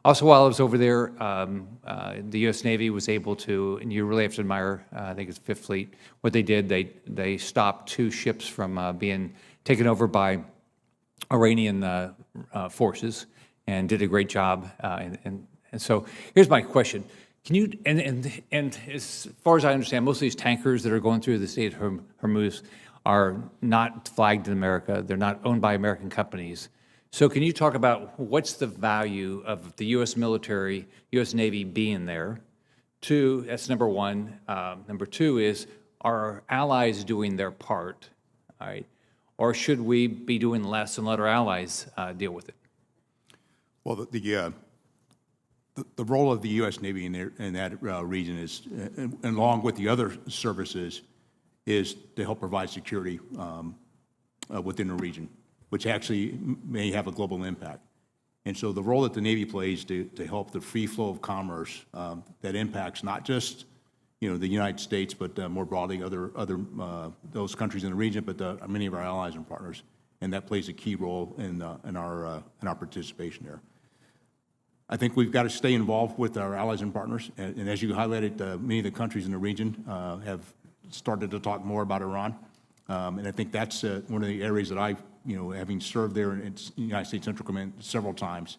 Also, while I was over there, the U.S. Navy was able to, and you really have to admire, I think it's Fifth Fleet, what they did. They stopped 2 ships from being taken over by Iranian forces and did a great job. And so here's my question. Can you, and as far as I understand, most of these tankers that are going through the Strait of Hormuz are not flagged in America. They're not owned by American companies. So can you talk about what's the value of the U.S. military, U.S. Navy being there? 2, that's number 1. Number 2 is, are our allies doing their part, all right? Or should we be doing less and let our allies deal with it? Well, the role of the U.S. Navy in that region is, along with the other services, is to help provide security within the region, which actually may have a global impact. And so the role that the Navy plays to help the free flow of commerce that impacts not just the United States, but more broadly other those countries in the region, but many of our allies and partners, and that plays a key role in our participation there. I think we've got to stay involved with our allies and partners, and as you highlighted, many of the countries in the region have started to talk more about Iran, and I think that's one of the areas that having served there in the United States Central Command several times,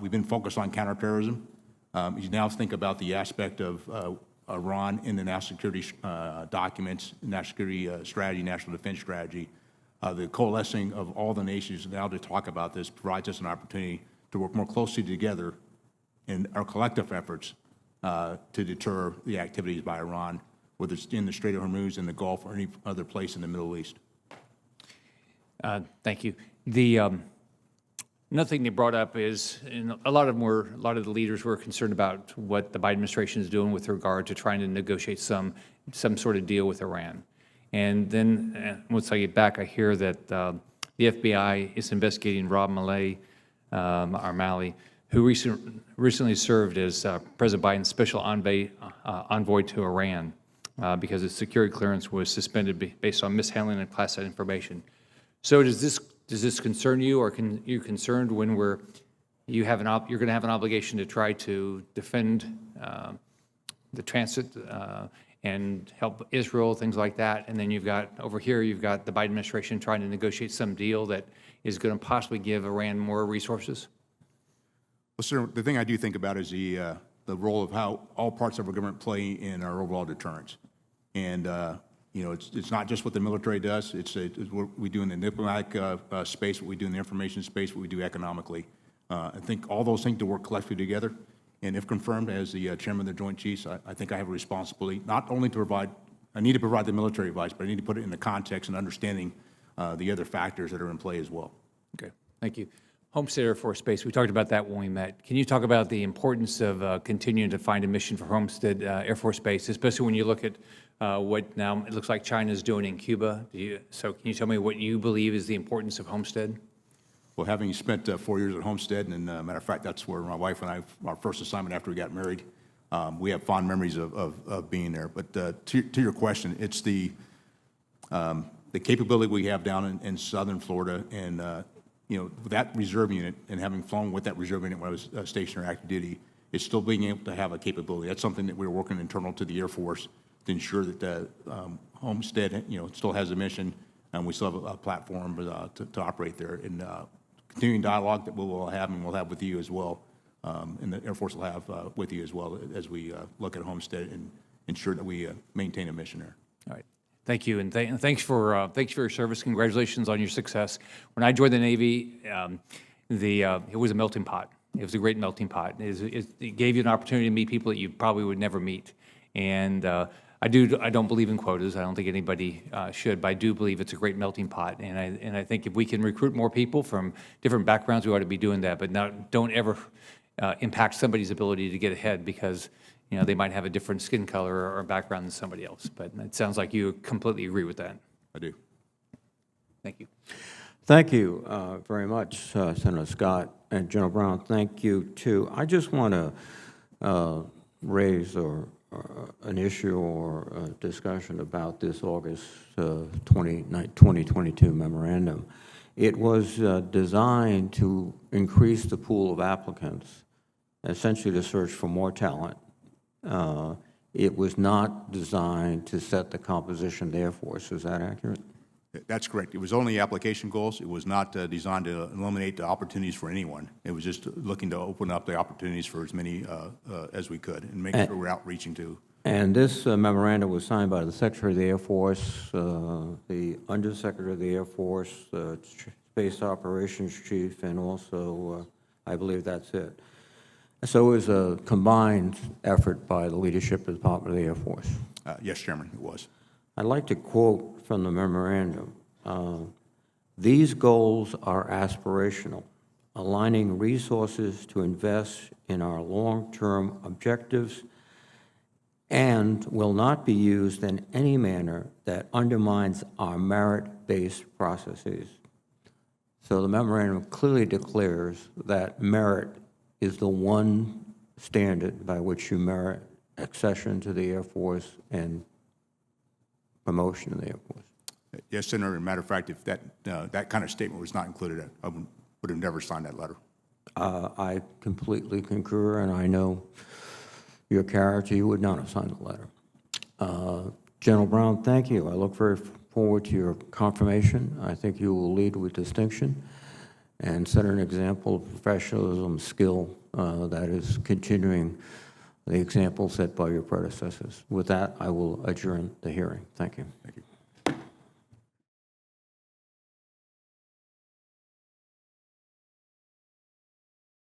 we've been focused on counterterrorism. You now think about the aspect of Iran in the national security documents, national security strategy, national defense strategy. The coalescing of all the nations now to talk about this provides us an opportunity to work more closely together in our collective efforts to deter the activities by Iran, whether it's in the Strait of Hormuz, in the Gulf, or any other place in the Middle East. Thank you. Another thing they brought up is, and a lot of the leaders were concerned about what the Biden administration is doing with regard to trying to negotiate some sort of deal with Iran. And then once I get back, I hear that the FBI is investigating Rob Malley, who recently served as President Biden's special envoy to Iran because his security clearance was suspended based on mishandling of classified information. So does this concern you, or are you concerned when you're going to have an obligation to try to defend the transit and help Israel, things like that, and then you've got the Biden administration trying to negotiate some deal that is going to possibly give Iran more resources? Well, sir, the thing I do think about is the role of how all parts of our government play in our overall deterrence, and it's not just what the military does. It's what we do in the diplomatic space, what we do in the information space, what we do economically. I think all those things to work collectively together. And if confirmed as the chairman of the Joint Chiefs, I think I have a responsibility not only to provide, I need to provide the military advice, but I need to put it in the context and understanding the other factors that are in play as well. Okay, thank you. Homestead Air Force Base, we talked about that when we met. Can you talk about the importance of continuing to find a mission for Homestead Air Force Base, especially when you look at what now it looks like China is doing in Cuba? So can you tell me what you believe is the importance of Homestead? Well, having spent 4 years at Homestead, and matter of fact, that's where my wife and I, our first assignment after we got married, we have fond memories of being there. But to your question, it's the capability we have down in southern Florida and you know, that reserve unit and having flown with that reserve unit when I was stationed or active duty, is still being able to have a capability. That's something that we're working internal to the Air Force to ensure that the Homestead, you know, still has a mission, and we still have a platform to operate there. And continuing dialogue that we will have and we'll have with you as well, and the Air Force will have with you as well as we look at Homestead and ensure that we maintain a mission there. All right. Thank you, and thanks for your service. Congratulations on your success. When I joined the Navy, it was a melting pot. It was a great melting pot. It gave you an opportunity to meet people that you probably would never meet. And I don't believe in quotas. I don't think anybody should, but I do believe it's a great melting pot. And I think if we can recruit more people from different backgrounds, we ought to be doing that. But don't ever impact somebody's ability to get ahead because, you know, they might have a different skin color or background than somebody else. But it sounds like you completely agree with that. I do. Thank you. Thank you very much, Senator Scott. And General Brown, thank you, too. I just want to raise an issue or a discussion about this August 2022 memorandum. It was designed to increase the pool of applicants, essentially to search for more talent. It was not designed to set the composition of the Air Force. Is that accurate? That's correct. It was only application goals. It was not designed to eliminate the opportunities for anyone. It was just looking to open up the opportunities for as many as we could and make sure we're outreaching to. And this memorandum was signed by the Secretary of the Air Force, the Undersecretary of the Air Force, the Space Operations Chief, and also, I believe that's it. So it was a combined effort by the leadership of the Department of the Air Force. Yes, Chairman, it was. I'd like to quote from the memorandum. These goals are aspirational, aligning resources to invest in our long-term objectives and will not be used in any manner that undermines our merit-based processes. So the memorandum clearly declares that merit is the one standard by which you merit accession to the Air Force and promotion in the Air Force. Yes, Senator. As a matter of fact, if that kind of statement was not included, I would have never signed that letter. I completely concur, and I know your character, you would not have signed the letter. General Brown, thank you. I look very forward to your confirmation. I think you will lead with distinction and set an example of professionalism, skill that is continuing the example set by your predecessors. With that, I will adjourn the hearing. Thank you. Thank you.